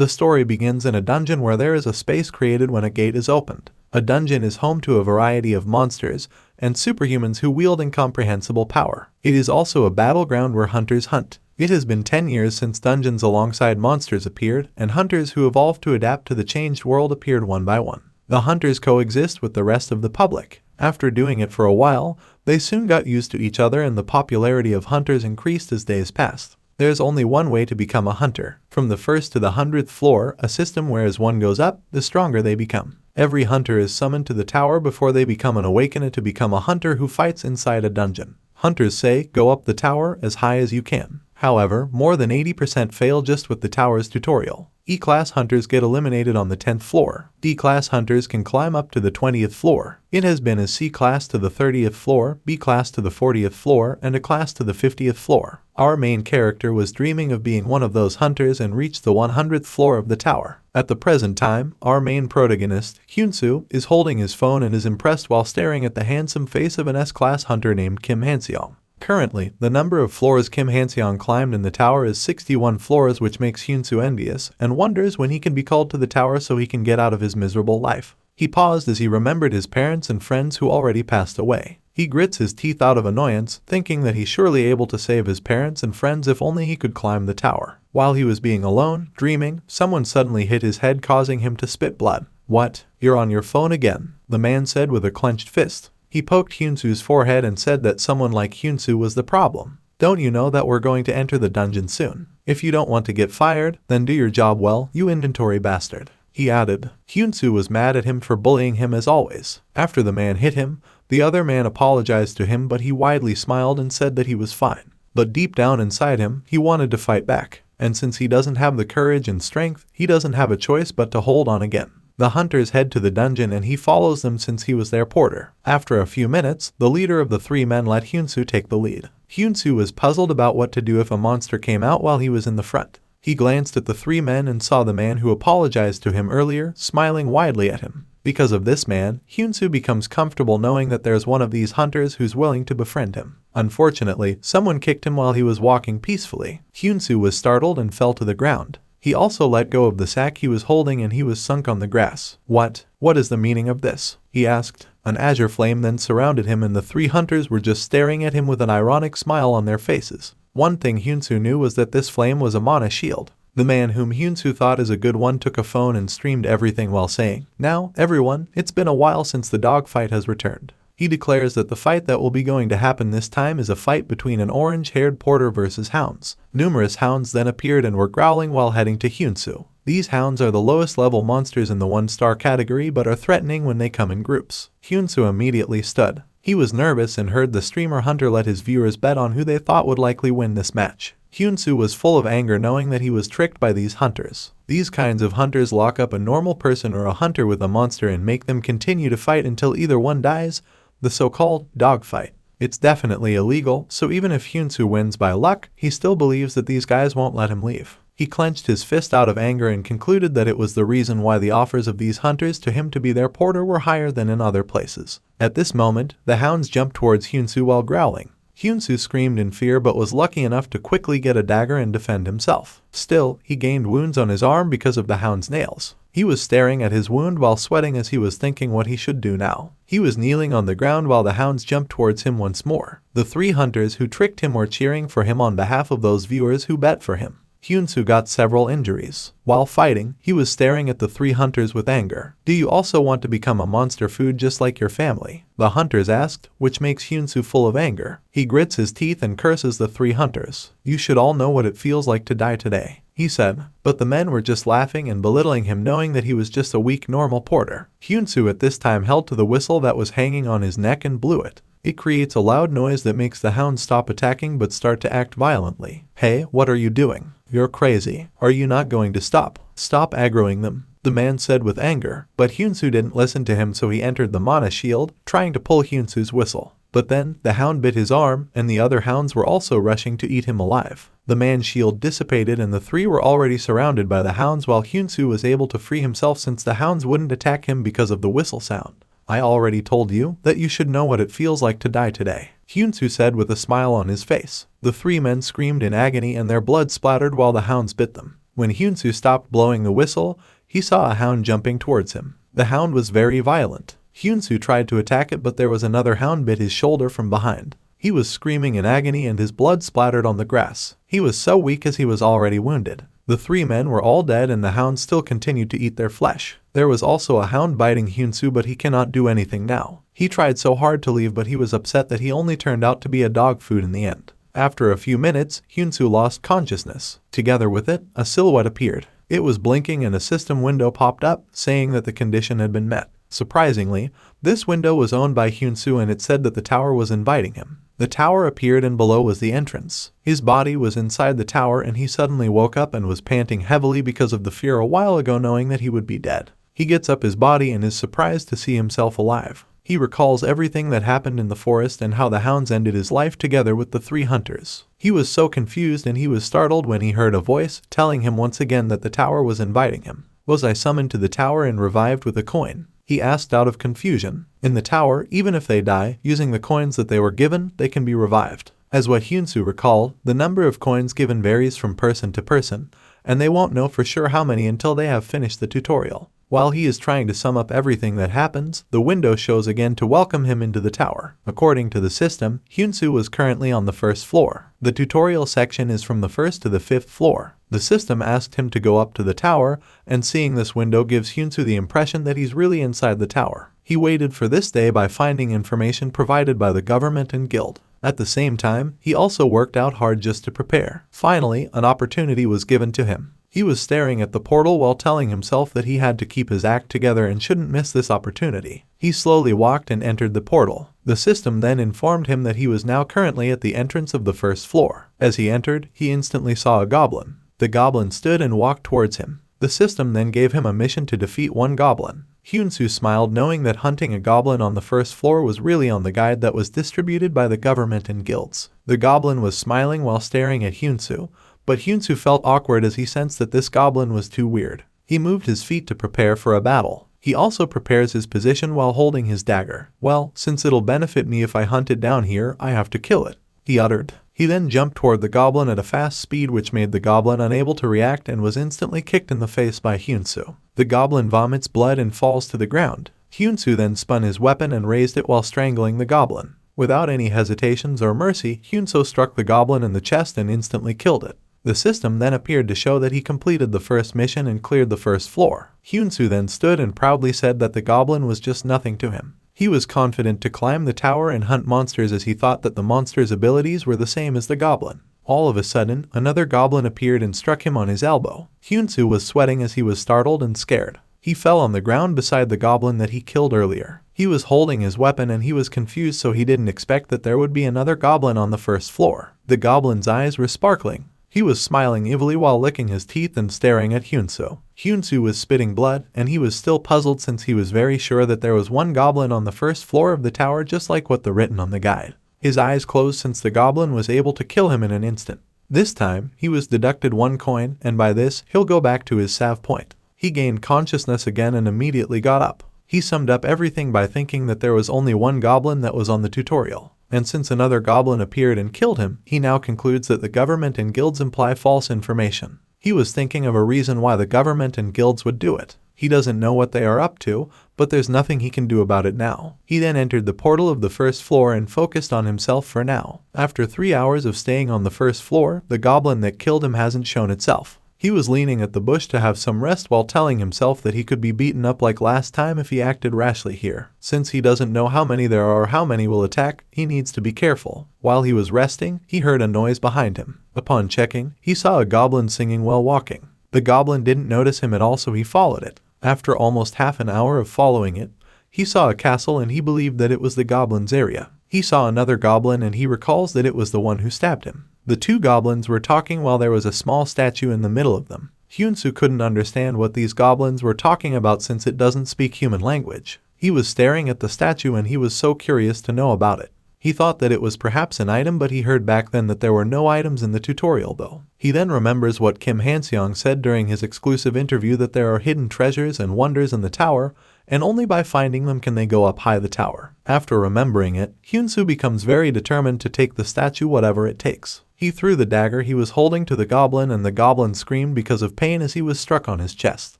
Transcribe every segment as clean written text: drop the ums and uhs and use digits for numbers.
The story begins in a dungeon where there is a space created when a gate is opened. A dungeon is home to a variety of monsters and superhumans who wield incomprehensible power. It is also a battleground where hunters hunt. It has been 10 years since dungeons alongside monsters appeared, and hunters who evolved to adapt to the changed world appeared one by one. The hunters coexist with the rest of the public. After doing it for a while, they soon got used to each other and the popularity of hunters increased as days passed. There is only one way to become a hunter. From the 1st to the 100th floor, a system where as one goes up, the stronger they become. Every hunter is summoned to the tower before they become an awakener to become a hunter who fights inside a dungeon. Hunters say, go up the tower as high as you can. However, more than 80% fail just with the tower's tutorial. E-class hunters get eliminated on the 10th floor. D-class hunters can climb up to the 20th floor. It has been as C-class to the 30th floor, B-class to the 40th floor, and A-class to the 50th floor. Our main character was dreaming of being one of those hunters and reached the 100th floor of the tower. At the present time, our main protagonist, Hyunsoo, is holding his phone and is impressed while staring at the handsome face of an S-class hunter named Kim Hanseong. Currently, the number of floors Kim Hanseong climbed in the tower is 61 floors, which makes Hyunsoo envious and wonders when he can be called to the tower so he can get out of his miserable life. He paused as he remembered his parents and friends who already passed away. He grits his teeth out of annoyance, thinking that he's surely able to save his parents and friends if only he could climb the tower. While he was being alone, dreaming, someone suddenly hit his head, causing him to spit blood. "What? You're on your phone again," the man said with a clenched fist. He poked Hyunsoo's forehead and said that someone like Hyunsoo was the problem. "Don't you know that we're going to enter the dungeon soon? If you don't want to get fired, then do your job well, you inventory bastard," he added. Hyunsoo was mad at him for bullying him as always. After the man hit him, the other man apologized to him, but he widely smiled and said that he was fine. But deep down inside him, he wanted to fight back. And since he doesn't have the courage and strength, he doesn't have a choice but to hold on again. The hunters head to the dungeon and he follows them since he was their porter. After a few minutes, the leader of the three men let Hyunsoo take the lead. Hyunsoo was puzzled about what to do if a monster came out while he was in the front. He glanced at the three men and saw the man who apologized to him earlier, smiling widely at him. Because of this man, Hyunsoo becomes comfortable knowing that there's one of these hunters who's willing to befriend him. Unfortunately, someone kicked him while he was walking peacefully. Hyunsoo was startled and fell to the ground. He also let go of the sack he was holding and he was sunk on the grass. What is the meaning of this?" he asked. An azure flame then surrounded him and the three hunters were just staring at him with an ironic smile on their faces. One thing Hyunsoo knew was that this flame was a mana shield. The man whom Hyunsoo thought is a good one took a phone and streamed everything while saying, "Now, everyone, it's been a while since the dogfight has returned." He declares that the fight that will be going to happen this time is a fight between an orange-haired porter versus hounds. Numerous hounds then appeared and were growling while heading to Hyunsoo. These hounds are the lowest level monsters in the 1-star category but are threatening when they come in groups. Hyunsoo immediately stood. He was nervous and heard the streamer hunter let his viewers bet on who they thought would likely win this match. Hyunsoo was full of anger knowing that he was tricked by these hunters. These kinds of hunters lock up a normal person or a hunter with a monster and make them continue to fight until either one dies, the so-called dogfight. It's definitely illegal, so even if Hyunsoo wins by luck, he still believes that these guys won't let him leave. He clenched his fist out of anger and concluded that it was the reason why the offers of these hunters to him to be their porter were higher than in other places. At this moment, the hounds jumped towards Hyunsoo while growling. Hyunsoo screamed in fear but was lucky enough to quickly get a dagger and defend himself. Still, he gained wounds on his arm because of the hound's nails. He was staring at his wound while sweating as he was thinking what he should do now. He was kneeling on the ground while the hounds jumped towards him once more. The three hunters who tricked him were cheering for him on behalf of those viewers who bet for him. Hyunsoo got several injuries. While fighting, he was staring at the three hunters with anger. "Do you also want to become a monster food just like your family?" the hunters asked, which makes Hyunsoo full of anger. He grits his teeth and curses the three hunters. "You should all know what it feels like to die today," he said. But the men were just laughing and belittling him, knowing that he was just a weak normal porter. Hyunsoo at this time held to the whistle that was hanging on his neck and blew it. It creates a loud noise that makes the hounds stop attacking but start to act violently. "Hey, what are you doing? You're crazy. Are you not going to stop? Stop aggroing them," the man said with anger. But Hyunsoo didn't listen to him, so he entered the mana shield, trying to pull Hyunsoo's whistle. But then, the hound bit his arm, and the other hounds were also rushing to eat him alive. The man's shield dissipated and the three were already surrounded by the hounds while Hyunsoo was able to free himself since the hounds wouldn't attack him because of the whistle sound. "I already told you that you should know what it feels like to die today," Hyunsoo said with a smile on his face. The three men screamed in agony and their blood splattered while the hounds bit them. When Hyunsu stopped blowing the whistle, he saw a hound jumping towards him. The hound was very violent. Hyunsu tried to attack it, but there was another hound bit his shoulder from behind. He was screaming in agony and his blood splattered on the grass. He was so weak as he was already wounded. The three men were all dead and the hound still continued to eat their flesh. There was also a hound biting Hyunsu, but he cannot do anything now. He tried so hard to leave, but he was upset that he only turned out to be a dog food in the end. After a few minutes, Hyunsu lost consciousness. Together with it, a silhouette appeared. It was blinking and a system window popped up, saying that the condition had been met. Surprisingly, this window was owned by Hyunsu and it said that the tower was inviting him. The tower appeared and below was the entrance. His body was inside the tower and he suddenly woke up and was panting heavily because of the fear a while ago, knowing that he would be dead. He gets up his body and is surprised to see himself alive. He recalls everything that happened in the forest and how the hounds ended his life together with the three hunters. He was so confused and he was startled when he heard a voice telling him once again that the tower was inviting him. Was I summoned to the tower and revived with a coin? He asked out of confusion. In the tower, even if they die, using the coins that they were given, they can be revived. As what Hyunsu recalled, the number of coins given varies from person to person, and they won't know for sure how many until they have finished the tutorial. While he is trying to sum up everything that happens, the window shows again to welcome him into the tower. According to the system, Hyunsu was currently on the first floor. The tutorial section is from the first to the fifth floor. The system asked him to go up to the tower, and seeing this window gives Hyunsu the impression that he's really inside the tower. He waited for this day by finding information provided by the government and guild. At the same time, he also worked out hard just to prepare. Finally, an opportunity was given to him. He was staring at the portal while telling himself that he had to keep his act together and shouldn't miss this opportunity. He slowly walked and entered the portal. The system then informed him that he was now currently at the entrance of the first floor. As he entered, he instantly saw a goblin. The goblin stood and walked towards him. The system then gave him a mission to defeat one goblin. Hyunsu smiled, knowing that hunting a goblin on the first floor was really on the guide that was distributed by the government and guilds. The goblin was smiling while staring at Hyunsu, but Hyunsu felt awkward as he sensed that this goblin was too weird. He moved his feet to prepare for a battle. He also prepares his position while holding his dagger. Well, since it'll benefit me if I hunt it down here, I have to kill it, he uttered. He then jumped toward the goblin at a fast speed, which made the goblin unable to react and was instantly kicked in the face by Hyunsu. The goblin vomits blood and falls to the ground. Hyunsu then spun his weapon and raised it while strangling the goblin. Without any hesitations or mercy, Hyunsu struck the goblin in the chest and instantly killed it. The system then appeared to show that he completed the first mission and cleared the first floor. Hyunsu then stood and proudly said that the goblin was just nothing to him. He was confident to climb the tower and hunt monsters as he thought that the monster's abilities were the same as the goblin. All of a sudden, another goblin appeared and struck him on his elbow. Hyunsu was sweating as he was startled and scared. He fell on the ground beside the goblin that he killed earlier. He was holding his weapon and he was confused, so he didn't expect that there would be another goblin on the first floor. The goblin's eyes were sparkling. He was smiling evilly while licking his teeth and staring at Hyunsu. Hyunsu was spitting blood, and he was still puzzled since he was very sure that there was one goblin on the first floor of the tower, just like what the written on the guide. His eyes closed since the goblin was able to kill him in an instant. This time, he was deducted one coin, and by this, he'll go back to his save point. He gained consciousness again and immediately got up. He summed up everything by thinking that there was only one goblin that was on the tutorial. And since another goblin appeared and killed him, he now concludes that the government and guilds imply false information. He was thinking of a reason why the government and guilds would do it. He doesn't know what they are up to, but there's nothing he can do about it now. He then entered the portal of the first floor and focused on himself for now. After 3 hours of staying on the first floor, the goblin that killed him hasn't shown itself. He was leaning at the bush to have some rest while telling himself that he could be beaten up like last time if he acted rashly here. Since he doesn't know how many there are or how many will attack, he needs to be careful. While he was resting, he heard a noise behind him. Upon checking, he saw a goblin singing while walking. The goblin didn't notice him at all, so he followed it. After almost half an hour of following it, he saw a castle and he believed that it was the goblin's area. He saw another goblin and he recalls that it was the one who stabbed him. The two goblins were talking while there was a small statue in the middle of them. Hyunsu couldn't understand what these goblins were talking about since it doesn't speak human language. He was staring at the statue and he was so curious to know about it. He thought that it was perhaps an item, but he heard back then that there were no items in the tutorial though. He then remembers what Kim Hanseong said during his exclusive interview, that there are hidden treasures and wonders in the tower, and only by finding them can they go up high the tower. After remembering it, Hyunsu becomes very determined to take the statue whatever it takes. He threw the dagger he was holding to the goblin, and the goblin screamed because of pain as he was struck on his chest.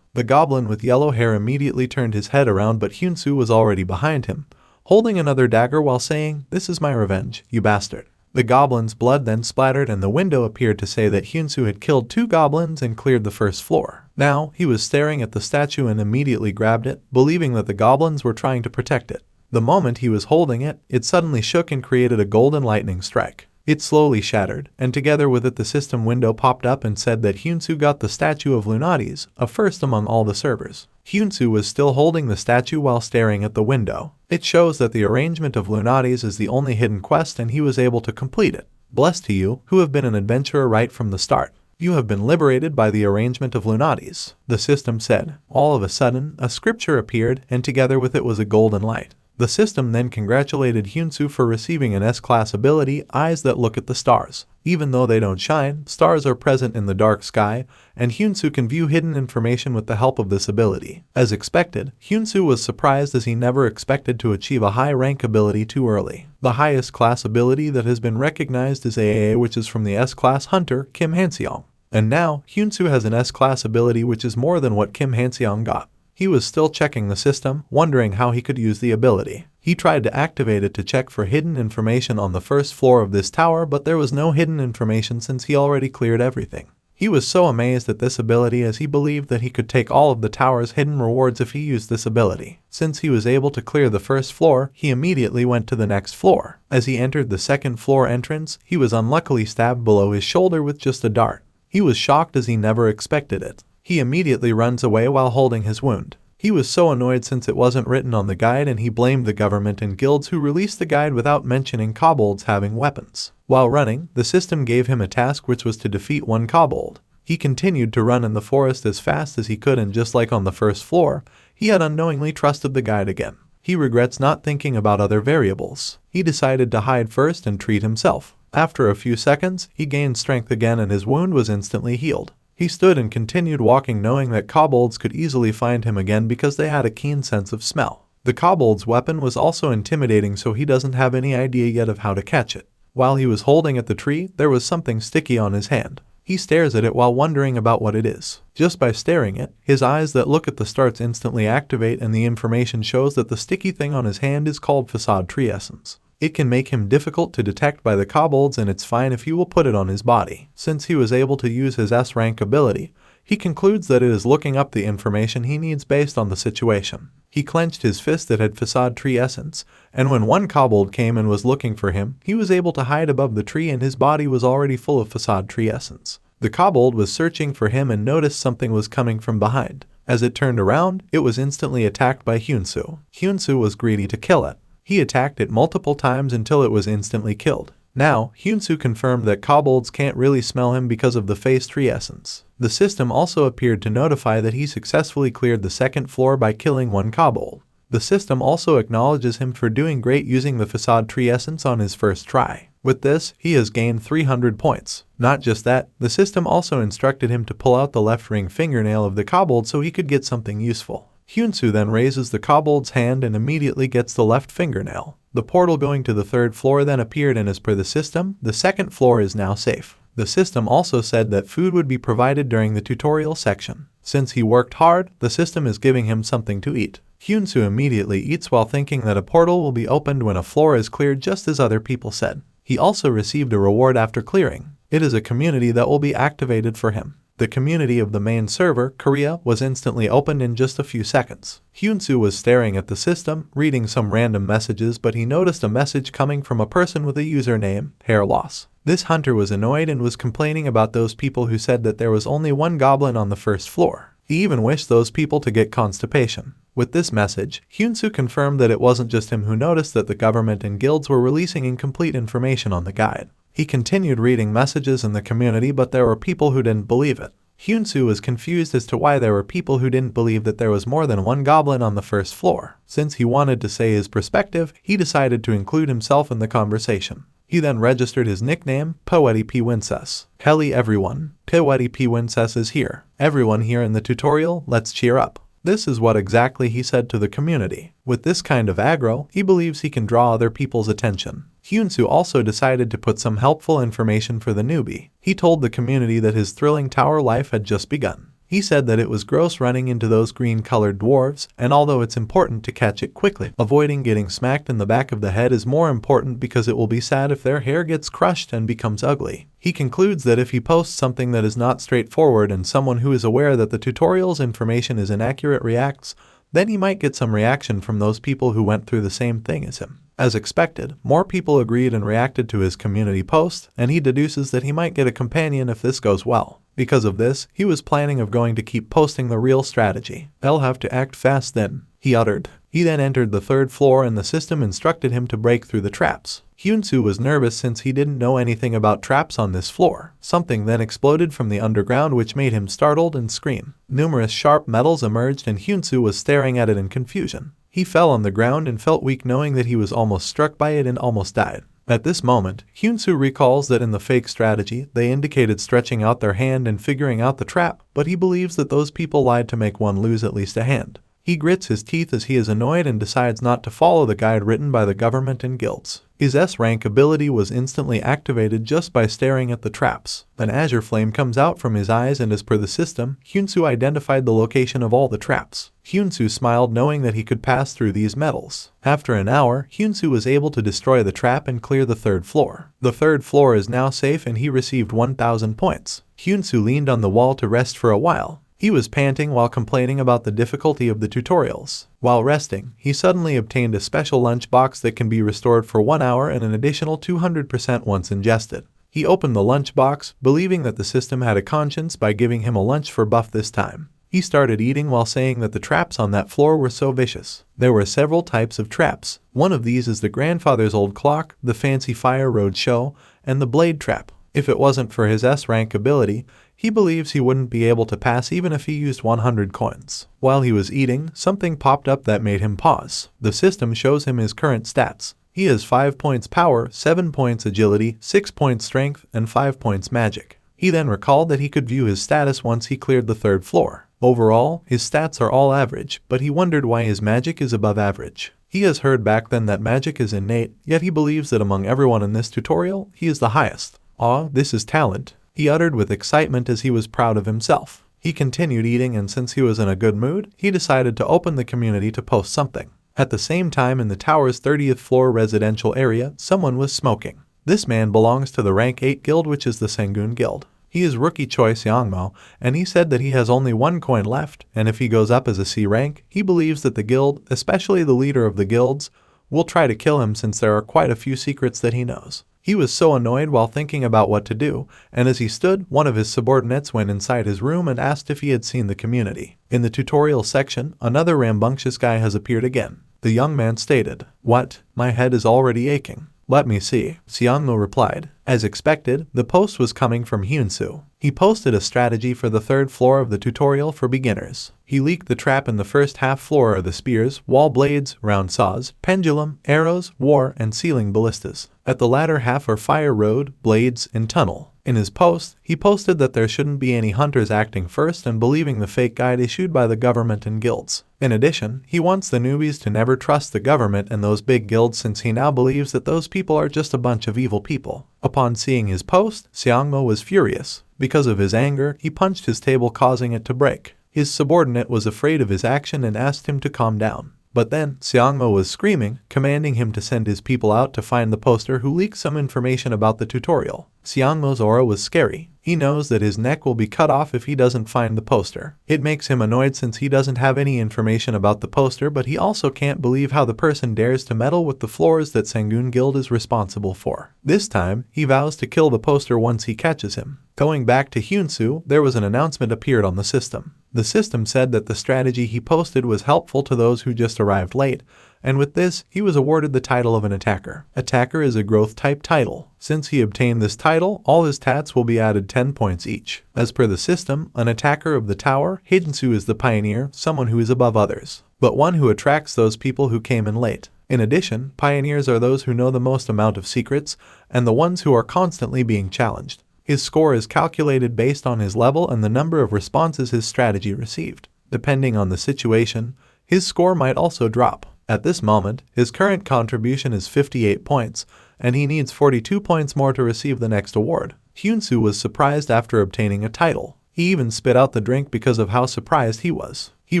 The goblin with yellow hair immediately turned his head around, but Hyunsu was already behind him, holding another dagger while saying, "This is my revenge, you bastard." The goblin's blood then splattered, and the window appeared to say that Hyunsu had killed 2 goblins and cleared the first floor. Now, he was staring at the statue and immediately grabbed it, believing that the goblins were trying to protect it. The moment he was holding it, it suddenly shook and created a golden lightning strike. It slowly shattered, and together with it the system window popped up and said that Hyunsu got the statue of Lunatis, a first among all the servers. Hyunsu was still holding the statue while staring at the window. It shows that the arrangement of Lunatis is the only hidden quest and he was able to complete it. Blessed to you, who have been an adventurer right from the start. You have been liberated by the arrangement of Lunatis, the system said. All of a sudden, a scripture appeared, and together with it was a golden light. The system then congratulated Hyunsu for receiving an S-class ability, Eyes That Look at the Stars. Even though they don't shine, stars are present in the dark sky, and Hyunsu can view hidden information with the help of this ability. As expected, Hyunsu was surprised as he never expected to achieve a high-rank ability too early. The highest class ability that has been recognized is AAA, which is from the S-class hunter, Kim Hanseong. And now, Hyunsu has an S-class ability which is more than what Kim Hanseong got. He was still checking the system, wondering how he could use the ability. He tried to activate it to check for hidden information on the first floor of this tower, but there was no hidden information since he already cleared everything. He was so amazed at this ability as he believed that he could take all of the tower's hidden rewards if he used this ability. Since he was able to clear the first floor, he immediately went to the next floor. As he entered the second floor entrance, he was unluckily stabbed below his shoulder with just a dart. He was shocked as he never expected it. He immediately runs away while holding his wound. He was so annoyed since it wasn't written on the guide, and he blamed the government and guilds who released the guide without mentioning kobolds having weapons. While running, the system gave him a task which was to defeat 1 kobold. He continued to run in the forest as fast as he could, and just like on the first floor, he had unknowingly trusted the guide again. He regrets not thinking about other variables. He decided to hide first and treat himself. After a few seconds, he gained strength again and his wound was instantly healed. He stood and continued walking, knowing that kobolds could easily find him again because they had a keen sense of smell. The kobold's weapon was also intimidating, so he doesn't have any idea yet of how to catch it. While he was holding at the tree, there was something sticky on his hand. He stares at it while wondering about what it is. Just by staring at it, his eyes that look at the stars instantly activate, and the information shows that the sticky thing on his hand is called facade tree essence. It can make him difficult to detect by the kobolds, and it's fine if you will put it on his body. Since he was able to use his S-rank ability, he concludes that it is looking up the information he needs based on the situation. He clenched his fist that had facade tree essence, and when 1 kobold came and was looking for him, he was able to hide above the tree and his body was already full of facade tree essence. The kobold was searching for him and noticed something was coming from behind. As it turned around, it was instantly attacked by Hyunsu. Hyunsu was greedy to kill it. He attacked it multiple times until it was instantly killed. Now, Hyunsu confirmed that kobolds can't really smell him because of the face tree essence. The system also appeared to notify that he successfully cleared the second floor by killing 1 kobold. The system also acknowledges him for doing great using the facade tree essence on his first try. With this, he has gained 300 points. Not just that, the system also instructed him to pull out the left ring fingernail of the kobold so he could get something useful. Hyunsu then raises the kobold's hand and immediately gets the left fingernail. The portal going to the 3rd floor then appeared, and as per the system, the 2nd floor is now safe. The system also said that food would be provided during the tutorial section. Since he worked hard, the system is giving him something to eat. Hyunsu immediately eats while thinking that a portal will be opened when a floor is cleared, just as other people said. He also received a reward after clearing. It is a community that will be activated for him. The community of the main server, Korea, was instantly opened in just a few seconds. Hyunsu was staring at the system, reading some random messages, but he noticed a message coming from a person with a username, Hair Loss. This hunter was annoyed and was complaining about those people who said that there was only 1 goblin on the 1st floor. He even wished those people to get constipation. With this message, Hyunsu confirmed that it wasn't just him who noticed that the government and guilds were releasing incomplete information on the guide. He continued reading messages in the community, but there were people who didn't believe it. Hyunsu was confused as to why there were people who didn't believe that there was more than 1 goblin on the 1st floor. Since he wanted to say his perspective, he decided to include himself in the conversation. He then registered his nickname, Poeti P. Wincess. Helly everyone, Poeti P. Wincess is here. Everyone here in the tutorial, let's cheer up. This is what exactly he said to the community. With this kind of aggro, he believes he can draw other people's attention. Hyunsu also decided to put some helpful information for the newbie. He told the community that his thrilling tower life had just begun. He said that it was gross running into those green-colored dwarves, and although it's important to catch it quickly, avoiding getting smacked in the back of the head is more important because it will be sad if their hair gets crushed and becomes ugly. He concludes that if he posts something that is not straightforward and someone who is aware that the tutorial's information is inaccurate reacts, then he might get some reaction from those people who went through the same thing as him. As expected, more people agreed and reacted to his community post, and he deduces that he might get a companion if this goes well. Because of this, he was planning of going to keep posting the real strategy. "I'll have to act fast then," he uttered. He then entered the 3rd floor and the system instructed him to break through the traps. Hyunsu was nervous since he didn't know anything about traps on this floor. Something then exploded from the underground which made him startled and scream. Numerous sharp metals emerged and Hyunsu was staring at it in confusion. He fell on the ground and felt weak knowing that he was almost struck by it and almost died. At this moment, Hyunsu recalls that in the fake strategy, they indicated stretching out their hand and figuring out the trap, but he believes that those people lied to make one lose at least a hand. He grits his teeth as he is annoyed and decides not to follow the guide written by the government and guilds. His S-rank ability was instantly activated just by staring at the traps. An azure flame comes out from his eyes and as per the system, Hyunsu identified the location of all the traps. Hyunsu smiled knowing that he could pass through these metals. After an hour, Hyunsu was able to destroy the trap and clear the 3rd floor. The 3rd floor is now safe and he received 1,000 points. Hyunsu leaned on the wall to rest for a while. He was panting while complaining about the difficulty of the tutorials. While resting, he suddenly obtained a special lunch box that can be restored for 1 hour and an additional 200% once ingested. He opened the lunch box, believing that the system had a conscience by giving him a lunch for buff this time. He started eating while saying that the traps on that floor were so vicious. There were several types of traps. One of these is the grandfather's old clock, the fancy fire road show, and the blade trap. If it wasn't for his S-rank ability, he believes he wouldn't be able to pass even if he used 100 coins. While he was eating, something popped up that made him pause. The system shows him his current stats. He has 5 points power, 7 points agility, 6 points strength, and 5 points magic. He then recalled that he could view his status once he cleared the 3rd floor. Overall, his stats are all average, but he wondered why his magic is above average. He has heard back then that magic is innate, yet he believes that among everyone in this tutorial, he is the highest. "Ah, this is talent," he uttered with excitement as he was proud of himself. He continued eating and since he was in a good mood, he decided to open the community to post something. At the same time in the tower's 30th floor residential area, someone was smoking. This man belongs to the rank 8 guild which is the Sangun guild. He is rookie choice Yangmo, and he said that he has only 1 coin left, and if he goes up as a C rank, he believes that the guild, especially the leader of the guilds, will try to kill him since there are quite a few secrets that he knows. He was so annoyed while thinking about what to do, and as he stood, one of his subordinates went inside his room and asked if he had seen the community. In the tutorial section, another rambunctious guy has appeared again. The young man stated, "What? My head is already aching." "Let me see," Xiangmo replied. As expected, the post was coming from Hyunsu. He posted a strategy for the 3rd floor of the tutorial for beginners. He leaked the trap in the first half floor of the spears, wall blades, round saws, pendulum, arrows, war, and ceiling ballistas. At the latter half are fire road, blades, and tunnel. In his post, he posted that there shouldn't be any hunters acting first and believing the fake guide issued by the government and guilds. In addition, he wants the newbies to never trust the government and those big guilds since he now believes that those people are just a bunch of evil people. Upon seeing his post, Xiangmo was furious. Because of his anger, he punched his table causing it to break. His subordinate was afraid of his action and asked him to calm down. But then, Xiangmo was screaming, commanding him to send his people out to find the poster who leaked some information about the tutorial. Xiangmo's aura was scary. He knows that his neck will be cut off if he doesn't find the poster. It makes him annoyed since he doesn't have any information about the poster, but he also can't believe how the person dares to meddle with the floors that Sangun Guild is responsible for. This time, he vows to kill the poster once he catches him. Going back to Hyunsu, there was an announcement appeared on the system. The system said that the strategy he posted was helpful to those who just arrived late, and with this, he was awarded the title of an attacker. Attacker is a growth type title. Since he obtained this title, all his stats will be added 10 points each. As per the system, an attacker of the tower, Hidinsu is the pioneer, someone who is above others, but one who attracts those people who came in late. In addition, pioneers are those who know the most amount of secrets, and the ones who are constantly being challenged. His score is calculated based on his level and the number of responses his strategy received. Depending on the situation, his score might also drop. At this moment, his current contribution is 58 points, and he needs 42 points more to receive the next award. Hyunsu was surprised after obtaining a title. He even spit out the drink because of how surprised he was. He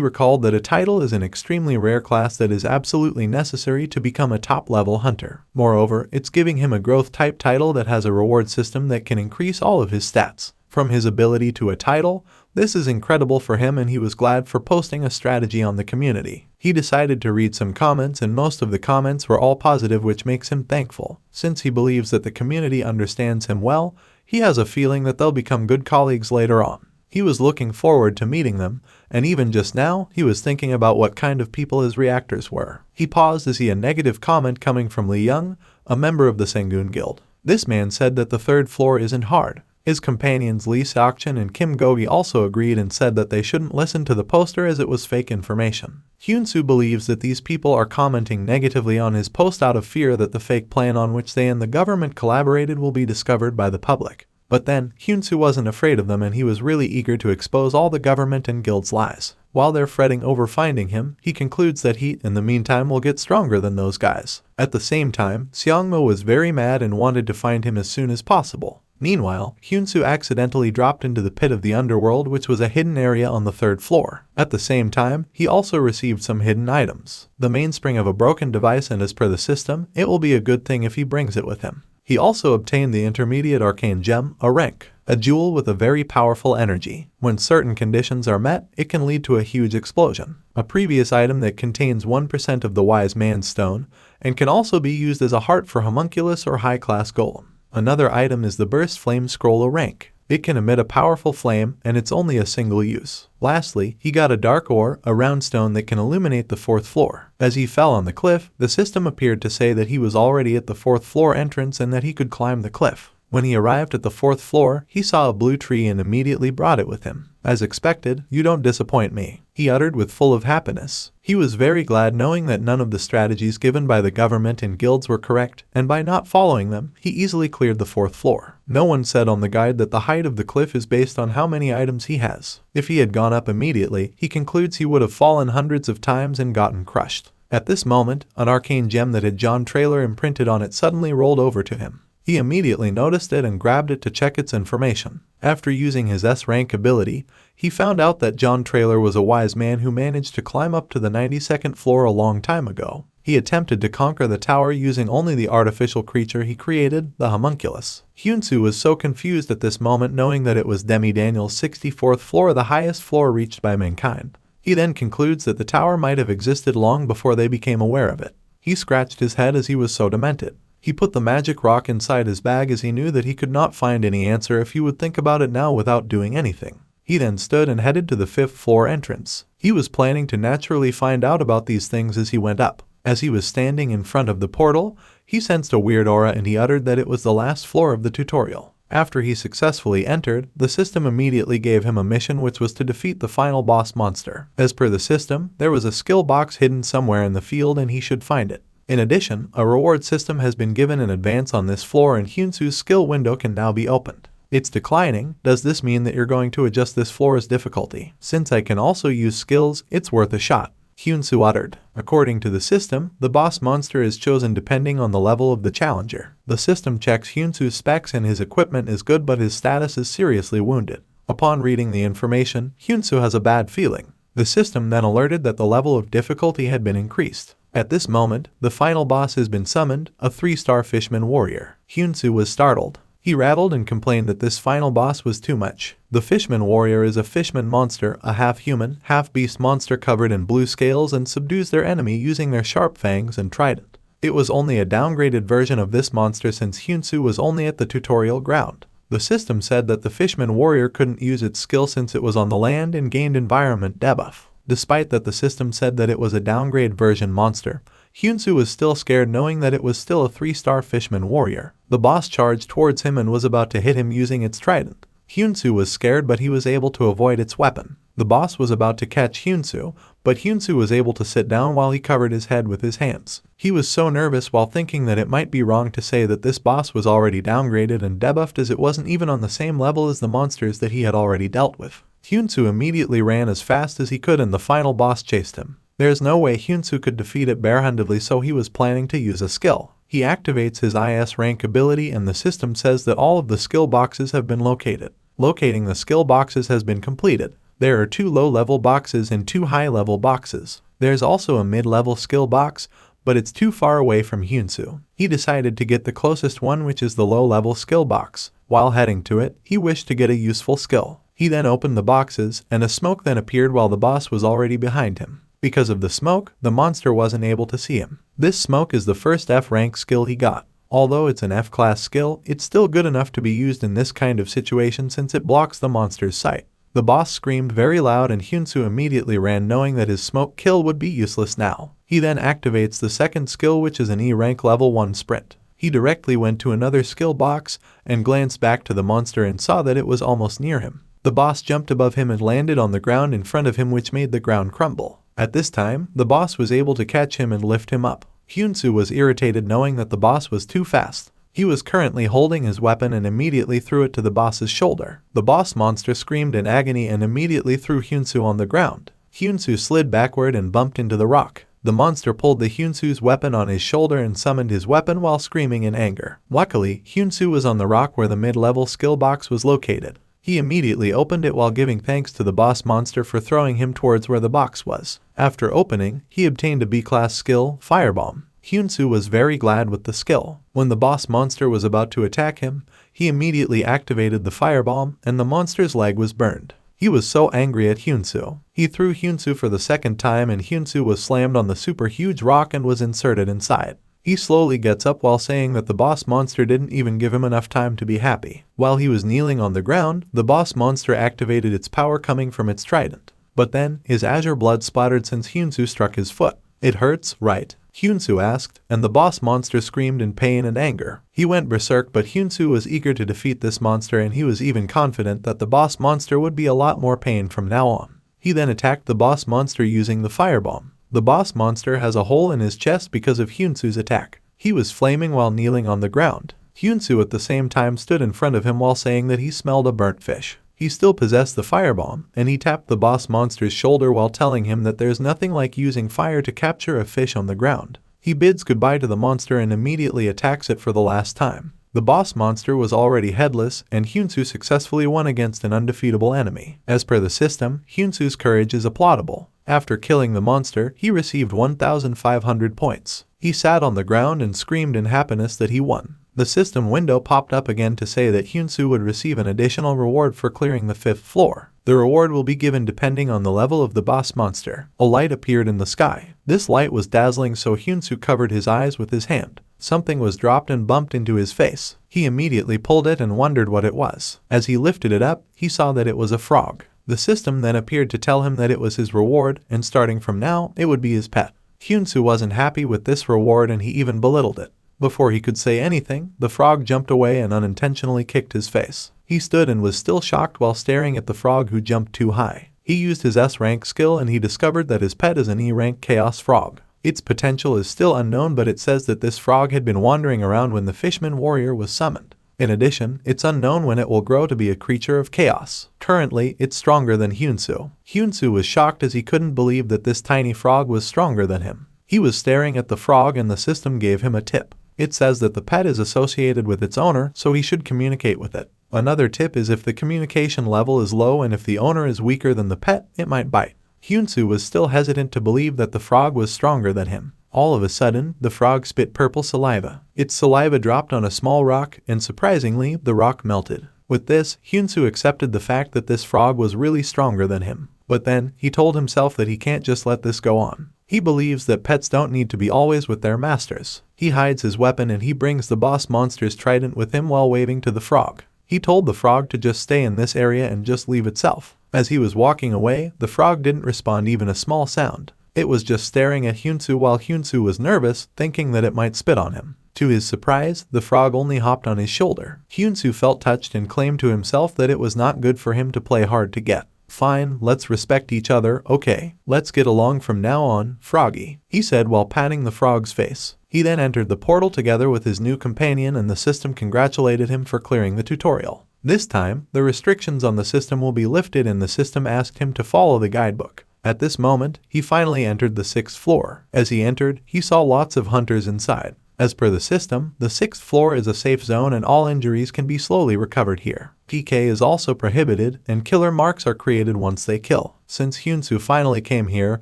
recalled that a title is an extremely rare class that is absolutely necessary to become a top-level hunter. Moreover, it's giving him a growth-type title that has a reward system that can increase all of his stats. From his ability to a title, this is incredible for him, and he was glad for posting a strategy on the community. He decided to read some comments, and most of the comments were all positive, which makes him thankful. Since he believes that the community understands him well, he has a feeling that they'll become good colleagues later on. He was looking forward to meeting them, and even just now, he was thinking about what kind of people his reactors were. He paused as he a negative comment coming from Lee Young, a member of the Sengun Guild. This man said that the third floor isn't hard. His companions Lee Seokchin and Kim Gogi also agreed and said that they shouldn't listen to the poster as it was fake information. Hyunsu believes that these people are commenting negatively on his post out of fear that the fake plan on which they and the government collaborated will be discovered by the public. But then, Hyunsu wasn't afraid of them, and he was really eager to expose all the government and guild's lies. While they're fretting over finding him, he concludes that he, in the meantime, will get stronger than those guys. At the same time, Seongmo was very mad and wanted to find him as soon as possible. Meanwhile, Hyunsu accidentally dropped into the pit of the underworld, which was a hidden area on the third floor. At the same time, he also received some hidden items, the mainspring of a broken device, and as per the system, it will be a good thing if he brings it with him. He also obtained the intermediate arcane gem, a rank, a jewel with a very powerful energy. When certain conditions are met, it can lead to a huge explosion. A previous item that contains 1% of the wise man's stone, and can also be used as a heart for homunculus or high-class golem. Another item is the burst flame scroll, a rank. It can emit a powerful flame, and it's only a single use. Lastly, he got a dark ore, a round stone that can illuminate the fourth floor. As he fell on the cliff, the system appeared to say that he was already at the fourth floor entrance and that he could climb the cliff. When he arrived at the fourth floor, he saw a blue tree and immediately brought it with him. As expected, "You don't disappoint me," he uttered with full of happiness. He was very glad knowing that none of the strategies given by the government and guilds were correct, and by not following them, he easily cleared the fourth floor. No one said on the guide that the height of the cliff is based on how many items he has. If he had gone up immediately, he concludes he would have fallen hundreds of times and gotten crushed. At this moment, an arcane gem that had John Trailer imprinted on it suddenly rolled over to him. He immediately noticed it and grabbed it to check its information. After using his S-rank ability, he found out that John Trailer was a wise man who managed to climb up to the 92nd floor a long time ago. He attempted to conquer the tower using only the artificial creature he created, the homunculus. Hyunsu was so confused at this moment, knowing that it was Demi Daniel's 64th floor, the highest floor reached by mankind. He then concludes that the tower might have existed long before they became aware of it. He scratched his head as he was so demented. He put the magic rock inside his bag as he knew that he could not find any answer if he would think about it now without doing anything. He then stood and headed to the 5th floor entrance. He was planning to naturally find out about these things as he went up. As he was standing in front of the portal, he sensed a weird aura and he uttered that it was the last floor of the tutorial. After he successfully entered, the system immediately gave him a mission, which was to defeat the final boss monster. As per the system, there was a skill box hidden somewhere in the field and he should find it. In addition, a reward system has been given in advance on this floor and Hyunsu's skill window can now be opened. It's declining. Does this mean that you're going to adjust this floor's difficulty? Since I can also use skills, it's worth a shot, Hyunsu uttered. According to the system, the boss monster is chosen depending on the level of the challenger. The system checks Hyunsu's specs and his equipment is good, but his status is seriously wounded. Upon reading the information, Hyunsu has a bad feeling. The system then alerted that the level of difficulty had been increased. At this moment, the final boss has been summoned, a 3-star Fishman warrior. Hyunsu was startled. He rattled and complained that this final boss was too much. The Fishman warrior is a fishman monster, a half-human, half-beast monster covered in blue scales, and subdues their enemy using their sharp fangs and trident. It was only a downgraded version of this monster since Hyunsu was only at the tutorial ground. The system said that the Fishman warrior couldn't use its skill since it was on the land and gained environment debuff. Despite that the system said that it was a downgrade version monster, Hyunsu was still scared knowing that it was still a 3-star Fishman warrior. The boss charged towards him and was about to hit him using its trident. Hyunsu was scared, but he was able to avoid its weapon. The boss was about to catch Hyunsu, but Hyunsu was able to sit down while he covered his head with his hands. He was so nervous while thinking that it might be wrong to say that this boss was already downgraded and debuffed, as it wasn't even on the same level as the monsters that he had already dealt with. Hyunsu immediately ran as fast as he could and the final boss chased him. There's no way Hyunsu could defeat it barehandedly, so he was planning to use a skill. He activates his SSS-RANK ability and the system says that all of the skill boxes have been located. Locating the skill boxes has been completed. There are 2 low-level boxes and 2 high-level boxes. There's also a mid-level skill box, but it's too far away from Hyunsu. He decided to get the closest one, which is the low-level skill box. While heading to it, he wished to get a useful skill. He then opened the boxes, and a smoke then appeared while the boss was already behind him. Because of the smoke, the monster wasn't able to see him. This smoke is the first F-rank skill he got. Although it's an F-class skill, it's still good enough to be used in this kind of situation since it blocks the monster's sight. The boss screamed very loud and Hyunsu immediately ran, knowing that his smoke kill would be useless now. He then activates the second skill, which is an E-rank level 1 sprint. He directly went to another skill box and glanced back to the monster and saw that it was almost near him. The boss jumped above him and landed on the ground in front of him, which made the ground crumble. At this time, the boss was able to catch him and lift him up. Hyunsu was irritated knowing that the boss was too fast. He was currently holding his weapon and immediately threw it to the boss's shoulder. The boss monster screamed in agony and immediately threw Hyunsu on the ground. Hyunsu slid backward and bumped into the rock. The monster pulled the Hyunsu's weapon on his shoulder and summoned his weapon while screaming in anger. Luckily, Hyunsu was on the rock where the mid-level skill box was located. He immediately opened it while giving thanks to the boss monster for throwing him towards where the box was. After opening, he obtained a B-class skill, Firebomb. Hyunsu was very glad with the skill. When the boss monster was about to attack him, he immediately activated the firebomb and the monster's leg was burned. He was so angry at Hyunsu. He threw Hyunsu for the second time and Hyunsu was slammed on the super huge rock and was inserted inside. He slowly gets up while saying that the boss monster didn't even give him enough time to be happy. While he was kneeling on the ground, the boss monster activated its power coming from its trident. But then, his azure blood splattered since Hyunsu struck his foot. "It hurts, right?" Hyunsu asked, and the boss monster screamed in pain and anger. He went berserk, but Hyunsu was eager to defeat this monster and he was even confident that the boss monster would be a lot more pain from now on. He then attacked the boss monster using the firebomb. The boss monster has a hole in his chest because of Hyunsu's attack. He was flaming while kneeling on the ground. Hyunsu at the same time stood in front of him while saying that he smelled a burnt fish. He still possessed the firebomb, and he tapped the boss monster's shoulder while telling him that there's nothing like using fire to capture a fish on the ground. He bids goodbye to the monster and immediately attacks it for the last time. The boss monster was already headless, and Hyunsu successfully won against an undefeatable enemy. As per the system, Hyunsu's courage is applaudable. After killing the monster, he received 1,500 points. He sat on the ground and screamed in happiness that he won. The system window popped up again to say that Hyunsu would receive an additional reward for clearing the 5th floor. The reward will be given depending on the level of the boss monster. A light appeared in the sky. This light was dazzling, so Hyunsu covered his eyes with his hand. Something was dropped and bumped into his face. He immediately pulled it and wondered what it was. As he lifted it up, he saw that it was a frog. The system then appeared to tell him that it was his reward, and starting from now, it would be his pet. Hyunsu wasn't happy with this reward and he even belittled it. Before he could say anything, the frog jumped away and unintentionally kicked his face. He stood and was still shocked while staring at the frog who jumped too high. He used his S-rank skill and he discovered that his pet is an E-rank chaos frog. Its potential is still unknown, but it says that this frog had been wandering around when the Fishman warrior was summoned. In addition, it's unknown when it will grow to be a creature of chaos. Currently, it's stronger than Hyunsu. Hyunsu was shocked as he couldn't believe that this tiny frog was stronger than him. He was staring at the frog and the system gave him a tip. It says that the pet is associated with its owner, so he should communicate with it. Another tip is if the communication level is low and if the owner is weaker than the pet, it might bite. Hyunsu was still hesitant to believe that the frog was stronger than him. All of a sudden, the frog spit purple saliva. Its saliva dropped on a small rock, and surprisingly, the rock melted. With this, Hyunsu accepted the fact that this frog was really stronger than him. But then, he told himself that he can't just let this go on. He believes that pets don't need to be always with their masters. He hides his weapon and he brings the boss monster's trident with him while waving to the frog. He told the frog to just stay in this area and just leave itself. As he was walking away, the frog didn't respond even a small sound. It was just staring at Hyunsu while Hyunsu was nervous, thinking that it might spit on him. To his surprise, the frog only hopped on his shoulder. Hyunsu felt touched and claimed to himself that it was not good for him to play hard to get. "Fine, let's respect each other, okay? Let's get along from now on, Froggy," he said while patting the frog's face. He then entered the portal together with his new companion and the system congratulated him for clearing the tutorial. This time, the restrictions on the system will be lifted and the system asked him to follow the guidebook. At this moment, he finally entered the 6th floor. As he entered, he saw lots of hunters inside. As per the system, the 6th floor is a safe zone and all injuries can be slowly recovered here. PK is also prohibited, and killer marks are created once they kill. Since Hyunsu finally came here,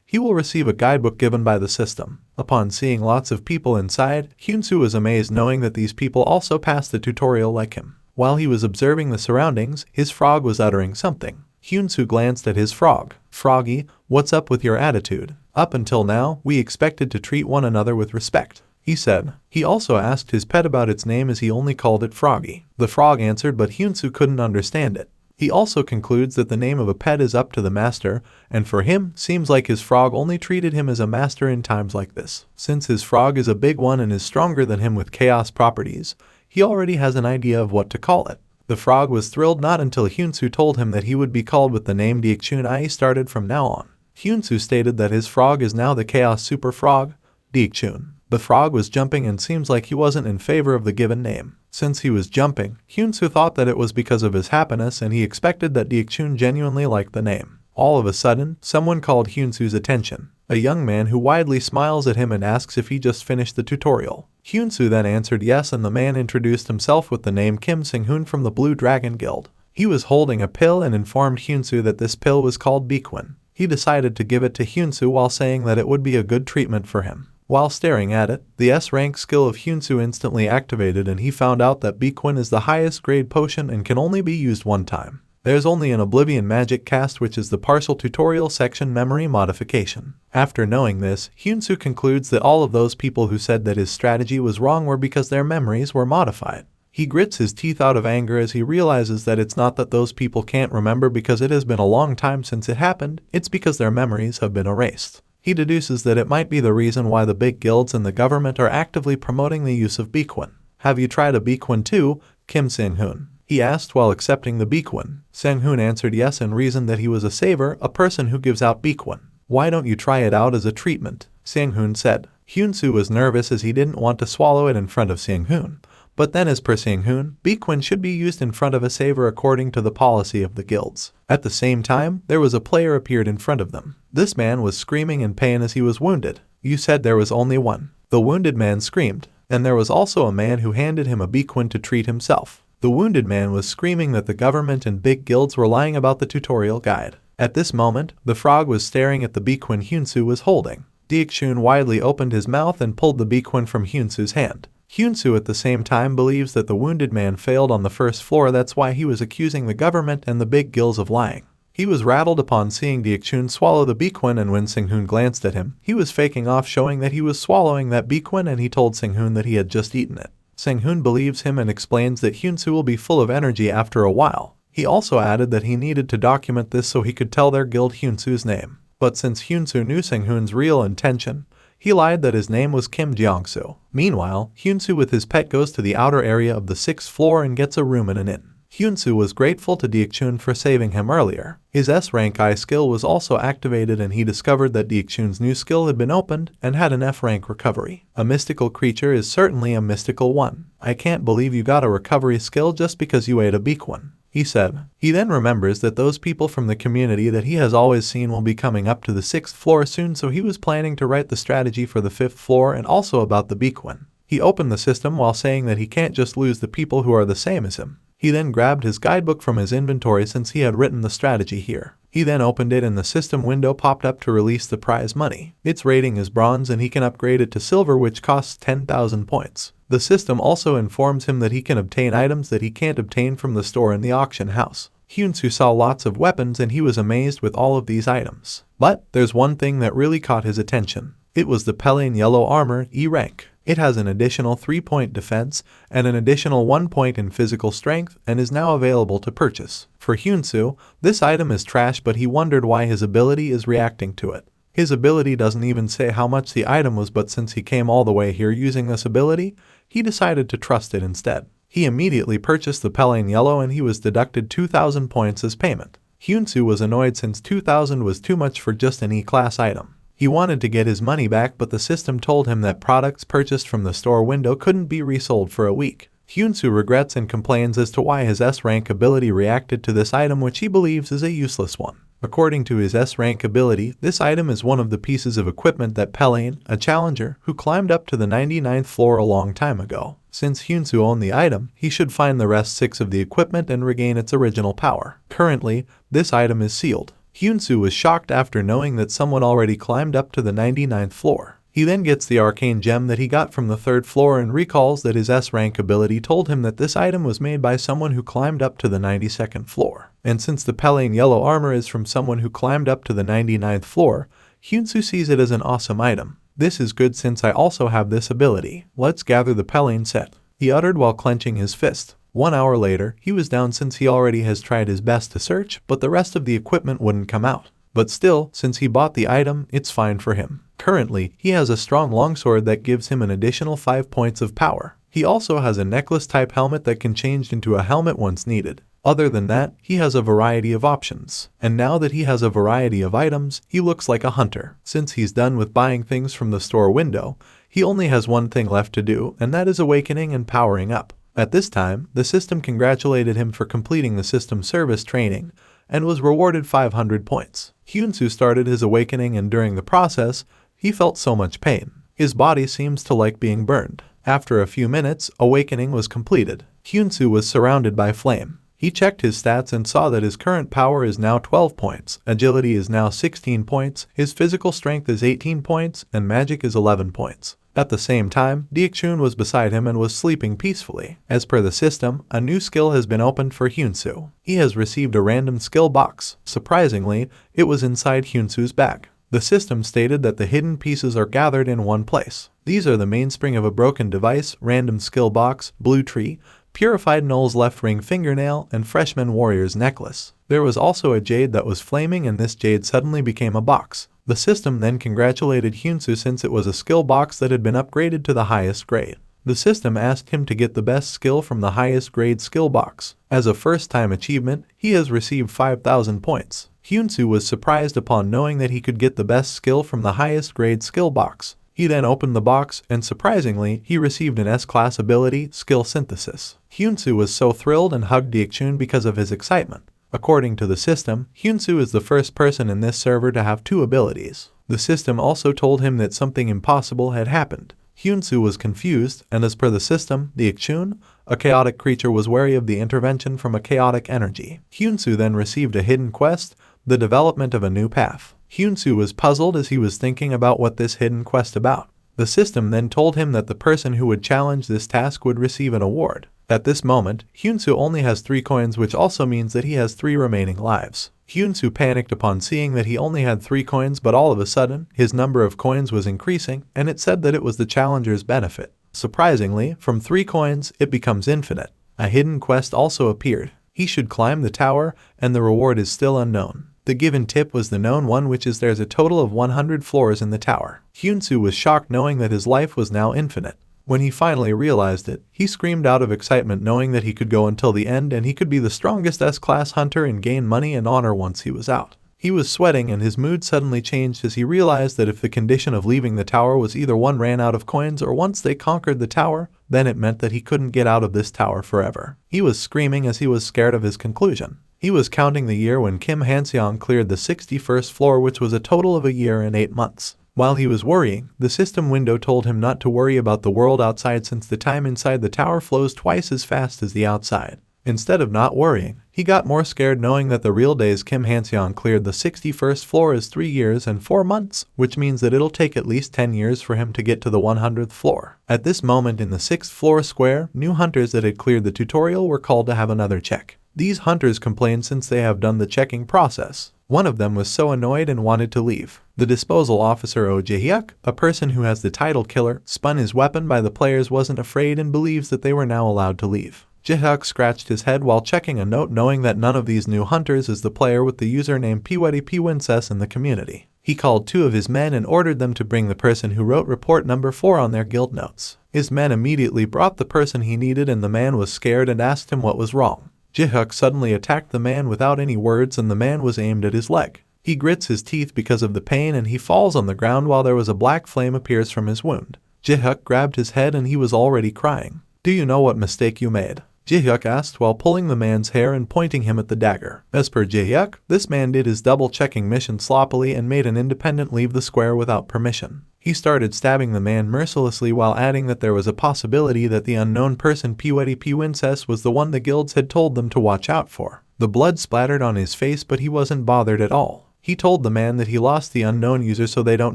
he will receive a guidebook given by the system. Upon seeing lots of people inside, Hyunsu was amazed knowing that these people also passed the tutorial like him. While he was observing the surroundings, his frog was uttering something. Hyunsu glanced at his frog. "Froggy, what's up with your attitude? Up until now, we expected to treat one another with respect," he said. He also asked his pet about its name as he only called it Froggy. The frog answered, but Hyunsu couldn't understand it. He also concludes that the name of a pet is up to the master, and for him, seems like his frog only treated him as a master in times like this. Since his frog is a big one and is stronger than him with chaos properties, he already has an idea of what to call it. The frog was thrilled not until Hyunsu told him that he would be called with the name Deokchun I started from now on. Hyunsu stated that his frog is now the Chaos Super Frog, Deokchun. The frog was jumping and seems like he wasn't in favor of the given name. Since he was jumping, Hyunsu thought that it was because of his happiness and he expected that Deokchun genuinely liked the name. All of a sudden, someone called Hyunsu's attention. A young man who widely smiles at him and asks if he just finished the tutorial. Hyunsu then answered yes, and the man introduced himself with the name Kim Sang-hoon from the Blue Dragon Guild. He was holding a pill and informed Hyunsu that this pill was called Bequin. He decided to give it to Hyunsu while saying that it would be a good treatment for him. While staring at it, the S-rank skill of Hyunsu instantly activated and he found out that Bequin is the highest grade potion and can only be used one time. There's only an Oblivion magic cast, which is the partial tutorial section memory modification. After knowing this, Hyunsu concludes that all of those people who said that his strategy was wrong were because their memories were modified. He grits his teeth out of anger as he realizes that it's not that those people can't remember because it has been a long time since it happened, it's because their memories have been erased. He deduces that it might be the reason why the big guilds and the government are actively promoting the use of Bequin. "Have you tried a Bequin too, Kim Sang-hoon?" he asked while accepting the Bequin. Sang-hoon answered yes and reasoned that he was a saver, a person who gives out Bequin. "Why don't you try it out as a treatment?" Sang-hoon said. Hyunsu was nervous as he didn't want to swallow it in front of Sang-hoon. But then as per Sang-hoon, Bequin should be used in front of a saver according to the policy of the guilds. At the same time, there was a player appeared in front of them. This man was screaming in pain as he was wounded. "You said there was only one." The wounded man screamed, and there was also a man who handed him a Bequin to treat himself. The wounded man was screaming that the government and big guilds were lying about the tutorial guide. At this moment, the frog was staring at the Bequin Hyunsu was holding. Deokchun widely opened his mouth and pulled the Bequin from Hyunsu's hand. Hyunsu at the same time believes that the wounded man failed on the first floor, that's why he was accusing the government and the big guilds of lying. He was rattled upon seeing Deokchun swallow the Bequin, and when Sang-hoon glanced at him, he was faking off showing that he was swallowing that Bequin, and he told Sang-hoon that he had just eaten it. Sang-hoon believes him and explains that Hyunsu will be full of energy after a while. He also added that he needed to document this so he could tell their guild Hyunsu's name. But since Hyunsu knew Sang-hoon's real intention, he lied that his name was Kim Jeongsu. Meanwhile, Hyunsu with his pet goes to the outer area of the 6th floor and gets a room in an inn. Hyunsu was grateful to Deokchun for saving him earlier. His S-rank I skill was also activated and he discovered that Deokchun's new skill had been opened and had an F-rank recovery. A mystical creature is certainly a mystical one. "I can't believe you got a recovery skill just because you ate a Bequin," he said. He then remembers that those people from the community that he has always seen will be coming up to the 6th floor soon, so he was planning to write the strategy for the 5th floor and also about the Bequin. He opened the system while saying that he can't just lose the people who are the same as him. He then grabbed his guidebook from his inventory since he had written the strategy here. He then opened it and the system window popped up to release the prize money. Its rating is bronze and he can upgrade it to silver, which costs 10,000 points. The system also informs him that he can obtain items that he can't obtain from the store in the auction house. Hyunsu saw lots of weapons and he was amazed with all of these items. But there's one thing that really caught his attention. It was the Pelion Yellow Armor E rank. It has an additional 3-point defense and an additional 1 point in physical strength and is now available to purchase. For Hyunsu, this item is trash, but he wondered why his ability is reacting to it. His ability doesn't even say how much the item was, but since he came all the way here using this ability, he decided to trust it instead. He immediately purchased the Pelion Yellow and he was deducted 2,000 points as payment. Hyunsu was annoyed since 2,000 was too much for just an E-class item. He wanted to get his money back, but the system told him that products purchased from the store window couldn't be resold for a week. Hyunsu regrets and complains as to why his S-rank ability reacted to this item, which he believes is a useless one. According to his S-rank ability, this item is one of the pieces of equipment that Pelaine, a challenger, who climbed up to the 99th floor a long time ago. Since Hyunsu owned the item, he should find the rest 6 of the equipment and regain its original power. Currently, this item is sealed. Hyunsu was shocked after knowing that someone already climbed up to the 99th floor. He then gets the arcane gem that he got from the 3rd floor and recalls that his S-rank ability told him that this item was made by someone who climbed up to the 92nd floor. And since the Pelaine yellow armor is from someone who climbed up to the 99th floor, Hyunsu sees it as an awesome item. This is good since I also have this ability. Let's gather the Pelaine set, he uttered while clenching his fist. 1 hour later, he was down since he already has tried his best to search, but the rest of the equipment wouldn't come out. But still, since he bought the item, it's fine for him. Currently, he has a strong longsword that gives him an additional 5 points of power. He also has a necklace-type helmet that can change into a helmet once needed. Other than that, he has a variety of options. And now that he has a variety of items, he looks like a hunter. Since he's done with buying things from the store window, he only has one thing left to do, and that is awakening and powering up. At this time, the system congratulated him for completing the system service training, and was rewarded 500 points. Hyunsu started his awakening, and during the process, he felt so much pain. His body seems to like being burned. After a few minutes, awakening was completed. Hyunsu was surrounded by flame. He checked his stats and saw that his current power is now 12 points, agility is now 16 points, his physical strength is 18 points, and magic is 11 points. At the same time, Deokchun was beside him and was sleeping peacefully. As per the system, a new skill has been opened for Hyunsu. He has received a random skill box. Surprisingly, it was inside Hyunsu's bag. The system stated that the hidden pieces are gathered in one place. These are the mainspring of a broken device, random skill box, blue tree, purified Null's left ring fingernail, and freshman warrior's necklace. There was also a jade that was flaming, and this jade suddenly became a box. The system then congratulated Hyunsu since it was a skill box that had been upgraded to the highest grade. The system asked him to get the best skill from the highest grade skill box. As a first-time achievement, he has received 5,000 points. Hyunsu was surprised upon knowing that he could get the best skill from the highest grade skill box. He then opened the box, and surprisingly, he received an S-class ability, Skill Synthesis. Hyunsu was so thrilled and hugged Deokchun because of his excitement. According to the system, Hyunsu is the first person in this server to have 2 abilities. The system also told him that something impossible had happened. Hyunsu was confused, and as per the system, Deokchun, a chaotic creature, was wary of the intervention from a chaotic energy. Hyunsu then received a hidden quest, the development of a new path. Hyunsu was puzzled as he was thinking about what this hidden quest about. The system then told him that the person who would challenge this task would receive an award. At this moment, Hyunsu only has 3 coins, which also means that he has 3 remaining lives. Hyunsu panicked upon seeing that he only had 3 coins, but all of a sudden, his number of coins was increasing, and it said that it was the challenger's benefit. Surprisingly, from 3 coins, it becomes infinite. A hidden quest also appeared. He should climb the tower, and the reward is still unknown. The given tip was the known one, which is there's a total of 100 floors in the tower. Hyunsu was shocked knowing that his life was now infinite. When he finally realized it, he screamed out of excitement knowing that he could go until the end and he could be the strongest S-class hunter and gain money and honor once he was out. He was sweating, and his mood suddenly changed as he realized that if the condition of leaving the tower was either one ran out of coins or once they conquered the tower, then it meant that he couldn't get out of this tower forever. He was screaming as he was scared of his conclusion. He was counting the year when Kim Han-seong cleared the 61st floor, which was a total of a year and 8 months. While he was worrying, the system window told him not to worry about the world outside since the time inside the tower flows twice as fast as the outside. Instead of not worrying, he got more scared knowing that the real days Kim Han-seong cleared the 61st floor is 3 years and 4 months, which means that it'll take at least 10 years for him to get to the 100th floor. At this moment in the 6th floor square, new hunters that had cleared the tutorial were called to have another check. These hunters complained since they have done the checking process. One of them was so annoyed and wanted to leave. The disposal officer Oh Jae-hyuk, a person who has the title killer, spun his weapon by the players, wasn't afraid and believes that they were now allowed to leave. Jae-hyuk scratched his head while checking a note knowing that none of these new hunters is the player with the username PWP in the community. He called 2 of his men and ordered them to bring the person who wrote report number 4 on their guild notes. His men immediately brought the person he needed, and the man was scared and asked him what was wrong. Jae-hyuk suddenly attacked the man without any words, and the man was aimed at his leg. He grits his teeth because of the pain and he falls on the ground while there was a black flame appears from his wound. Jae-hyuk grabbed his head and he was already crying. "Do you know what mistake you made?" Jae-hyuk asked while pulling the man's hair and pointing him at the dagger. As per Jae-hyuk, this man did his double-checking mission sloppily and made an independent leave the square without permission. He started stabbing the man mercilessly while adding that there was a possibility that the unknown person Pwede was the one the guilds had told them to watch out for. The blood splattered on his face, but he wasn't bothered at all. He told the man that he lost the unknown user so they don't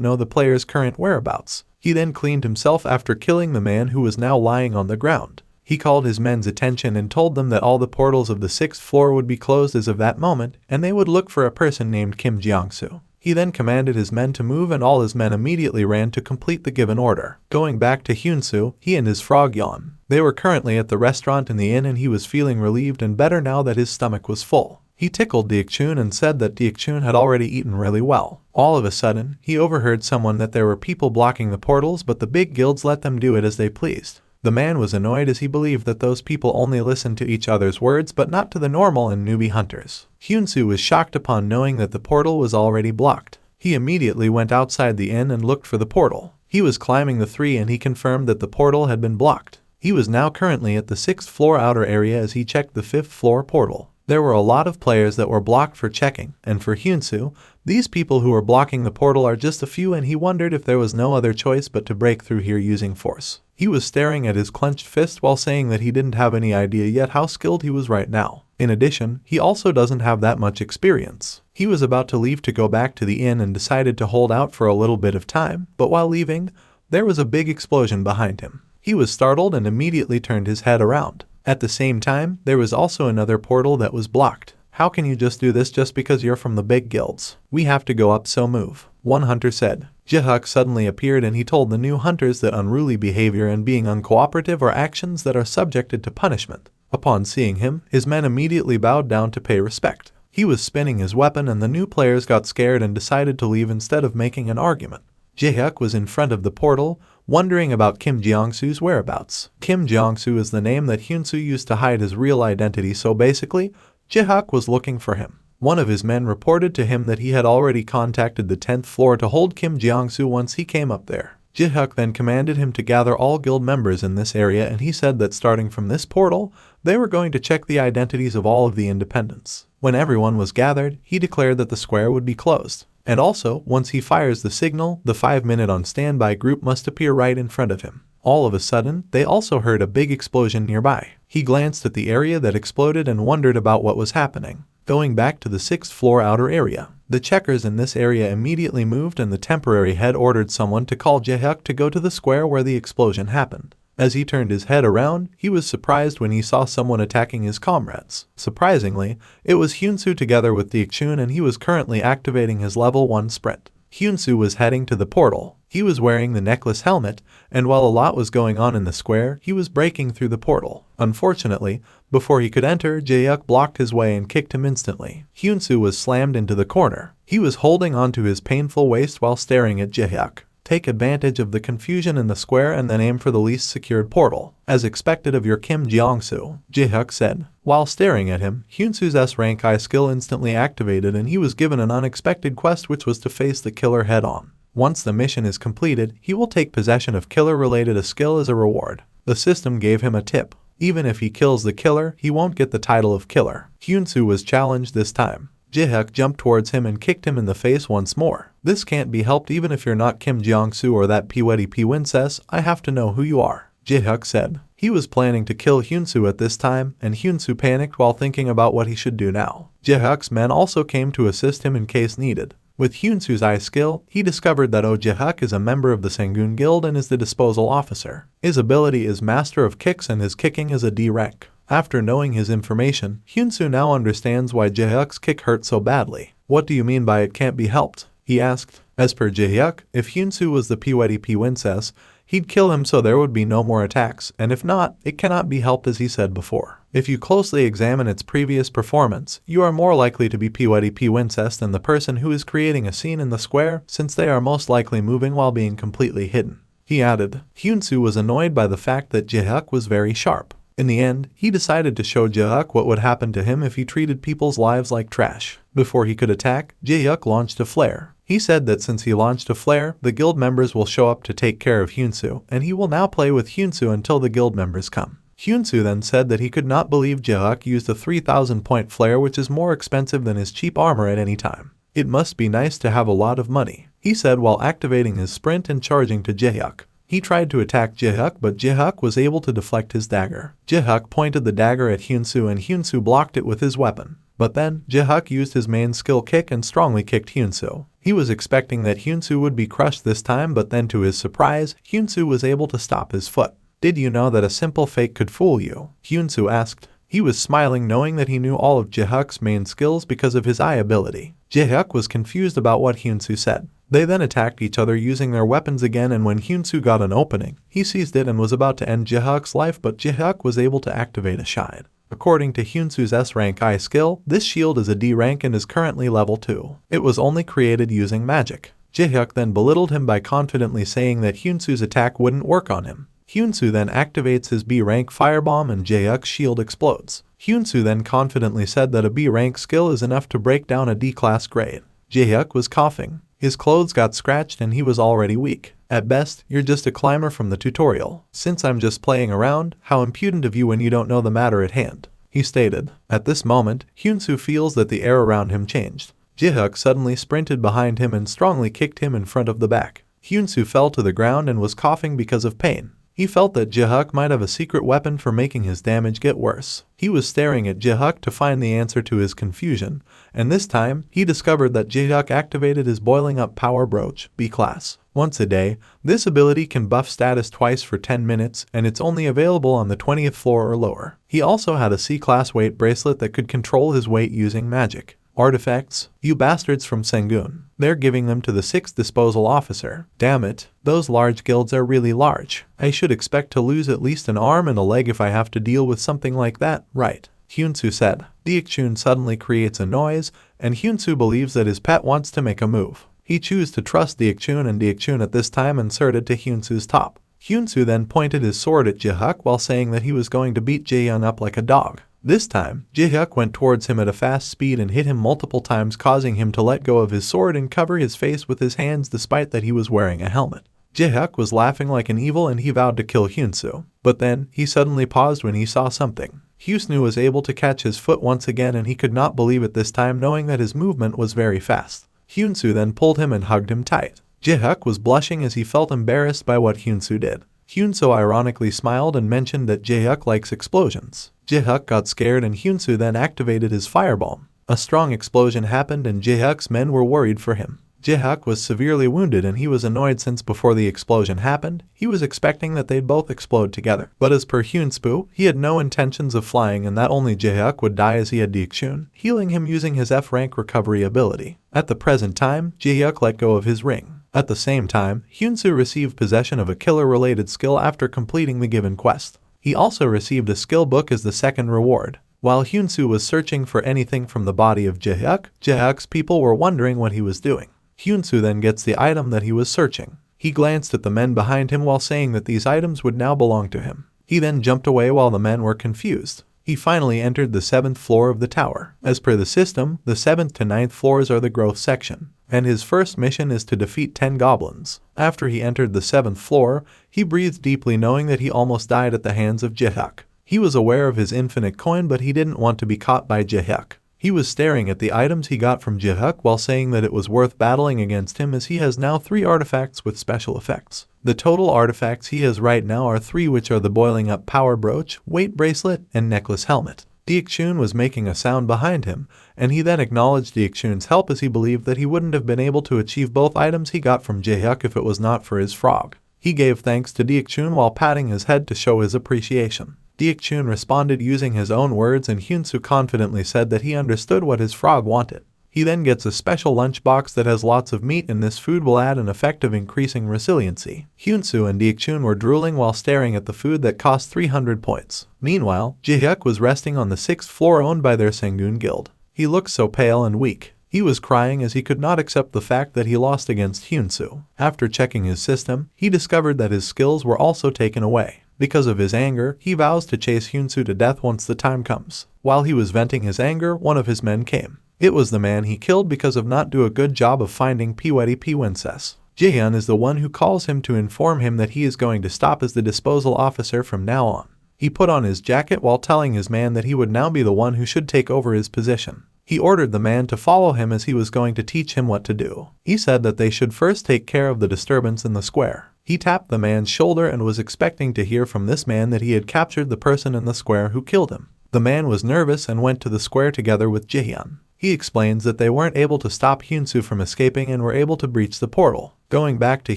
know the player's current whereabouts. He then cleaned himself after killing the man who was now lying on the ground. He called his men's attention and told them that all the portals of the 6th floor would be closed as of that moment, and they would look for a person named Kim Jeong-soo. He then commanded his men to move, and all his men immediately ran to complete the given order. Going back to Hyun-soo, he and his frog Yeon. They were currently at the restaurant in the inn, and he was feeling relieved and better now that his stomach was full. He tickled Deok-chun and said that Deok-chun had already eaten really well. All of a sudden, he overheard someone that there were people blocking the portals, but the big guilds let them do it as they pleased. The man was annoyed as he believed that those people only listened to each other's words but not to the normal and newbie hunters. Hyun-soo was shocked upon knowing that the portal was already blocked. He immediately went outside the inn and looked for the portal. He was climbing the 3 and he confirmed that the portal had been blocked. He was now currently at the 6th floor outer area as he checked the 5th floor portal. There were a lot of players that were blocked for checking, and for Hyun-soo, these people who were blocking the portal are just a few, and he wondered if there was no other choice but to break through here using force. He was staring at his clenched fist while saying that he didn't have any idea yet how skilled he was right now. In addition, he also doesn't have that much experience. He was about to leave to go back to the inn and decided to hold out for a little bit of time, but while leaving, there was a big explosion behind him. He was startled and immediately turned his head around. At the same time, there was also another portal that was blocked. How can you just do this just because you're from the big guilds? We have to go up, so move. One hunter said. Jae-hyuk suddenly appeared and he told the new hunters that unruly behavior and being uncooperative are actions that are subjected to punishment. Upon seeing him, his men immediately bowed down to pay respect. He was spinning his weapon and the new players got scared and decided to leave instead of making an argument. Jae-hyuk was in front of the portal, wondering about Kim Jeong-soo's whereabouts. Kim Jeong-soo is the name that Hyun-soo used to hide his real identity, so basically, Jae-hyuk was looking for him. One of his men reported to him that he had already contacted the 10th floor to hold Kim Jeong-soo once he came up there. Jae-hyuk then commanded him to gather all guild members in this area, and he said that starting from this portal, they were going to check the identities of all of the independents. When everyone was gathered, he declared that the square would be closed. And also, once he fires the signal, the 5-minute on standby group must appear right in front of him. All of a sudden, they also heard a big explosion nearby. He glanced at the area that exploded and wondered about what was happening. Going back to the 6th floor outer area, the checkers in this area immediately moved and the temporary head ordered someone to call Jae-hyuk to go to the square where the explosion happened. As he turned his head around, he was surprised when he saw someone attacking his comrades. Surprisingly, it was Hyun-soo together with Deok-chun, and he was currently activating his level 1 sprint. Hyun-soo was heading to the portal. He was wearing the necklace helmet, and while a lot was going on in the square, he was breaking through the portal. Unfortunately, before he could enter, Jae-hyuk blocked his way and kicked him instantly. Hyun-soo was slammed into the corner. He was holding onto his painful waist while staring at Jae-hyuk. Take advantage of the confusion in the square and then aim for the least secured portal, as expected of your Kim Jeong-soo, Jae-hyuk said. While staring at him, Hyun-soo's S-rank I skill instantly activated and he was given an unexpected quest, which was to face the killer head-on. Once the mission is completed, he will take possession of killer-related a skill as a reward. The system gave him a tip. Even if he kills the killer, he won't get the title of killer. Hyun-soo was challenged this time. Jae-hyuk jumped towards him and kicked him in the face once more. This can't be helped. Even if you're not Kim Jeong-soo or that Pwede, I have to know who you are, Jae-hyuk said. He was planning to kill Hyun-soo at this time, and Hyun-soo panicked while thinking about what he should do now. Jae-hyuk's men also came to assist him in case needed. With Hyun-soo's eye skill, he discovered that Jae-hyuk is a member of the Sangun Guild and is the disposal officer. His ability is Master of Kicks and his kicking is a D rank. After knowing his information, Hyun-soo now understands why Jae-hyuk's kick hurt so badly. What do you mean by it can't be helped? He asked. As per Jae-hyuk, if Hyun-soo was the Pwede, he'd kill him so there would be no more attacks, and if not, it cannot be helped as he said before. If you closely examine its previous performance, you are more likely to be Pwede than the person who is creating a scene in the square, since they are most likely moving while being completely hidden. He added. Hyun-soo was annoyed by the fact that Jae-hyuk was very sharp. In the end, he decided to show Jae-hyuk what would happen to him if he treated people's lives like trash. Before he could attack, Jae-hyuk launched a flare. He said that since he launched a flare, the guild members will show up to take care of Hyun-soo, and he will now play with Hyun-soo until the guild members come. Hyunsu then said that he could not believe Jae-hyuk used a 3,000-point flare, which is more expensive than his cheap armor at any time. It must be nice to have a lot of money, he said while activating his sprint and charging to Jae-hyuk. He tried to attack Jae-hyuk, but Jae-hyuk was able to deflect his dagger. Jae-hyuk pointed the dagger at Hyunsu and Hyunsu blocked it with his weapon. But then, Jae-hyuk used his main skill kick and strongly kicked Hyunsu. He was expecting that Hyunsu would be crushed this time, but then to his surprise, Hyunsu was able to stop his foot. "Did you know that a simple fake could fool you?" Hyunsu asked. He was smiling, knowing that he knew all of Jae-hyuk's main skills because of his eye ability. Jae-hyuk was confused about what Hyunsu said. They then attacked each other using their weapons again, and when Hyunsu got an opening, he seized it and was about to end Jae-hyuk's life, but Jae-hyuk was able to activate a shine. According to Hyunsu's S-rank eye skill, this shield is a D rank and is currently level 2. It was only created using magic. Jae-hyuk then belittled him by confidently saying that Hyunsu's attack wouldn't work on him. Hyunsu then activates his B rank firebomb and Jae-hyuk's shield explodes. Hyunsu then confidently said that a B rank skill is enough to break down a D class grade. Jae-hyuk was coughing. His clothes got scratched and he was already weak. "At best, you're just a climber from the tutorial. Since I'm just playing around, how impudent of you when you don't know the matter at hand," he stated. At this moment, Hyunsu feels that the air around him changed. Jae-hyuk suddenly sprinted behind him and strongly kicked him in front of the back. Hyunsu fell to the ground and was coughing because of pain. He felt that Jae-hyuk might have a secret weapon for making his damage get worse. He was staring at Jae-hyuk to find the answer to his confusion, and this time, he discovered that Jae-hyuk activated his Boiling Up Power Brooch, B class, once a day. This ability can buff status twice for 10 minutes, and it's only available on the 20th floor or lower. He also had a C-class weight bracelet that could control his weight using magic. Artifacts? You bastards from Sengun. They're giving them to the 6th disposal officer. Damn it, those large guilds are really large. I should expect to lose at least an arm and a leg if I have to deal with something like that, right? Hyunsu said. Deokchun suddenly creates a noise, and Hyunsu believes that his pet wants to make a move. He chose to trust Deokchun, and Deokchun at this time inserted to Hyunsu's top. Hyunsu then pointed his sword at Jae-hyuk while saying that he was going to beat Jae-hyuk up like a dog. This time, Jae-hyuk went towards him at a fast speed and hit him multiple times, causing him to let go of his sword and cover his face with his hands despite that he was wearing a helmet. Jae-hyuk was laughing like an evil and he vowed to kill Hyunsu. But then, he suddenly paused when he saw something. Hyunsu was able to catch his foot once again and he could not believe it this time, knowing that his movement was very fast. Hyunsu then pulled him and hugged him tight. Jae-hyuk was blushing as he felt embarrassed by what Hyunsu did. Hyunsu ironically smiled and mentioned that Jae-hyuk likes explosions. Jae-hyuk got scared and Hyunsu then activated his firebomb. A strong explosion happened and Jae-hyuk's men were worried for him. Jae-hyuk was severely wounded and he was annoyed since before the explosion happened, he was expecting that they'd both explode together. But as per Hyunsu, he had no intentions of flying and that only Jae-hyuk would die as he had Deokchun, healing him using his F-rank recovery ability. At the present time, Jae-hyuk let go of his ring. At the same time, Hyunsu received possession of a killer-related skill after completing the given quest. He also received a skill book as the second reward. While Hyunsu was searching for anything from the body of Jae-hyuk, Jae-hyuk's people were wondering what he was doing. Hyunsu then gets the item that he was searching. He glanced at the men behind him while saying that these items would now belong to him. He then jumped away while the men were confused. He finally entered the 7th floor of the tower. As per the system, the 7th to 9th floors are the growth section, and his first mission is to defeat 10 goblins. After he entered the 7th floor, he breathed deeply, knowing that he almost died at the hands of Jae-hyuk. He was aware of his infinite coin, but he didn't want to be caught by Jae-hyuk. He was staring at the items he got from Jae-hyuk while saying that it was worth battling against him as he has now 3 artifacts with special effects. The total artifacts he has right now are 3, which are the Boiling Up Power Brooch, Weight Bracelet, and Necklace Helmet. Deokchun was making a sound behind him, and he then acknowledged Deokchun's help as he believed that he wouldn't have been able to achieve both items he got from Jae-hyuk if it was not for his frog. He gave thanks to Deokchun while patting his head to show his appreciation. Deokchun responded using his own words, and Hyunsu confidently said that he understood what his frog wanted. He then gets a special lunchbox that has lots of meat, and this food will add an effect of increasing resiliency. Hyunsu and Deokchun were drooling while staring at the food that cost 300 points. Meanwhile, Jae-hyuk was resting on the 6th floor owned by their Sengun guild. He looked so pale and weak. He was crying as he could not accept the fact that he lost against Hyunsu. After checking his system, he discovered that his skills were also taken away. Because of his anger, he vows to chase Hyunsu to death once the time comes. While he was venting his anger, one of his men came. It was the man he killed because of not do a good job of finding Pwetty Princess. Jaehyun is the one who calls him to inform him that he is going to stop as the disposal officer from now on. He put on his jacket while telling his man that he would now be the one who should take over his position. He ordered the man to follow him as he was going to teach him what to do. He said that they should first take care of the disturbance in the square. He tapped the man's shoulder and was expecting to hear from this man that he had captured the person in the square who killed him. The man was nervous and went to the square together with Jihyun. He explains that they weren't able to stop Hyunsu from escaping and were able to breach the portal. Going back to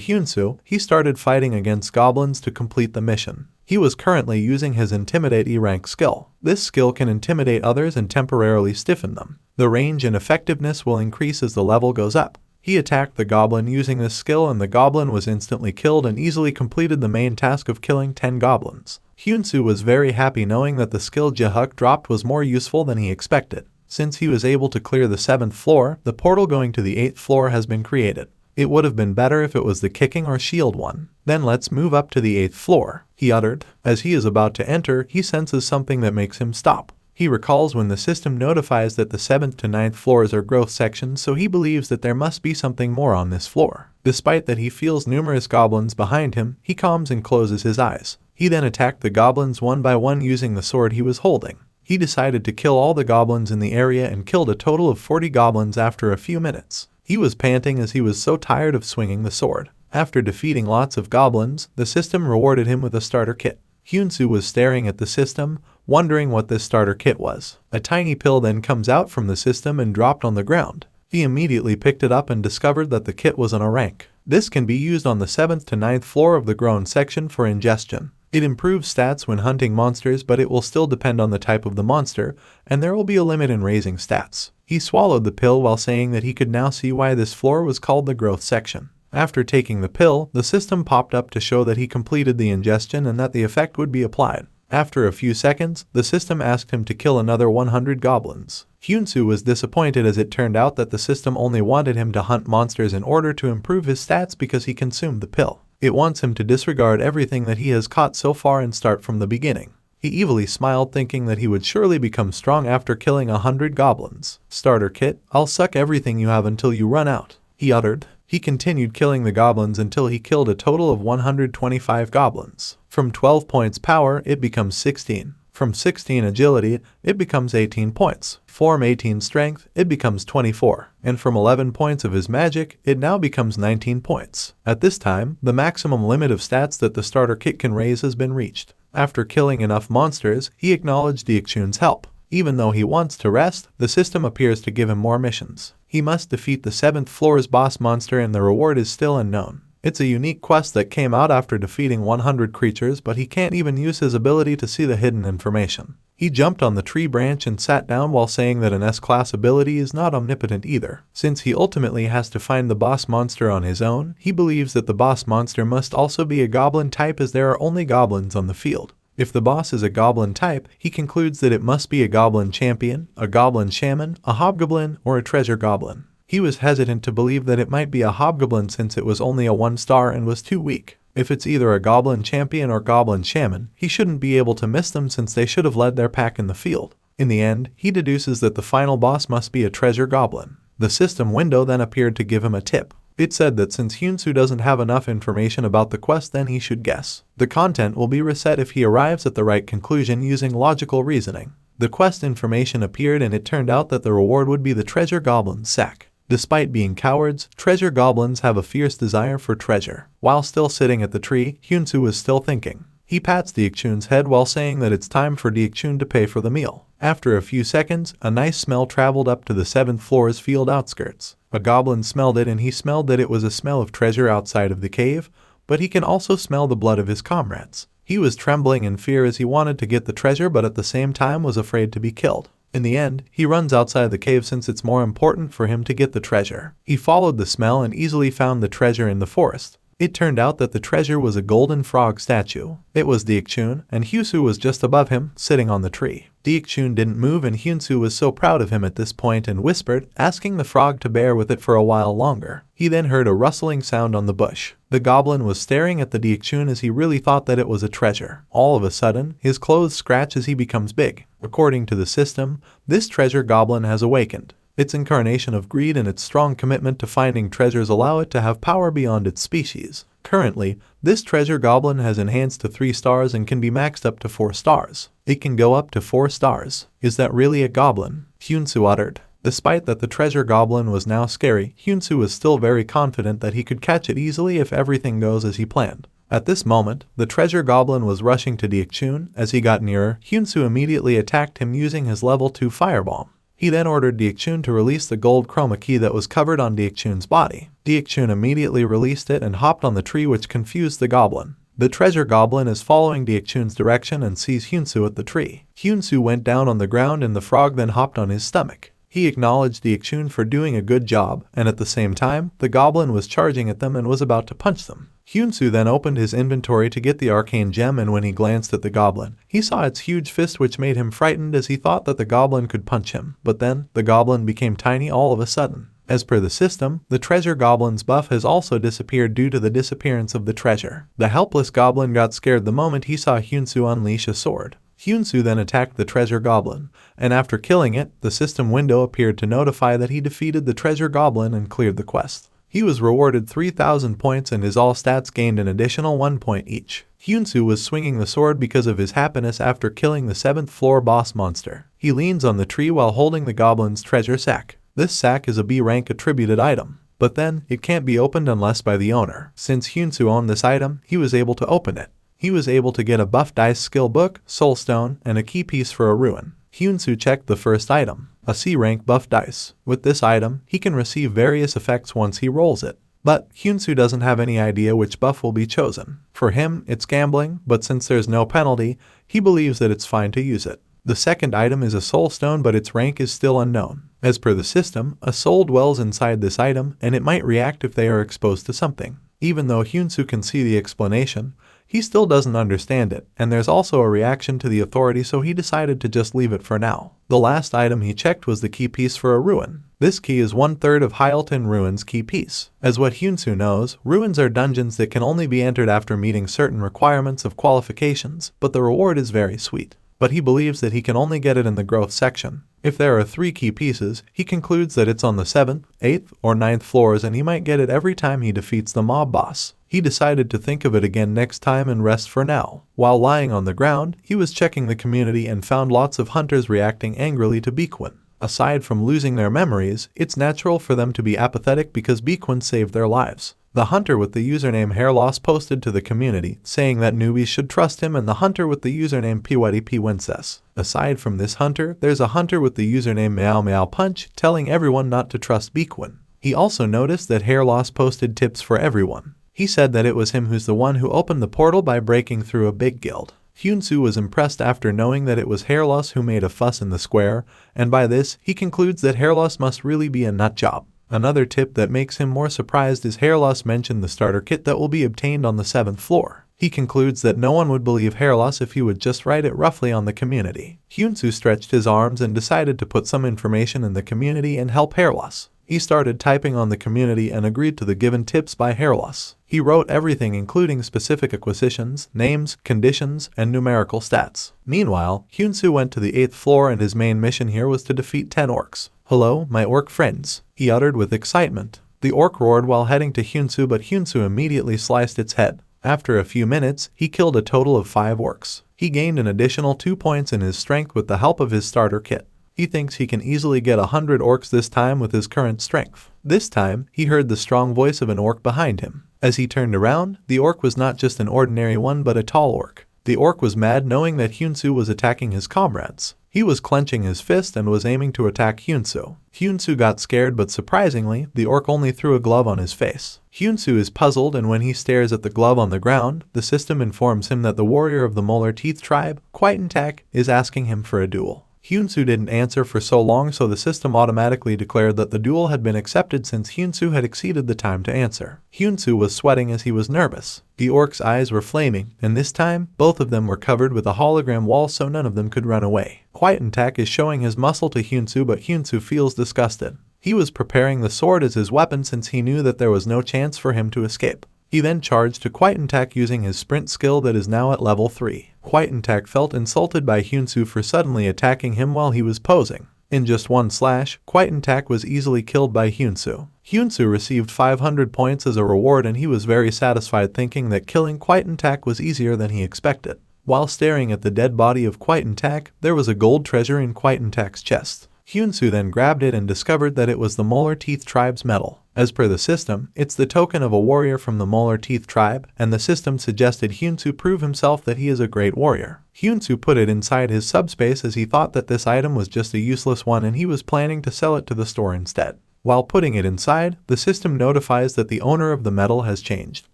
Hyunsu, he started fighting against goblins to complete the mission. He was currently using his Intimidate E-rank skill. This skill can intimidate others and temporarily stiffen them. The range and effectiveness will increase as the level goes up. He attacked the goblin using this skill and the goblin was instantly killed and easily completed the main task of killing 10 goblins. Hyunsu was very happy knowing that the skill Jaehuk dropped was more useful than he expected. Since he was able to clear the 7th floor, the portal going to the 8th floor has been created. It would have been better if it was the kicking or shield one. Then let's move up to the 8th floor, he uttered. As he is about to enter, he senses something that makes him stop. He recalls when the system notifies that the 7th to 9th floors are growth sections, so he believes that there must be something more on this floor. Despite that he feels numerous goblins behind him, he calms and closes his eyes. He then attacked the goblins one by one using the sword he was holding. He decided to kill all the goblins in the area and killed a total of 40 goblins after a few minutes. He was panting as he was so tired of swinging the sword. After defeating lots of goblins, the system rewarded him with a starter kit. Hyunsu was staring at the system, wondering what this starter kit was. A tiny pill then comes out from the system and dropped on the ground. He immediately picked it up and discovered that the kit was on a rank. This can be used on the 7th to 9th floor of the grown section for ingestion. It improves stats when hunting monsters, but it will still depend on the type of the monster, and there will be a limit in raising stats. He swallowed the pill while saying that he could now see why this floor was called the growth section. After taking the pill, the system popped up to show that he completed the ingestion and that the effect would be applied. After a few seconds, the system asked him to kill another 100 goblins. Hyunsu was disappointed as it turned out that the system only wanted him to hunt monsters in order to improve his stats because he consumed the pill. It wants him to disregard everything that he has caught so far and start from the beginning. He evilly smiled, thinking that he would surely become strong after killing 100 goblins. Starter kit, I'll suck everything you have until you run out, he uttered. He continued killing the goblins until he killed a total of 125 goblins. From 12 points power, it becomes 16. From 16 agility, it becomes 18 points. From 18 strength, it becomes 24. And from 11 points of his magic, it now becomes 19 points. At this time, the maximum limit of stats that the starter kit can raise has been reached. After killing enough monsters, he acknowledged Deekchun's help. Even though he wants to rest, the system appears to give him more missions. He must defeat the 7th floor's boss monster and the reward is still unknown. It's a unique quest that came out after defeating 100 creatures, but he can't even use his ability to see the hidden information. He jumped on the tree branch and sat down while saying that an S-class ability is not omnipotent either. Since he ultimately has to find the boss monster on his own, he believes that the boss monster must also be a goblin type as there are only goblins on the field. If the boss is a goblin type, he concludes that it must be a goblin champion, a goblin shaman, a hobgoblin, or a treasure goblin. He was hesitant to believe that it might be a hobgoblin since it was only a 1-star and was too weak. If it's either a goblin champion or goblin shaman, he shouldn't be able to miss them since they should have led their pack in the field. In the end, he deduces that the final boss must be a treasure goblin. The system window then appeared to give him a tip. It said that since Hyunsu doesn't have enough information about the quest, then he should guess. The content will be reset if he arrives at the right conclusion using logical reasoning. The quest information appeared and it turned out that the reward would be the treasure goblin's sack. Despite being cowards, treasure goblins have a fierce desire for treasure. While still sitting at the tree, Hyunsu was still thinking. He pats Deekchun's head while saying that it's time for Deekchun to pay for the meal. After a few seconds, a nice smell traveled up to the 7th floor's field outskirts. A goblin smelled it and he smelled that it was a smell of treasure outside of the cave, but he can also smell the blood of his comrades. He was trembling in fear as he wanted to get the treasure but at the same time was afraid to be killed. In the end, he runs outside the cave since it's more important for him to get the treasure. He followed the smell and easily found the treasure in the forest. It turned out that the treasure was a golden frog statue. It was Deekchun, and Hyunsu was just above him, sitting on the tree. Deekchun didn't move and Hyunsu was so proud of him at this point and whispered, asking the frog to bear with it for a while longer. He then heard a rustling sound on the bush. The goblin was staring at the Deekchun as he really thought that it was a treasure. All of a sudden, his clothes scratch as he becomes big. According to the system, this treasure goblin has awakened. Its incarnation of greed and its strong commitment to finding treasures allow it to have power beyond its species. Currently, this treasure goblin has enhanced to 3 stars and can be maxed up to 4 stars. It can go up to 4 stars. Is that really a goblin? Hyunsu uttered. Despite that the treasure goblin was now scary, Hyunsu was still very confident that he could catch it easily if everything goes as he planned. At this moment, the treasure goblin was rushing to Deokchun. As he got nearer, Hyunsu immediately attacked him using his level 2 firebomb. He then ordered Deokchun to release the gold chroma key that was covered on Deokchun's body. Deokchun immediately released it and hopped on the tree, which confused the goblin. The treasure goblin is following Deokchun's direction and sees Hyunsu at the tree. Hyunsu went down on the ground and the frog then hopped on his stomach. He acknowledged Deokchun for doing a good job, and at the same time, the goblin was charging at them and was about to punch them. Hyunsu then opened his inventory to get the arcane gem, and when he glanced at the goblin, he saw its huge fist, which made him frightened as he thought that the goblin could punch him. But then, the goblin became tiny all of a sudden. As per the system, the treasure goblin's buff has also disappeared due to the disappearance of the treasure. The helpless goblin got scared the moment he saw Hyunsu unleash a sword. Hyunsu then attacked the treasure goblin, and after killing it, the system window appeared to notify that he defeated the treasure goblin and cleared the quest. He was rewarded 3,000 points and his all stats gained an additional 1 point each. Hyunsu was swinging the sword because of his happiness after killing the 7th floor boss monster. He leans on the tree while holding the goblin's treasure sack. This sack is a B rank attributed item, but then it can't be opened unless by the owner. Since Hyunsu owned this item, he was able to open it. He was able to get a buff dice skill book, soul stone, and a key piece for a ruin. Hyunsu checked the first item, a C rank buff dice. With this item, he can receive various effects once he rolls it. But Hyunsu doesn't have any idea which buff will be chosen. For him, it's gambling, but since there's no penalty, he believes that it's fine to use it. The second item is a soul stone, but its rank is still unknown. As per the system, a soul dwells inside this item, and it might react if they are exposed to something. Even though Hyunsu can see the explanation, he still doesn't understand it, and there's also a reaction to the authority, so he decided to just leave it for now. The last item he checked was the key piece for a ruin. This key is 1/3 of Hyalton Ruin's key piece. As what Hyunsu knows, ruins are dungeons that can only be entered after meeting certain requirements of qualifications, but the reward is very sweet. But he believes that he can only get it in the growth section. If there are 3 key pieces, he concludes that it's on the 7th, 8th, or 9th floors, and he might get it every time he defeats the mob boss. He decided to think of it again next time and rest for now. While lying on the ground, he was checking the community and found lots of hunters reacting angrily to Bequin. Aside from losing their memories, it's natural for them to be apathetic because Bequin saved their lives. The hunter with the username Hairloss posted to the community, saying that newbies should trust him, and the hunter with the username PWP. Aside from this hunter, there's a hunter with the username Meow Meow Punch telling everyone not to trust Bequin. He also noticed that Hairloss posted tips for everyone. He said that it was him who's the one who opened the portal by breaking through a big guild. Hyunsu was impressed after knowing that it was Hairloss who made a fuss in the square, and by this, he concludes that Hairloss must really be a nut job. Another tip that makes him more surprised is Hairloss mentioned the starter kit that will be obtained on the 7th floor. He concludes that no one would believe Hairloss if he would just write it roughly on the community. Hyunsu stretched his arms and decided to put some information in the community and help Hairloss. He started typing on the community and agreed to the given tips by Hairloss. He wrote everything including specific acquisitions, names, conditions, and numerical stats. Meanwhile, Hyunsu went to the 8th floor and his main mission here was to defeat 10 orcs. "Hello, my orc friends," he uttered with excitement. The orc roared while heading to Hyunsu, but Hyunsu immediately sliced its head. After a few minutes, he killed a total of 5 orcs. He gained an additional 2 points in his strength with the help of his starter kit. He thinks he can easily get 100 orcs this time with his current strength. This time, he heard the strong voice of an orc behind him. As he turned around, the orc was not just an ordinary one but a tall orc. The orc was mad knowing that Hyunsu was attacking his comrades. He was clenching his fist and was aiming to attack Hyunsu. Hyunsu got scared, but surprisingly, the orc only threw a glove on his face. Hyunsu is puzzled, and when he stares at the glove on the ground, the system informs him that the warrior of the Molar Teeth tribe, Quietentak, is asking him for a duel. Hyunsu didn't answer for so long, so the system automatically declared that the duel had been accepted since Hyunsu had exceeded the time to answer. Hyunsu was sweating as he was nervous. The orc's eyes were flaming, and this time, both of them were covered with a hologram wall so none of them could run away. Quietentak is showing his muscle to Hyunsu, but Hyunsu feels disgusted. He was preparing the sword as his weapon since he knew that there was no chance for him to escape. He then charged to Quietentak using his sprint skill that is now at level 3. Quietentak felt insulted by Hyunsu for suddenly attacking him while he was posing. In just one slash, Quietentak was easily killed by Hyunsu. Hyunsu received 500 points as a reward and he was very satisfied thinking that killing Kwaitan-tak was easier than he expected. While staring at the dead body of Kwaitan-tak, there was a gold treasure in Kwaitan-tak's chest. Hyunsu then grabbed it and discovered that it was the Molar Teeth tribe's medal. As per the system, it's the token of a warrior from the Molar Teeth tribe, and the system suggested Hyunsu prove himself that he is a great warrior. Hyunsu put it inside his subspace as he thought that this item was just a useless one and he was planning to sell it to the store instead. While putting it inside, the system notifies that the owner of the medal has changed.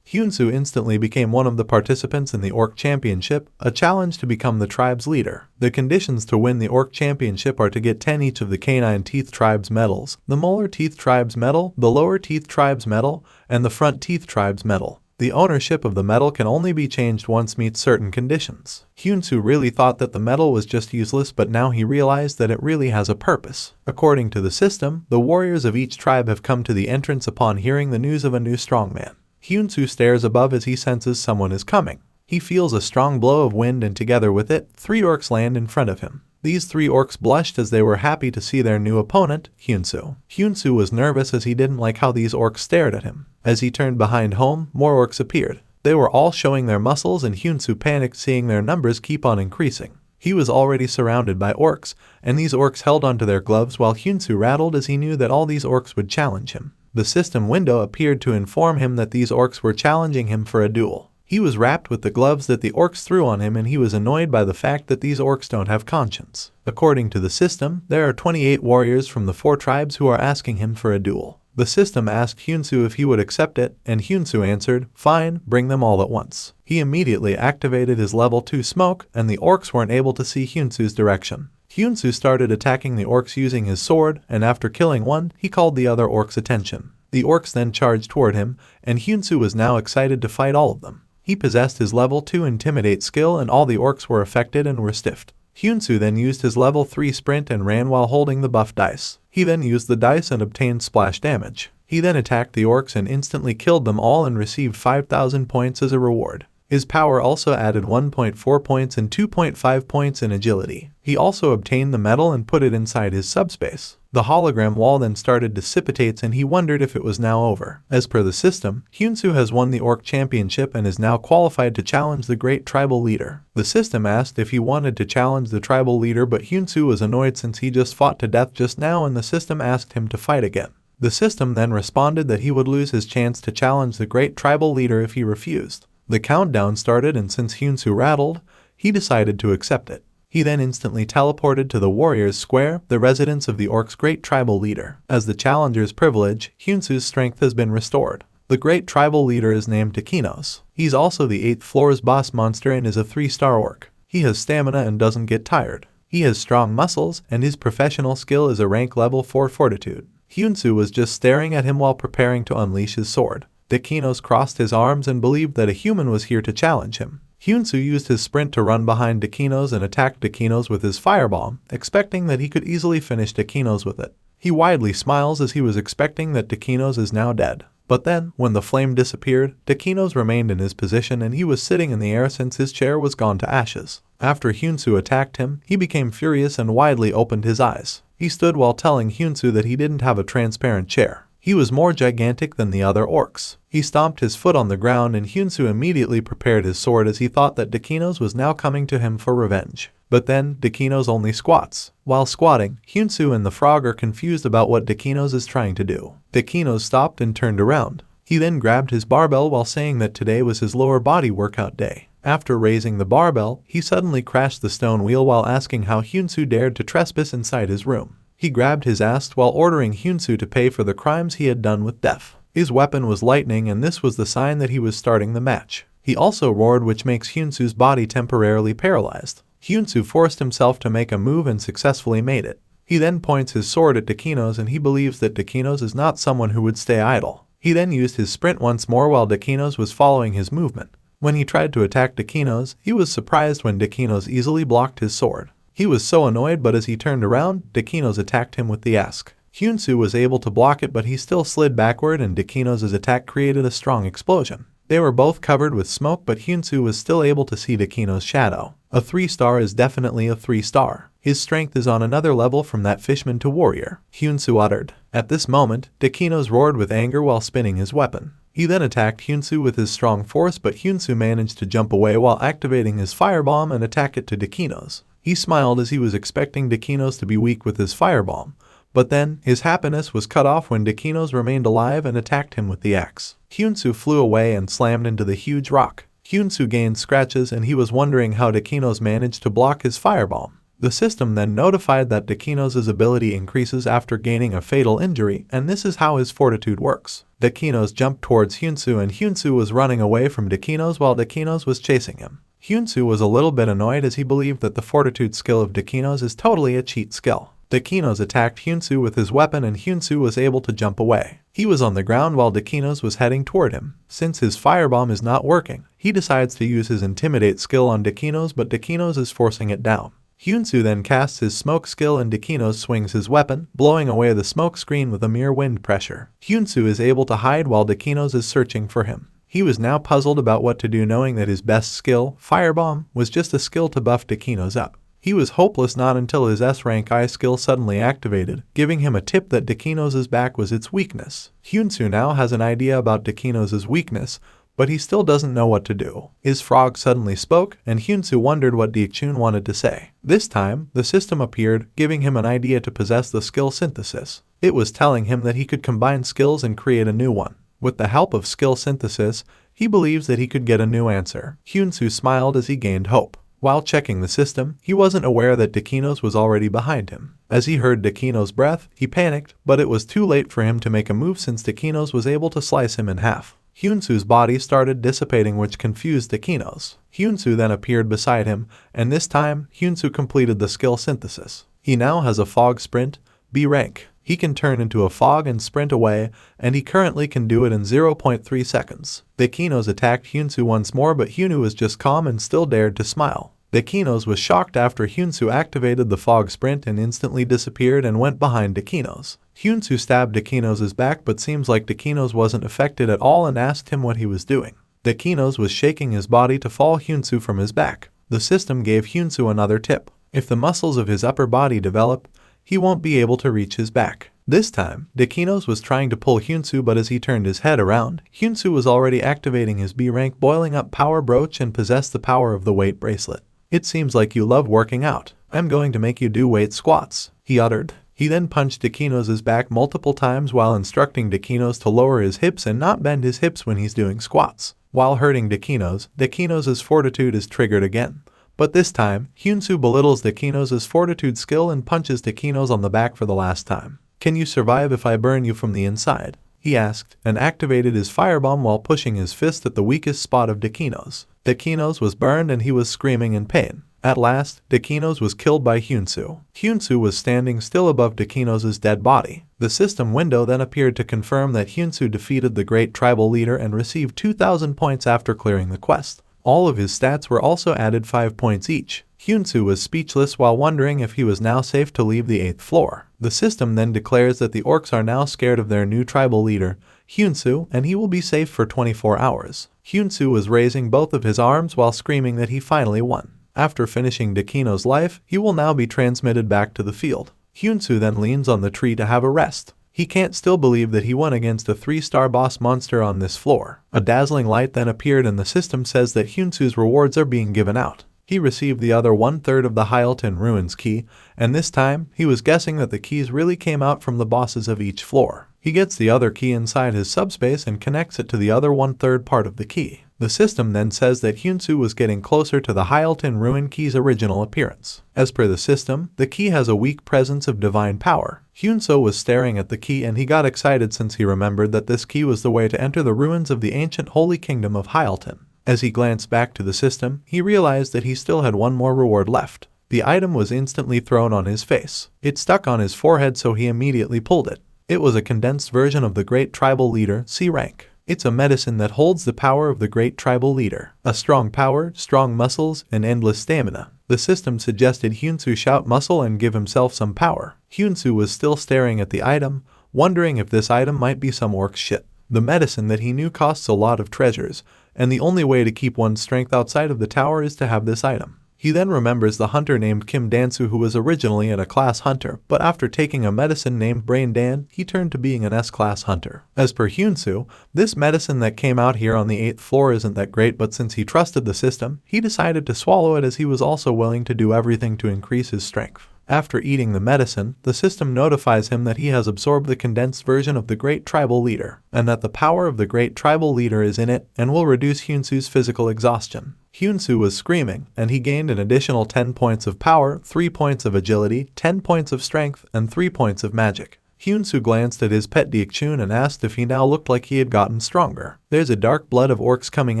Hyunsu instantly became one of the participants in the Orc Championship, a challenge to become the tribe's leader. The conditions to win the Orc Championship are to get 10 each of the Canine Teeth tribe's medals, the Molar Teeth tribe's medal, the Lower Teeth tribe's medal, and the Front Teeth tribe's medal. The ownership of the medal can only be changed once meets certain conditions. Hyunsu really thought that the medal was just useless, but now he realized that it really has a purpose. According to the system, the warriors of each tribe have come to the entrance upon hearing the news of a new strongman. Hyunsu stares above as he senses someone is coming. He feels a strong blow of wind and together with it, 3 orcs land in front of him. These 3 orcs blushed as they were happy to see their new opponent, Hyunsu. Hyunsu was nervous as he didn't like how these orcs stared at him. As he turned behind home, more orcs appeared. They were all showing their muscles and Hyunsu panicked seeing their numbers keep on increasing. He was already surrounded by orcs, and these orcs held onto their gloves while Hyunsu rattled as he knew that all these orcs would challenge him. The system window appeared to inform him that these orcs were challenging him for a duel. He was wrapped with the gloves that the orcs threw on him and he was annoyed by the fact that these orcs don't have conscience. According to the system, there are 28 warriors from the 4 tribes who are asking him for a duel. The system asked Hyunsu if he would accept it, and Hyunsu answered, "Fine, bring them all at once." He immediately activated his level 2 smoke, and the orcs weren't able to see Hyunsu's direction. Hyunsu started attacking the orcs using his sword, and after killing one, he called the other orcs' attention. The orcs then charged toward him, and Hyunsu was now excited to fight all of them. He possessed his level 2 intimidate skill and all the orcs were affected and were stiffed. Hyunsu then used his level 3 sprint and ran while holding the buff dice. He then used the dice and obtained splash damage. He then attacked the orcs and instantly killed them all and received 5,000 points as a reward. His power also added 1.4 points and 2.5 points in agility. He also obtained the medal and put it inside his subspace. The hologram wall then started dissipates and he wondered if it was now over. As per the system, Hyunsu has won the Orc Championship and is now qualified to challenge the great tribal leader. The system asked if he wanted to challenge the tribal leader, but Hyunsu was annoyed since he just fought to death just now and the system asked him to fight again. The system then responded that he would lose his chance to challenge the great tribal leader if he refused. The countdown started and since Hyunsu rattled, he decided to accept it. He then instantly teleported to the Warriors Square, the residence of the Orcs' great tribal leader. As the challenger's privilege, Hyunsu's strength has been restored. The great tribal leader is named Takinos. He's also the 8th floor's boss monster and is a 3-star orc. He has stamina and doesn't get tired. He has strong muscles and his professional skill is a rank level 4 fortitude. Hyunsu was just staring at him while preparing to unleash his sword. Takinos crossed his arms and believed that a human was here to challenge him. Hyunsu used his sprint to run behind Takinos and attacked Takinos with his firebomb, expecting that he could easily finish Takinos with it. He widely smiles as he was expecting that Takinos is now dead. But then, when the flame disappeared, Takinos remained in his position and he was sitting in the air since his chair was gone to ashes. After Hyunsu attacked him, he became furious and widely opened his eyes. He stood while telling Hyunsu that he didn't have a transparent chair. He was more gigantic than the other orcs. He stomped his foot on the ground and Hyunsu immediately prepared his sword as he thought that Takinos was now coming to him for revenge. But then, Takinos only squats. While squatting, Hyunsu and the frog are confused about what Takinos is trying to do. Takinos stopped and turned around. He then grabbed his barbell while saying that today was his lower body workout day. After raising the barbell, he suddenly crashed the stone wheel while asking how Hyunsu dared to trespass inside his room. He grabbed his ass while ordering Hyunsu to pay for the crimes he had done with death. His weapon was lightning and this was the sign that he was starting the match. He also roared, which makes Hyunsu's body temporarily paralyzed. Hyunsu forced himself to make a move and successfully made it. He then points his sword at Takinos and he believes that Takinos is not someone who would stay idle. He then used his sprint once more while Takinos was following his movement. When he tried to attack Takinos, he was surprised when Takinos easily blocked his sword. He was so annoyed, but as he turned around, Takinos attacked him with the axe. Hyunsu was able to block it, but he still slid backward and Takinos' attack created a strong explosion. They were both covered with smoke, but Hyunsu was still able to see Takinos' shadow. A 3-star is definitely a 3-star. His strength is on another level from that fishman to warrior, Hyunsu uttered. At this moment, Dekino's roared with anger while spinning his weapon. He then attacked Hyunsu with his strong force, but Hyunsu managed to jump away while activating his firebomb and attack it to Dekino's. He smiled as he was expecting Dekino's to be weak with his firebomb, but then his happiness was cut off when Dekino's remained alive and attacked him with the axe. Hyunsu flew away and slammed into the huge rock. Hyunsu gained scratches and he was wondering how Dekino's managed to block his firebomb. The system then notified that Dekino's ability increases after gaining a fatal injury, and this is how his fortitude works. Dekino's jumped towards Hyunsu and Hyunsu was running away from Dekino's while Dekino's was chasing him. Hyunsu was a little bit annoyed as he believed that the fortitude skill of Dekino's is totally a cheat skill. Dekino's attacked Hyunsu with his weapon and Hyunsu was able to jump away. He was on the ground while Dekino's was heading toward him. Since his firebomb is not working, he decides to use his intimidate skill on Dekino's, but Dekino's is forcing it down. Hyunsu then casts his smoke skill and Dekino's swings his weapon, blowing away the smoke screen with a mere wind pressure. Hyunsu is able to hide while Dekino's is searching for him. He was now puzzled about what to do, knowing that his best skill, firebomb, was just a skill to buff Dekino's up. He was hopeless not until his S-Rank I skill suddenly activated, giving him a tip that Dekino's back was its weakness. Hyunsu now has an idea about Dekino's weakness, but he still doesn't know what to do. His frog suddenly spoke, and Hyunsu wondered what Dekino's wanted to say. This time, the system appeared, giving him an idea to possess the skill synthesis. It was telling him that he could combine skills and create a new one. With the help of skill synthesis, he believes that he could get a new answer. Hyunsu smiled as he gained hope. While checking the system, he wasn't aware that Dekino's was already behind him. As he heard Dekino's breath, he panicked, but it was too late for him to make a move since Dekino's was able to slice him in half. Hyunsu's body started dissipating, which confused Dekino's. Hyunsu then appeared beside him, and this time, Hyunsu completed the skill synthesis. He now has a fog sprint, B rank. He can turn into a fog and sprint away, and he currently can do it in 0.3 seconds. Dekino's attacked Hyunsu once more, but Hyunsu was just calm and still dared to smile. Dekino's was shocked after Hyunsu activated the fog sprint and instantly disappeared and went behind Dekino's. Hyunsu stabbed Dekino's back, but seems like Dekino's wasn't affected at all and asked him what he was doing. Dekino's was shaking his body to fall Hyunsu from his back. The system gave Hyunsu another tip. If the muscles of his upper body develop, he won't be able to reach his back. This time, Dekino's was trying to pull Hyunsu, but as he turned his head around, Hyunsu was already activating his B rank boiling up power brooch and possessed the power of the weight bracelet. "It seems like you love working out. I'm going to make you do weight squats," he uttered. He then punched Dekino's back multiple times while instructing Dekino's to lower his hips and not bend his hips when he's doing squats. While hurting Dekino's fortitude is triggered again. But this time, Hyunsu belittles Dekino's fortitude skill and punches Dekino's on the back for the last time. "Can you survive if I burn you from the inside?" he asked, and activated his firebomb while pushing his fist at the weakest spot of Dekino's. Dekino's was burned and he was screaming in pain. At last, Dekino's was killed by Hyunsu. Hyunsu was standing still above Dekino's dead body. The system window then appeared to confirm that Hyunsu defeated the great tribal leader and received 2,000 points after clearing the quest. All of his stats were also added 5 points each. Hyunsu was speechless while wondering if he was now safe to leave the 8th floor. The system then declares that the orcs are now scared of their new tribal leader, Hyunsu, and he will be safe for 24 hours. Hyunsu was raising both of his arms while screaming that he finally won. After finishing Dekino's life, he will now be transmitted back to the field. Hyunsu then leans on the tree to have a rest. He can't still believe that he won against a 3-star boss monster on this floor. A dazzling light then appeared and the system says that Hyunsu's rewards are being given out. He received the other 1/3 of the Hyalton Ruins key, and this time, he was guessing that the keys really came out from the bosses of each floor. He gets the other key inside his subspace and connects it to the other 1/3 part of the key. The system then says that Hyunsu was getting closer to the Hyalton Ruin key's original appearance. As per the system, the key has a weak presence of divine power. Hyunsu was staring at the key and he got excited since he remembered that this key was the way to enter the ruins of the ancient holy kingdom of Hyalton. As he glanced back to the system, he realized that he still had one more reward left. The item was instantly thrown on his face. It stuck on his forehead, so he immediately pulled it. It was a condensed version of the great tribal leader, C rank. It's a medicine that holds the power of the great tribal leader. A strong power, strong muscles, and endless stamina. The system suggested Hyunsu shout muscle and give himself some power. Hyunsu was still staring at the item, wondering if this item might be some orc shit. The medicine that he knew costs a lot of treasures, and the only way to keep one's strength outside of the tower is to have this item. He then remembers the hunter named Kim Dansu who was originally an A-class hunter, but after taking a medicine named Brain Dan, he turned to being an S-class hunter. As per Hyunsu, this medicine that came out here on the 8th floor isn't that great, but since he trusted the system, he decided to swallow it as he was also willing to do everything to increase his strength. After eating the medicine, the system notifies him that he has absorbed the condensed version of the Great Tribal Leader, and that the power of the Great Tribal Leader is in it and will reduce Hyunsu's physical exhaustion. Hyunsu was screaming, and he gained an additional 10 points of power, 3 points of agility, 10 points of strength, and 3 points of magic. Hyunsu glanced at his pet Deokchun and asked if he now looked like he had gotten stronger. There's a dark blood of orcs coming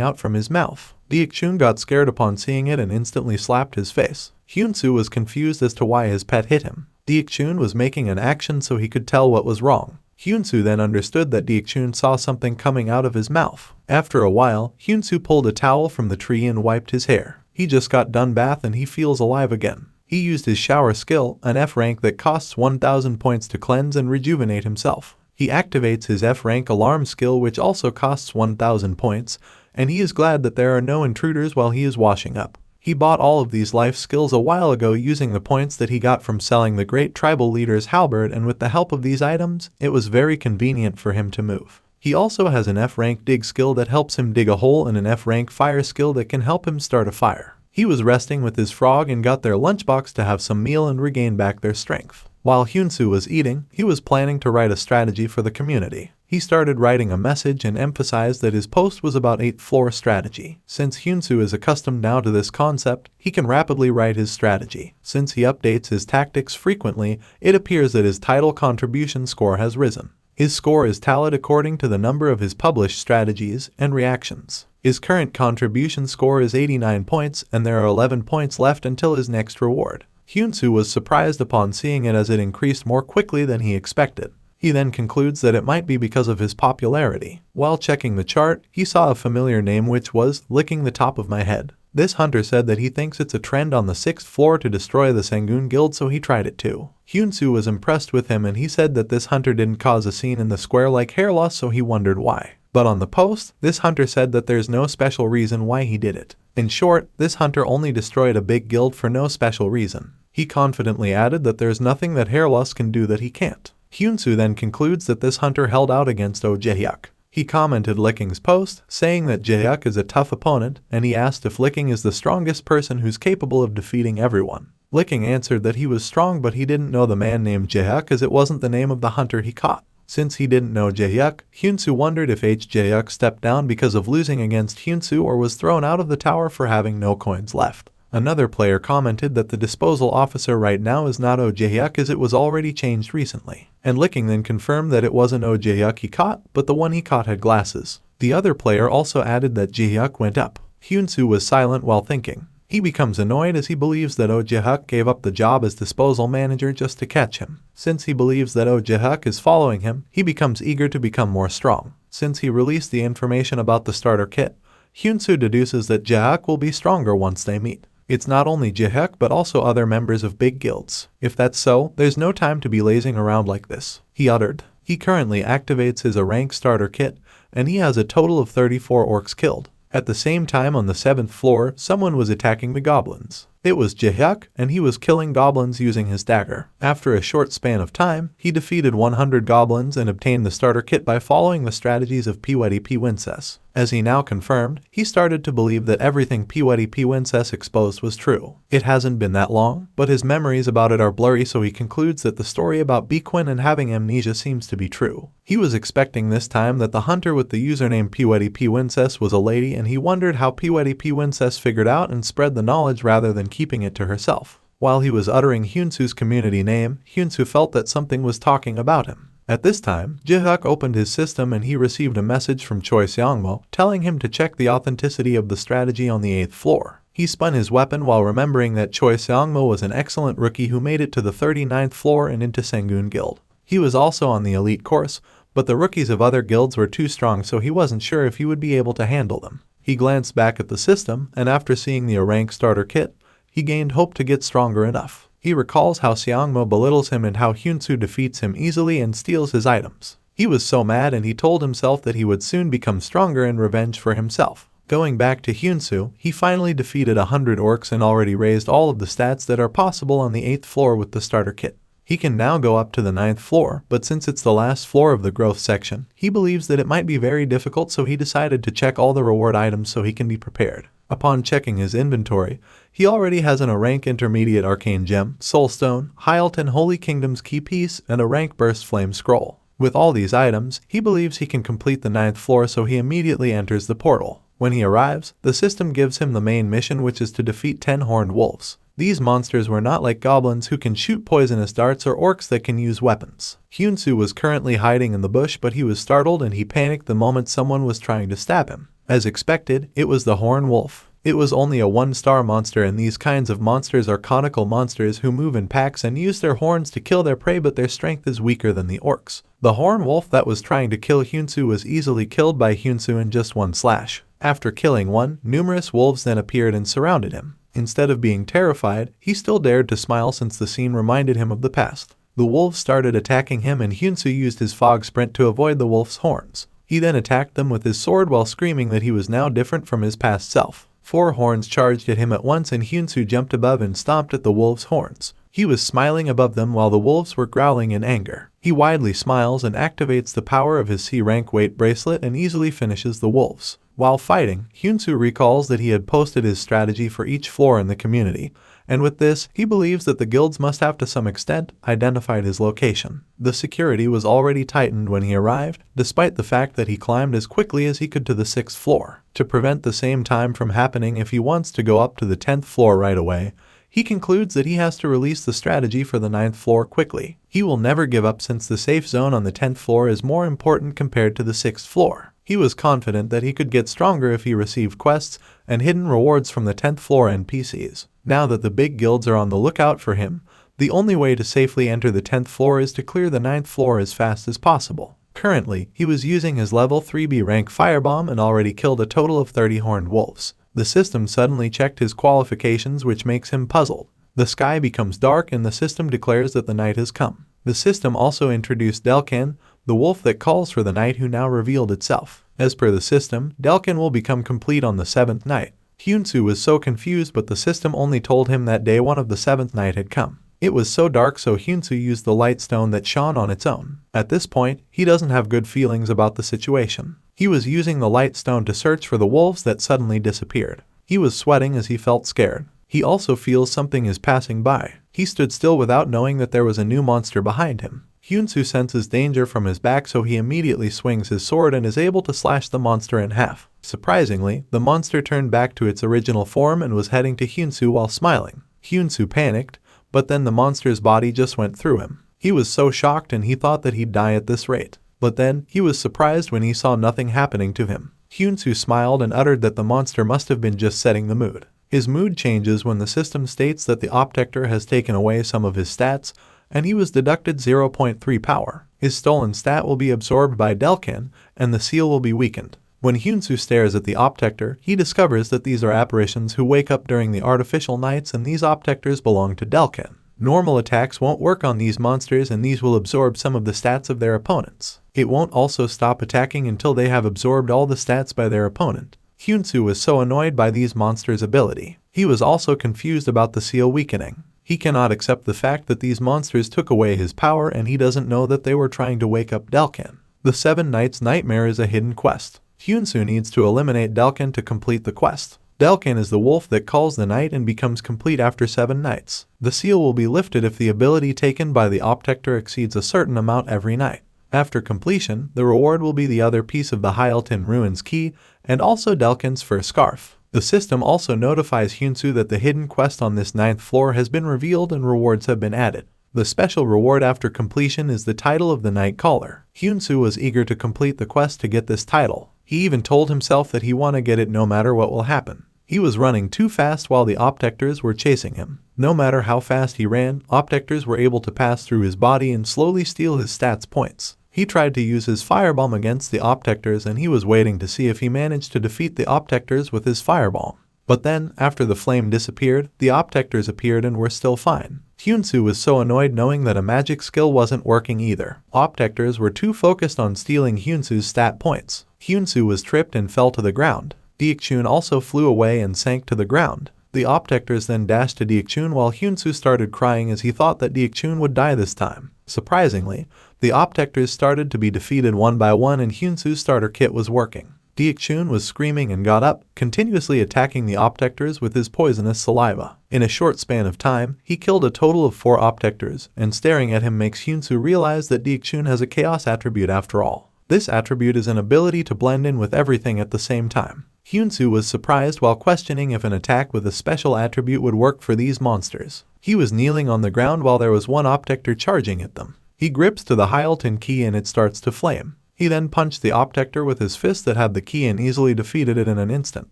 out from his mouth. Deokchun got scared upon seeing it and instantly slapped his face. Hyunsu was confused as to why his pet hit him. Deokchun was making an action so he could tell what was wrong. Hyunsu then understood that Deokchun saw something coming out of his mouth. After a while, Hyunsu pulled a towel from the tree and wiped his hair. He just got done bath and he feels alive again. He used his shower skill, an F rank that costs 1000 points to cleanse and rejuvenate himself. He activates his F rank alarm skill which also costs 1000 points, and he is glad that there are no intruders while he is washing up. He bought all of these life skills a while ago using the points that he got from selling the Great Tribal Leader's halberd, and with the help of these items, it was very convenient for him to move. He also has an F rank dig skill that helps him dig a hole and an F rank fire skill that can help him start a fire. He was resting with his frog and got their lunchbox to have some meal and regain back their strength. While Hyunsu was eating, he was planning to write a strategy for the community. He started writing a message and emphasized that his post was about 8th floor strategy. Since Hyunsu is accustomed now to this concept, he can rapidly write his strategy. Since he updates his tactics frequently, it appears that his title contribution score has risen. His score is tallied according to the number of his published strategies and reactions. His current contribution score is 89 points, and there are 11 points left until his next reward. Hyunsu was surprised upon seeing it as it increased more quickly than he expected. He then concludes that it might be because of his popularity. While checking the chart, he saw a familiar name which was licking the top of my head. This hunter said that he thinks it's a trend on the 6th floor to destroy the Sangoon Guild, so he tried it too. Hyunsu was impressed with him and he said that this hunter didn't cause a scene in the square like hair loss, so he wondered why. But on the post, this hunter said that there's no special reason why he did it. In short, this hunter only destroyed a big guild for no special reason. He confidently added that there's nothing that hair loss can do that he can't. Hyunsu then concludes that this hunter held out against Oh Jae-hyuk. He commented Licking's post, saying that Jae-hyuk is a tough opponent, and he asked if Licking is the strongest person who's capable of defeating everyone. Licking answered that he was strong, but he didn't know the man named Jae-hyuk as it wasn't the name of the hunter he caught. Since he didn't know Jae-hyuk, Hyunsu wondered if Jae-hyuk stepped down because of losing against Hyunsu or was thrown out of the tower for having no coins left. Another player commented that the disposal officer right now is not Oh Jae-hyuk as it was already changed recently. And Licking then confirmed that it wasn't Oh Jae-hyuk he caught, but the one he caught had glasses. The other player also added that Jae-hyuk went up. Hyunsu was silent while thinking. He becomes annoyed as he believes that Oh Jae-hyuk gave up the job as disposal manager just to catch him. Since he believes that Oh Jae-hyuk is following him, he becomes eager to become more strong. Since he released the information about the starter kit, Hyunsu deduces that Jae-hyuk will be stronger once they meet. It's not only Jae-hyuk but also other members of big guilds. If that's so, there's no time to be lazing around like this, he uttered. He currently activates his A-rank starter kit, and he has a total of 34 orcs killed. At the same time on the 7th floor, someone was attacking the goblins. It was Jae-hyuk, and he was killing goblins using his dagger. After a short span of time, he defeated 100 goblins and obtained the starter kit by following the strategies of Pwede Pwincess. As he now confirmed, he started to believe that everything Pwede Pwincess exposed was true. It hasn't been that long, but his memories about it are blurry, so he concludes that the story about Bequin and having amnesia seems to be true. He was expecting this time that the hunter with the username Pwede Pwincess was a lady, and he wondered how Pwede Pwincess figured out and spread the knowledge rather than keeping it to herself. While he was uttering Hyunsu's community name, Hyunsu felt that something was talking about him. At this time, Jae-hyuk opened his system and he received a message from Choi Seongmo telling him to check the authenticity of the strategy on the 8th floor. He spun his weapon while remembering that Choi Seongmo was an excellent rookie who made it to the 39th floor and into Sangoon Guild. He was also on the elite course, but the rookies of other guilds were too strong, so he wasn't sure if he would be able to handle them. He glanced back at the system, and after seeing the A-rank starter kit, he gained hope to get stronger enough. He recalls how Seongmo belittles him and how Hyunsu defeats him easily and steals his items. He was so mad and he told himself that he would soon become stronger in revenge for himself. Going back to Hyunsu, he finally defeated 100 orcs and already raised all of the stats that are possible on the 8th floor with the starter kit. He can now go up to the 9th floor, but since it's the last floor of the growth section, he believes that it might be very difficult, so he decided to check all the reward items so he can be prepared. Upon checking his inventory, he already has a rank intermediate arcane gem, soulstone, Hyalton Holy Kingdom's key piece, and a rank burst flame scroll. With all these items, he believes he can complete the 9th floor, so he immediately enters the portal. When he arrives, the system gives him the main mission, which is to defeat 10 horned wolves. These monsters were not like goblins who can shoot poisonous darts or orcs that can use weapons. Hyunsu was currently hiding in the bush, but he was startled and he panicked the moment someone was trying to stab him. As expected, it was the horned wolf. It was only a 1-star monster, and these kinds of monsters are conical monsters who move in packs and use their horns to kill their prey, but their strength is weaker than the orcs. The horned wolf that was trying to kill Hyunsu was easily killed by Hyunsu in just one slash. After killing one, numerous wolves then appeared and surrounded him. Instead of being terrified, he still dared to smile since the scene reminded him of the past. The wolves started attacking him and Hyunsu used his fog sprint to avoid the wolf's horns. He then attacked them with his sword while screaming that he was now different from his past self. 4 horns charged at him at once and Hyunsu jumped above and stomped at the wolves' horns. He was smiling above them while the wolves were growling in anger. He widely smiles and activates the power of his C-rank weight bracelet and easily finishes the wolves. While fighting, Hyunsu recalls that he had posted his strategy for each floor in the community, and with this, he believes that the guilds must have to some extent identified his location. The security was already tightened when he arrived, despite the fact that he climbed as quickly as he could to the 6th floor. To prevent the same time from happening if he wants to go up to the 10th floor right away, he concludes that he has to release the strategy for the 9th floor quickly. He will never give up since the safe zone on the 10th floor is more important compared to the 6th floor. He was confident that he could get stronger if he received quests and hidden rewards from the 10th floor NPCs. Now that the big guilds are on the lookout for him, the only way to safely enter the 10th floor is to clear the 9th floor as fast as possible. Currently, he was using his level 3B rank firebomb and already killed a total of 30 horned wolves. The system suddenly checked his qualifications, which makes him puzzled. The sky becomes dark and the system declares that the night has come. The system also introduced Delkin, the wolf that calls for the night, who now revealed itself. As per the system, Delkin will become complete on the 7th night. Hyunsu was so confused, but the system only told him that day 1 of the 7th night had come. It was so dark, so Hyunsu used the light stone that shone on its own. At this point, he doesn't have good feelings about the situation. He was using the light stone to search for the wolves that suddenly disappeared. He was sweating as he felt scared. He also feels something is passing by. He stood still without knowing that there was a new monster behind him. Hyunsu senses danger from his back, so he immediately swings his sword and is able to slash the monster in half. Surprisingly, the monster turned back to its original form and was heading to Hyunsu while smiling. Hyunsu panicked, but then the monster's body just went through him. He was so shocked and he thought that he'd die at this rate. But then, he was surprised when he saw nothing happening to him. Hyunsu smiled and uttered that the monster must have been just setting the mood. His mood changes when the system states that the Optector has taken away some of his stats, and he was deducted 0.3 power. His stolen stat will be absorbed by Delkin, and the seal will be weakened. When Hyunsu stares at the Optector, he discovers that these are apparitions who wake up during the artificial nights, and these Optectors belong to Delkin. Normal attacks won't work on these monsters, and these will absorb some of the stats of their opponents. It won't also stop attacking until they have absorbed all the stats by their opponent. Hyunsu was so annoyed by these monsters' ability. He was also confused about the seal weakening. He cannot accept the fact that these monsters took away his power, and he doesn't know that they were trying to wake up Delkin. The 7 Nights Nightmare is a hidden quest. Hyunsu needs to eliminate Delkin to complete the quest. Delkin is the wolf that calls the night and becomes complete after 7 nights. The seal will be lifted if the ability taken by the Optector exceeds a certain amount every night. After completion, the reward will be the other piece of the Hyalton Ruins key and also Delkin's fur scarf. The system also notifies Hyunsu that the hidden quest on this 9th floor has been revealed and rewards have been added. The special reward after completion is the title of the Night Caller. Hyunsu was eager to complete the quest to get this title. He even told himself that he want to get it no matter what will happen. He was running too fast while the Optectors were chasing him. No matter how fast he ran, Optectors were able to pass through his body and slowly steal his stats points. He tried to use his firebomb against the Optectors, and he was waiting to see if he managed to defeat the Optectors with his firebomb. But then, after the flame disappeared, the Optectors appeared and were still fine. Hyunsu was so annoyed knowing that a magic skill wasn't working either. Optectors were too focused on stealing Hyunsu's stat points. Hyunsu was tripped and fell to the ground. Deokchun also flew away and sank to the ground. The Optectors then dashed to Deokchun while Hyunsu started crying as he thought that Deokchun would die this time. Surprisingly, the Optectors started to be defeated one by one and Hyunsu's starter kit was working. Deokchun was screaming and got up, continuously attacking the Optectors with his poisonous saliva. In a short span of time, he killed a total of 4 Optectors, and staring at him makes Hyunsu realize that Deokchun has a chaos attribute after all. This attribute is an ability to blend in with everything at the same time. Hyunsu was surprised while questioning if an attack with a special attribute would work for these monsters. He was kneeling on the ground while there was one Optector charging at them. He grips to the Hyalton key and it starts to flame. He then punched the Optector with his fist that had the key and easily defeated it in an instant.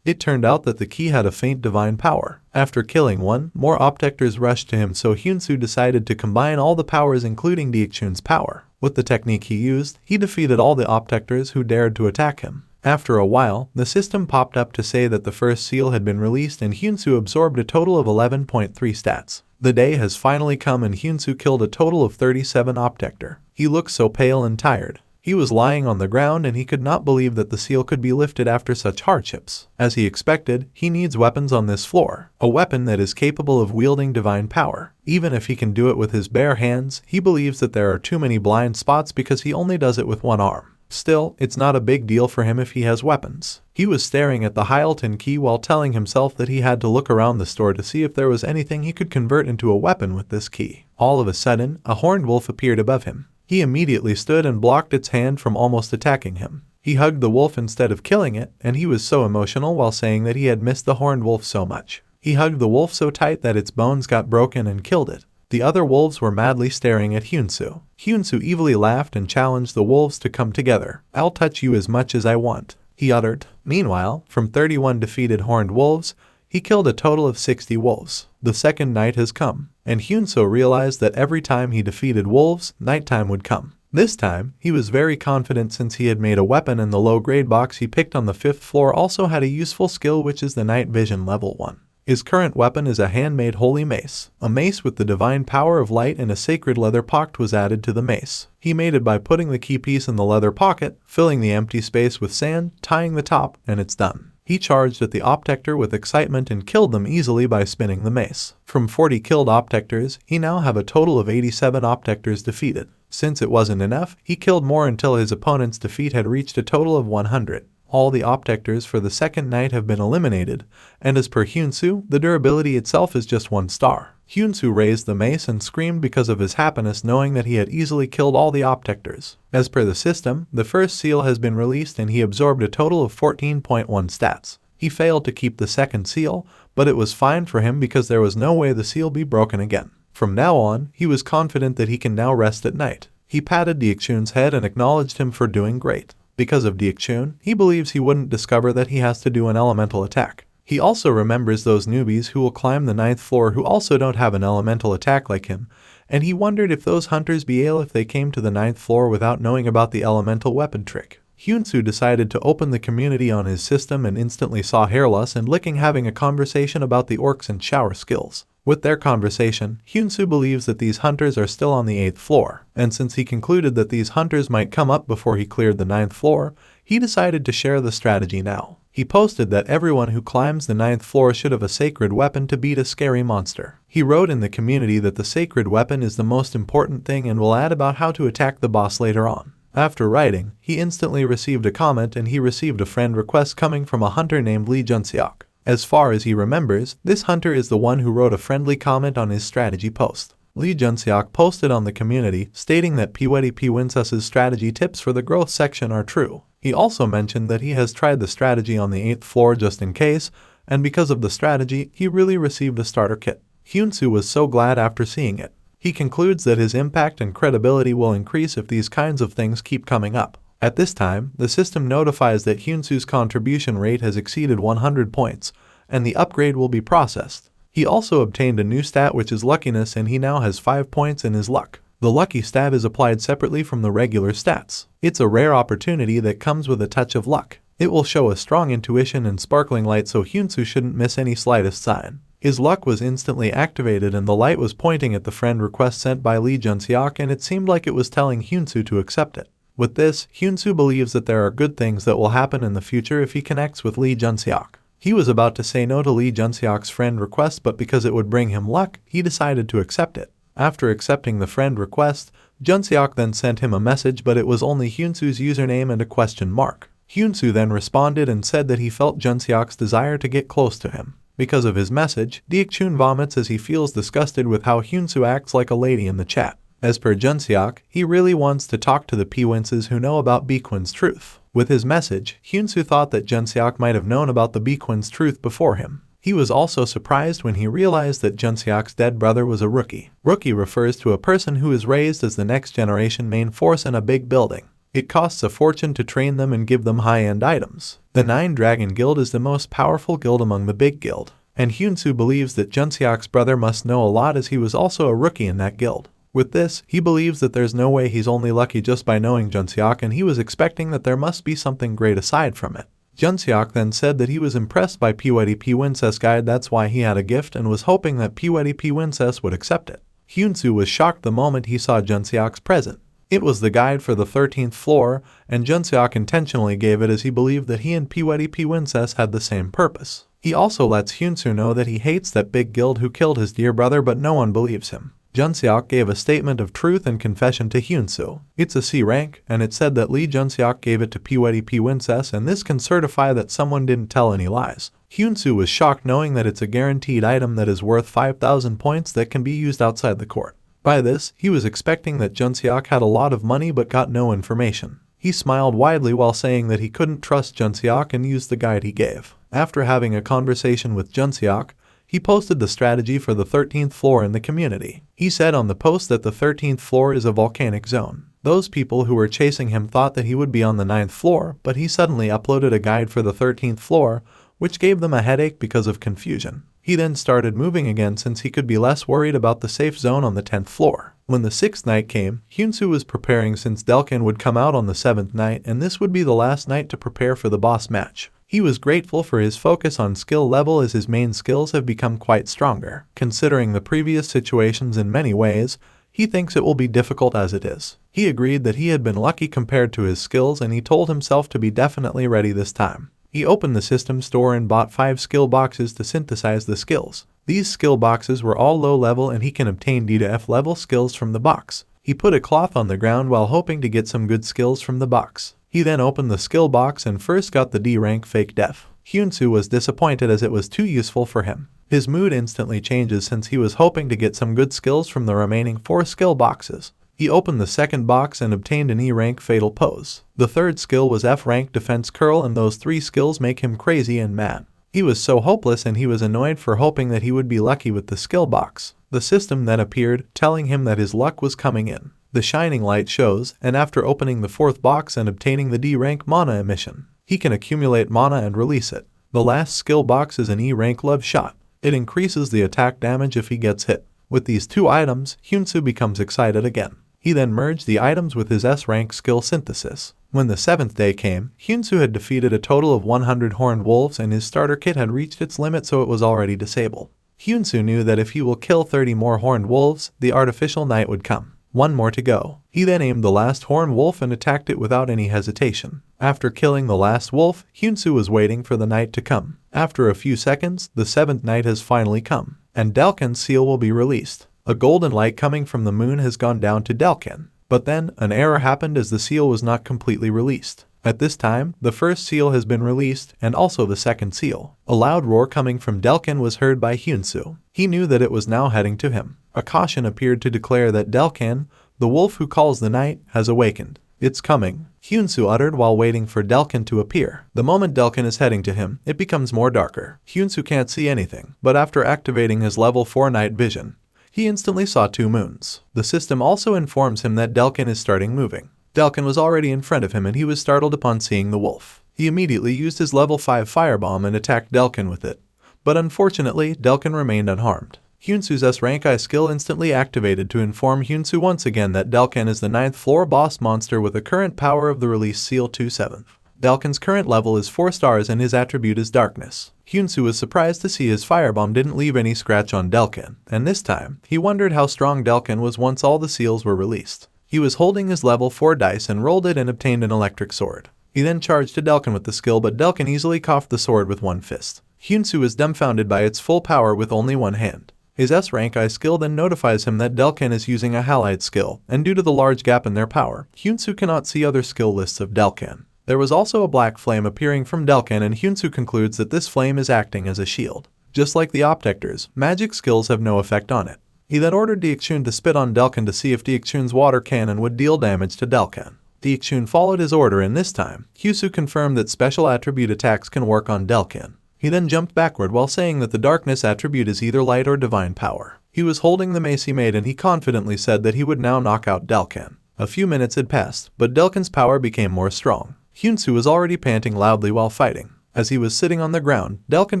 It turned out that the key had a faint divine power. After killing one, more Optectors rushed to him, so Hyunsu decided to combine all the powers including Deokchun's power. With the technique he used, he defeated all the Optectors who dared to attack him. After a while, the system popped up to say that the first seal had been released and Hyunsu absorbed a total of 11.3 stats. The day has finally come and Hyunsu killed a total of 37 Optector. He looked so pale and tired. He was lying on the ground and he could not believe that the seal could be lifted after such hardships. As he expected, he needs weapons on this floor, a weapon that is capable of wielding divine power. Even if he can do it with his bare hands, he believes that there are too many blind spots because he only does it with one arm. Still, it's not a big deal for him if he has weapons. He was staring at the Hyalton key while telling himself that he had to look around the store to see if there was anything he could convert into a weapon with this key. All of a sudden, a horned wolf appeared above him. He immediately stood and blocked its hand from almost attacking him. He hugged the wolf instead of killing it, and he was so emotional while saying that he had missed the horned wolf so much. He hugged the wolf so tight that its bones got broken and killed it. The other wolves were madly staring at Hyunsu. Hyunsu evilly laughed and challenged the wolves to come together. "I'll touch you as much as I want," he uttered. Meanwhile, from 31 defeated horned wolves, he killed a total of 60 wolves. The second night has come, and Hyunsu realized that every time he defeated wolves, nighttime would come. This time, he was very confident since he had made a weapon and the low-grade box he picked on the 5th floor also had a useful skill which is the night vision level 1. His current weapon is a handmade holy mace. A mace with the divine power of light and a sacred leather pocket was added to the mace. He made it by putting the key piece in the leather pocket, filling the empty space with sand, tying the top, and it's done. He charged at the Optector with excitement and killed them easily by spinning the mace. From 40 killed Optectors, he now have a total of 87 Optectors defeated. Since it wasn't enough, he killed more until his opponent's defeat had reached a total of 100. All the Optectors for the second night have been eliminated, and as per Hyunsu, the durability itself is just 1 star. Hyunsu raised the mace and screamed because of his happiness knowing that he had easily killed all the Optectors. As per the system, the first seal has been released and he absorbed a total of 14.1 stats. He failed to keep the second seal, but it was fine for him because there was no way the seal be broken again. From now on, he was confident that he can now rest at night. He patted Deokchun's head and acknowledged him for doing great. Because of Deokchun, he believes he wouldn't discover that he has to do an elemental attack. He also remembers those newbies who will climb the 9th floor who also don't have an elemental attack like him, and he wondered if those hunters be able if they came to the 9th floor without knowing about the elemental weapon trick. Hyunsu decided to open the community on his system and instantly saw Hairless and Licking having a conversation about the orcs and shower skills. With their conversation, Hyunsu believes that these hunters are still on the 8th floor, and since he concluded that these hunters might come up before he cleared the 9th floor, he decided to share the strategy now. He posted that everyone who climbs the 9th floor should have a sacred weapon to beat a scary monster. He wrote in the community that the sacred weapon is the most important thing and will add about how to attack the boss later on. After writing, he instantly received a comment and he received a friend request coming from a hunter named Lee Junseok. As far as he remembers, this hunter is the one who wrote a friendly comment on his strategy post. Lee Junseok posted on the community stating that Pweddy P. Winsus's strategy tips for the growth section are true. He also mentioned that he has tried the strategy on the 8th floor just in case, and because of the strategy, he really received a starter kit. Hyunsu was so glad after seeing it. He concludes that his impact and credibility will increase if these kinds of things keep coming up. At this time, the system notifies that Hyunsu's contribution rate has exceeded 100 points, and the upgrade will be processed. He also obtained a new stat which is luckiness and he now has 5 points in his luck. The lucky stat is applied separately from the regular stats. It's a rare opportunity that comes with a touch of luck. It will show a strong intuition and sparkling light so Hyunsu shouldn't miss any slightest sign. His luck was instantly activated and the light was pointing at the friend request sent by Lee Junseok and it seemed like it was telling Hyunsu to accept it. With this, Hyunsu believes that there are good things that will happen in the future if he connects with Lee Junseok. He was about to say no to Lee Junseok's friend request, but because it would bring him luck, he decided to accept it. After accepting the friend request, Junseok then sent him a message, but it was only Hyunsu's username and a question mark. Hyunsu then responded and said that he felt Junseok's desire to get close to him. Because of his message, Deokchun vomits as he feels disgusted with how Hyunsu acts like a lady in the chat. As per Junseok, he really wants to talk to the Pwinses who know about Bequin's truth. With his message, Hyunsu thought that Junseok might have known about the Bequin's truth before him. He was also surprised when he realized that Junseok's dead brother was a rookie. Rookie refers to a person who is raised as the next generation main force in a big building. It costs a fortune to train them and give them high-end items. The Nine Dragon Guild is the most powerful guild among the big guild, and Hyunsu believes that Junseok's brother must know a lot as he was also a rookie in that guild. With this, he believes that there's no way he's only lucky just by knowing Junseok, and he was expecting that there must be something great aside from it. Junseok then said that he was impressed by Pwinses guide, that's why he had a gift and was hoping that Pwinses would accept it. Hyunsu was shocked the moment he saw Junseok's present. It was the guide for the 13th floor, and Junseok intentionally gave it as he believed that he and Pwinses had the same purpose. He also lets Hyunsu know that he hates that big guild who killed his dear brother, but no one believes him. Junseok gave a statement of truth and confession to Hyunsu. It's a C rank, and it said that Lee Junseok gave it to Pwinses, and this can certify that someone didn't tell any lies. Hyunsu was shocked knowing that it's a guaranteed item that is worth 5,000 points that can be used outside the court. By this, he was expecting that Junseok had a lot of money but got no information. He smiled widely while saying that he couldn't trust Junseok and used the guide he gave. After having a conversation with Junseok, he posted the strategy for the 13th floor in the community. He said on the post that the 13th floor is a volcanic zone. Those people who were chasing him thought that he would be on the 9th floor, but he suddenly uploaded a guide for the 13th floor, which gave them a headache because of confusion. He then started moving again since he could be less worried about the safe zone on the 10th floor. When the 6th night came, Hyunsu was preparing since Delkin would come out on the 7th night, and this would be the last night to prepare for the boss match. He was grateful for his focus on skill level as his main skills have become quite stronger. Considering the previous situations in many ways, he thinks it will be difficult as it is. He agreed that he had been lucky compared to his skills, and he told himself to be definitely ready this time. He opened the system store and bought 5 skill boxes to synthesize the skills. These skill boxes were all low level, and he can obtain D to F level skills from the box. He put a cloth on the ground while hoping to get some good skills from the box. He then opened the skill box and first got the D rank fake def. Hyunsu was disappointed as it was too useful for him. His mood instantly changes since he was hoping to get some good skills from the remaining 4 skill boxes. He opened the second box and obtained an E rank fatal pose. The third skill was F rank defense curl, and those 3 skills make him crazy and mad. He was so hopeless and he was annoyed for hoping that he would be lucky with the skill box. The system then appeared, telling him that his luck was coming in. The shining light shows, and after opening the 4th box and obtaining the D rank mana emission, he can accumulate mana and release it. The last skill box is an E rank love shot. It increases the attack damage if he gets hit. With these 2 items, Hyunsu becomes excited again. He then merged the items with his S rank skill synthesis. When the 7th day came, Hyunsu had defeated a total of 100 horned wolves, and his starter kit had reached its limit, so it was already disabled. Hyunsu knew that if he will kill 30 more horned wolves, the artificial night would come. 1 more to go. He then aimed the last horned wolf and attacked it without any hesitation. After killing the last wolf, Hyunsu was waiting for the night to come. After a few seconds, the 7th night has finally come, and Delkin's seal will be released. A golden light coming from the moon has gone down to Delkin. But then, an error happened as the seal was not completely released. At this time, the first seal has been released, and also the second seal. A loud roar coming from Delkin was heard by Hyunsu. He knew that it was now heading to him. A caution appeared to declare that Delkin, the wolf who calls the night, has awakened. It's coming, Hyunsu uttered while waiting for Delkin to appear. The moment Delkin is heading to him, it becomes more darker. Hyunsu can't see anything, but after activating his level 4 night vision, he instantly saw 2 moons. The system also informs him that Delkin is starting moving. Delkin was already in front of him and he was startled upon seeing the wolf. He immediately used his level 5 firebomb and attacked Delkin with it. But unfortunately, Delkin remained unharmed. Hyunsu's S-rank I skill instantly activated to inform Hyunsu once again that Delkin is the 9th floor boss monster with a current power of the release seal 27th. Delkin's current level is 4 stars and his attribute is darkness. Hyunsu was surprised to see his firebomb didn't leave any scratch on Delkin, and this time, he wondered how strong Delkin was once all the seals were released. He was holding his level 4 dice and rolled it and obtained an electric sword. He then charged to Delkin with the skill, but Delkin easily coughed the sword with one fist. Hyunsu was dumbfounded by its full power with only one hand. His S-Rank I skill then notifies him that Delkin is using a halide skill, and due to the large gap in their power, Hyunsu cannot see other skill lists of Delkin. There was also a black flame appearing from Delkin, and Hyunsu concludes that this flame is acting as a shield. Just like the Optectors, magic skills have no effect on it. He then ordered Deekchun to spit on Delkin to see if Deekchun's water cannon would deal damage to Delkin. Deekchun followed his order, and this time, Hyunsu confirmed that special attribute attacks can work on Delkin. He then jumped backward while saying that the darkness attribute is either light or divine power. He was holding the mace he made, and he confidently said that he would now knock out Delkin. A few minutes had passed, but Delkin's power became more strong. Hyunsu was already panting loudly while fighting. As he was sitting on the ground, Delkin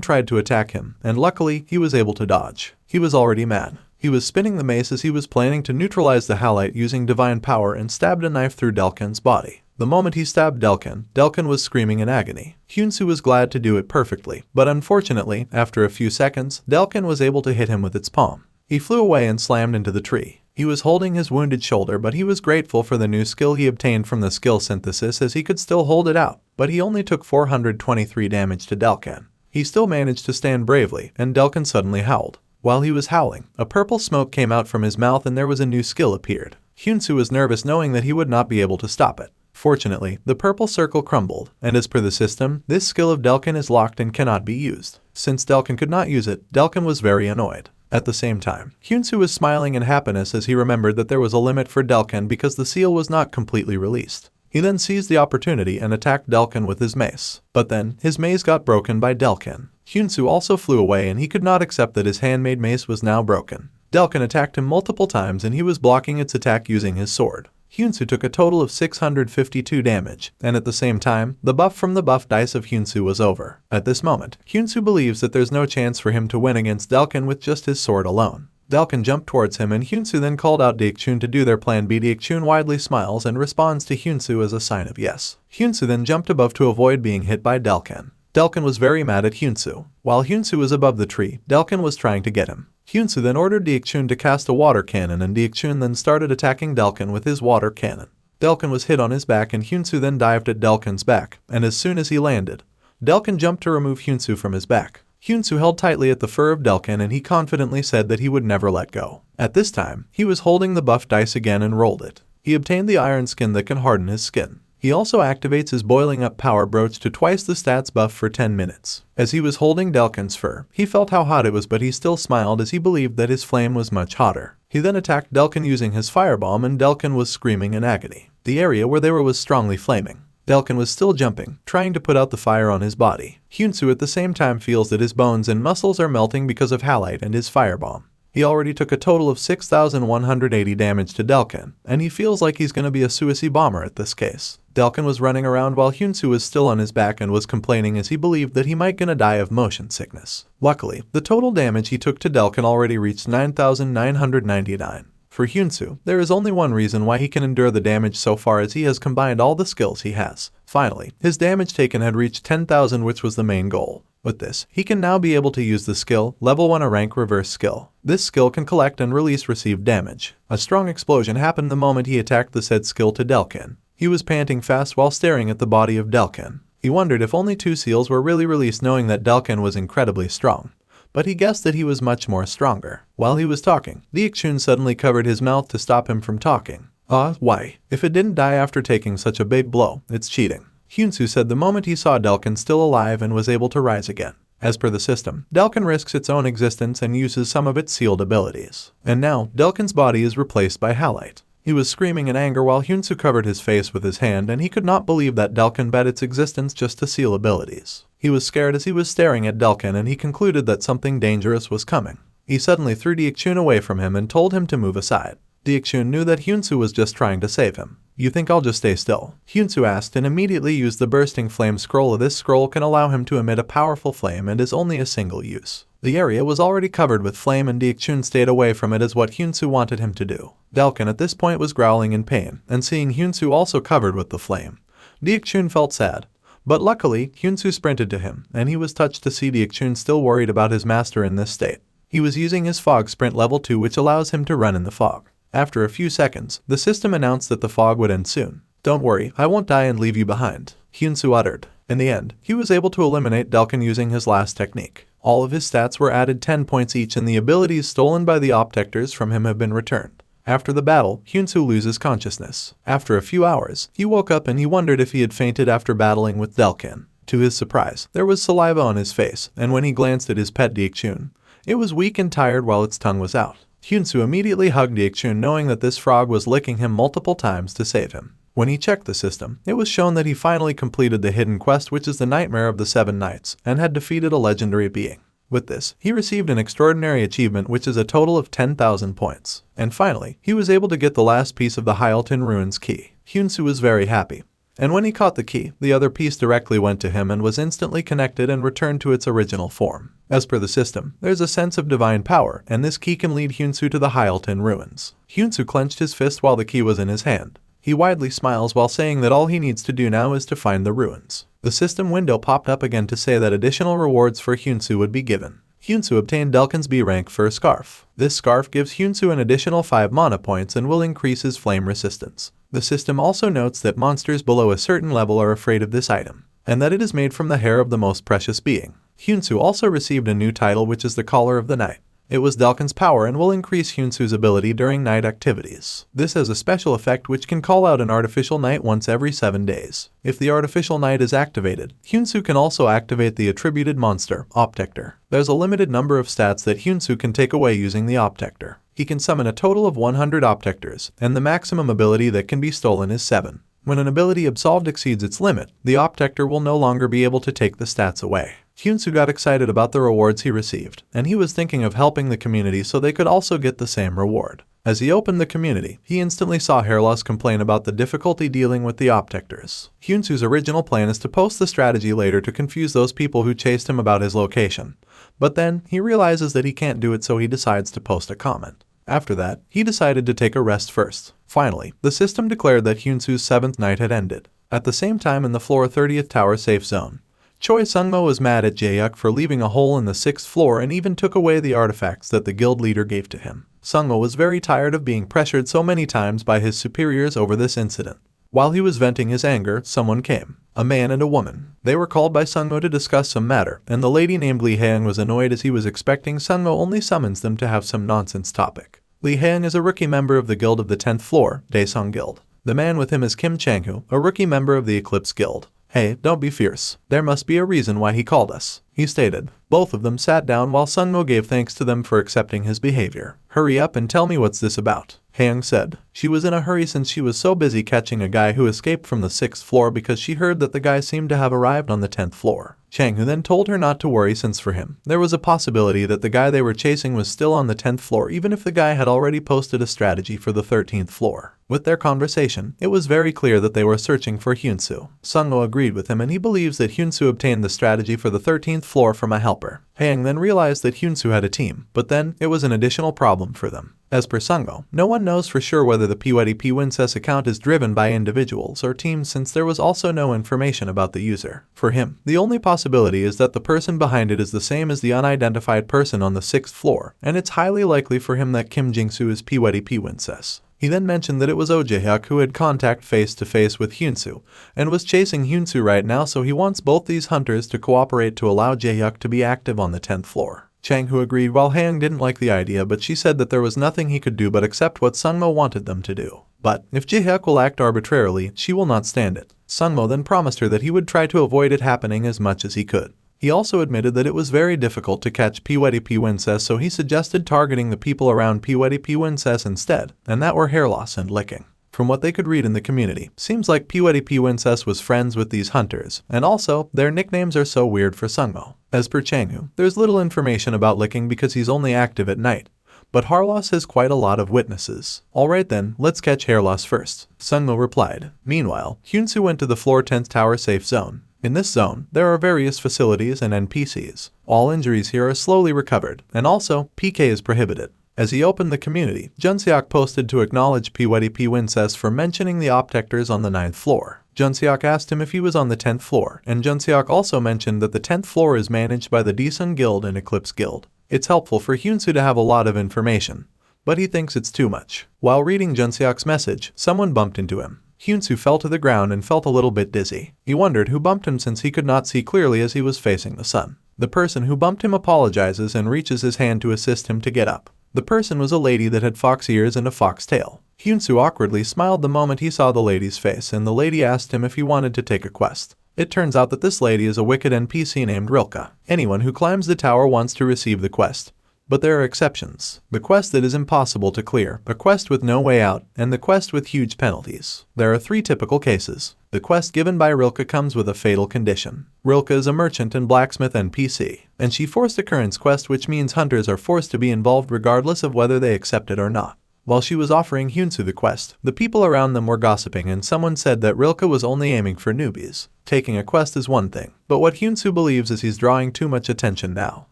tried to attack him, and luckily, he was able to dodge. He was already mad. He was spinning the mace as he was planning to neutralize the halite using divine power and stabbed a knife through Delkin's body. The moment he stabbed Delkin, Delkin was screaming in agony. Hyunsu was glad to do it perfectly, but unfortunately, after a few seconds, Delkin was able to hit him with its palm. He flew away and slammed into the tree. He was holding his wounded shoulder, but he was grateful for the new skill he obtained from the skill synthesis, as he could still hold it out, but he only took 423 damage to Delkin. He still managed to stand bravely, and Delkin suddenly howled. While he was howling, a purple smoke came out from his mouth and there was a new skill appeared. Hyunsu was nervous knowing that he would not be able to stop it. Fortunately, the purple circle crumbled, and as per the system, this skill of Delkin is locked and cannot be used. Since Delkin could not use it, Delkin was very annoyed. At the same time, Hyunsu was smiling in happiness as he remembered that there was a limit for Delkin because the seal was not completely released. He then seized the opportunity and attacked Delkin with his mace. But then, his mace got broken by Delkin. Hyunsu also flew away, and he could not accept that his handmade mace was now broken. Delkin attacked him multiple times, and he was blocking its attack using his sword. Hyunsu took a total of 652 damage, and at the same time, the buff from the buff dice of Hyunsu was over. At this moment, Hyunsu believes that there's no chance for him to win against Delkin with just his sword alone. Delkin jumped towards him, and Hyunsu then called out Deekchun to do their plan B. Deekchun widely smiles and responds to Hyunsu as a sign of yes. Hyunsu then jumped above to avoid being hit by Delkin. Delkin was very mad at Hyunsu. While Hyunsu was above the tree, Delkin was trying to get him. Hyunsu then ordered Deekchun to cast a water cannon, and Deekchun then started attacking Delkin with his water cannon. Delkin was hit on his back, and Hyunsu then dived at Delkin's back, and as soon as he landed, Delkin jumped to remove Hyunsu from his back. Hyunsu held tightly at the fur of Delkin, and he confidently said that he would never let go. At this time, he was holding the buff dice again and rolled it. He obtained the iron skin that can harden his skin. He also activates his boiling up power brooch to twice the stats buff for 10 minutes. As he was holding Delkin's fur, he felt how hot it was, but he still smiled as he believed that his flame was much hotter. He then attacked Delkin using his firebomb, and Delkin was screaming in agony. The area where they were was strongly flaming. Delkin was still jumping, trying to put out the fire on his body. Hyunsu at the same time feels that his bones and muscles are melting because of halite and his firebomb. He already took a total of 6,180 damage to Delkin, and he feels like he's going to be a suicide bomber at this case. Delkin was running around while Hyunsu was still on his back and was complaining as he believed that he might gonna die of motion sickness. Luckily, the total damage he took to Delkin already reached 9,999. For Hyunsu, there is only one reason why he can endure the damage so far, as he has combined all the skills he has. Finally, his damage taken had reached 10,000, which was the main goal. With this, he can now be able to use the skill, level 1 a rank reverse skill. This skill can collect and release received damage. A strong explosion happened the moment he attacked the said skill to Delkin. He was panting fast while staring at the body of Delkin. He wondered if only 2 seals were really released, knowing that Delkin was incredibly strong. But he guessed that he was much more stronger. While he was talking, Deekchun suddenly covered his mouth to stop him from talking. Why? If it didn't die after taking such a big blow, it's cheating. Hyunsu said the moment he saw Delkin still alive and was able to rise again. As per the system, Delkin risks its own existence and uses some of its sealed abilities. And now, Delkin's body is replaced by halite. He was screaming in anger while Hyunsu covered his face with his hand, and he could not believe that Delkin bet its existence just to seal abilities. He was scared as he was staring at Delkin, and he concluded that something dangerous was coming. He suddenly threw Deekchun away from him and told him to move aside. Deekchun knew that Hyunsu was just trying to save him. "You think I'll just stay still?" Hyunsu asked, and immediately used the bursting flame scroll. This scroll can allow him to emit a powerful flame and is only a single use. The area was already covered with flame, and Deekchun stayed away from it as what Hyunsu wanted him to do. Delkin at this point was growling in pain, and seeing Hyunsu also covered with the flame, Deekchun felt sad. But luckily, Hyunsu sprinted to him, and he was touched to see Deekchun still worried about his master in this state. He was using his fog sprint level 2, which allows him to run in the fog. After a few seconds, the system announced that the fog would end soon. "Don't worry, I won't die and leave you behind," Hyunsu uttered. In the end, he was able to eliminate Delkin using his last technique. All of his stats were added 10 points each and the abilities stolen by the Optectors from him have been returned. After the battle, Hyunsu loses consciousness. After a few hours, he woke up and he wondered if he had fainted after battling with Delkin. To his surprise, there was saliva on his face, and when he glanced at his pet Deekchun, it was weak and tired while its tongue was out. Hyunsu immediately hugged Deekchun knowing that this frog was licking him multiple times to save him. When he checked the system, it was shown that he finally completed the hidden quest, which is the Nightmare of the Seven Nights, and had defeated a legendary being. With this, he received an extraordinary achievement which is a total of 10,000 points. And finally, he was able to get the last piece of the Hyalton Ruins key. Hyunsu was very happy. And when he caught the key, the other piece directly went to him and was instantly connected and returned to its original form. As per the system, there's a sense of divine power, and this key can lead Hyunsu to the Hyalton Ruins. Hyunsu clenched his fist while the key was in his hand. He widely smiles while saying that all he needs to do now is to find the ruins. The system window popped up again to say that additional rewards for Hyunsu would be given. Hyunsu obtained Delkin's B rank for a scarf. This scarf gives Hyunsu an additional 5 mana points and will increase his flame resistance. The system also notes that monsters below a certain level are afraid of this item, and that it is made from the hair of the most precious being. Hyunsu also received a new title which is the Caller of the Night. It was Delkin's power and will increase Hyunsu's ability during night activities. This has a special effect which can call out an artificial night once every 7 days. If the artificial night is activated, Hyunsu can also activate the attributed monster, Optector. There's a limited number of stats that Hyunsu can take away using the Optector. He can summon a total of 100 Optectors, and the maximum ability that can be stolen is 7. When an ability absolved exceeds its limit, the Optector will no longer be able to take the stats away. Hyunsu got excited about the rewards he received, and he was thinking of helping the community so they could also get the same reward. As he opened the community, he instantly saw Hairloss complain about the difficulty dealing with the Optectors. Hyunsu's original plan is to post the strategy later to confuse those people who chased him about his location. But then, he realizes that he can't do it, so he decides to post a comment. After that, he decided to take a rest first. Finally, the system declared that Hyunsu's 7th night had ended. At the same time in the floor 30th tower safe zone, Choi Sungmo was mad at Jaehyuk for leaving a hole in the 6th floor and even took away the artifacts that the guild leader gave to him. Sungmo was very tired of being pressured so many times by his superiors over this incident. While he was venting his anger, someone came. A man and a woman. They were called by Sungmo to discuss some matter, and the lady named Lee Haeung was annoyed as he was expecting Sungmo only summons them to have some nonsense topic. Lee Haeung is a rookie member of the guild of the 10th floor, Daesung Guild. The man with him is Kim Chang-hoo, a rookie member of the Eclipse Guild. "Hey, don't be fierce. There must be a reason why he called us," he stated. Both of them sat down while Sungmo gave thanks to them for accepting his behavior. "Hurry up and tell me what's this about," Haeung said. She was in a hurry since she was so busy catching a guy who escaped from the 6th floor because she heard that the guy seemed to have arrived on the 10th floor. Chang-hoo then told her not to worry since for him, there was a possibility that the guy they were chasing was still on the 10th floor even if the guy had already posted a strategy for the 13th floor. With their conversation, it was very clear that they were searching for Hyunsu. Sungmo agreed with him and he believes that Hyunsu obtained the strategy for the 13th floor from a helper. Haeung then realized that Hyunsu had a team, but then it was an additional problem for them. As per Sungmo, no one knows for sure whether the PYDP Wincess account is driven by individuals or teams since there was also no information about the user. For him, the only possibility is that the person behind it is the same as the unidentified person on the 6th floor, and it's highly likely for him that Kim Jingsu is PYDP Wincess. He then mentioned that it was Oh Jae-hyuk who had contact face-to-face with Hyunsu, and was chasing Hyunsu right now, so he wants both these hunters to cooperate to allow Jae-hyuk to be active on the 10th floor. Chang-hoo agreed while Haeung didn't like the idea, but she said that there was nothing he could do but accept what Sungmo wanted them to do. But if Jae-hyuk will act arbitrarily, she will not stand it. Sungmo then promised her that he would try to avoid it happening as much as he could. He also admitted that it was very difficult to catch PYDP Wincess, so he suggested targeting the people around PYDP Wincess instead, and that were hair loss and licking. From what they could read in the community, seems like PYDP Wincess was friends with these hunters, and also, their nicknames are so weird for Sungmo. As per Chang-hoo, there's little information about licking because he's only active at night, but Hairloss has quite a lot of witnesses. Alright then, let's catch Hairloss first, Sungmo replied. Meanwhile, Hyunsu went to the floor 10th tower safe zone. In this zone, there are various facilities and NPCs. All injuries here are slowly recovered, and also, PK is prohibited. As he opened the community, Junseok posted to acknowledge PYDP Wincess for mentioning the Optectors on the 9th floor. Junseok asked him if he was on the 10th floor, and Junseok also mentioned that the 10th floor is managed by the Daesung Guild and Eclipse Guild. It's helpful for Hyunsu to have a lot of information, but he thinks it's too much. While reading Junseok's message, someone bumped into him. Hyunsu fell to the ground and felt a little bit dizzy. He wondered who bumped him since he could not see clearly as he was facing the sun. The person who bumped him apologizes and reaches his hand to assist him to get up. The person was a lady that had fox ears and a fox tail. Hyunsu awkwardly smiled the moment he saw the lady's face, and the lady asked him if he wanted to take a quest. It turns out that this lady is a wicked NPC named Rilke. Anyone who climbs the tower wants to receive the quest. But there are exceptions. The quest that is impossible to clear, a quest with no way out, and the quest with huge penalties. There are 3 typical cases. The quest given by Rilke comes with a fatal condition. Rilke is a merchant and blacksmith NPC, and she forced occurrence quest, which means hunters are forced to be involved regardless of whether they accept it or not. While she was offering Hyunsu the quest, the people around them were gossiping, and someone said that Rilke was only aiming for newbies. Taking a quest is one thing, but what Hyunsu believes is he's drawing too much attention now.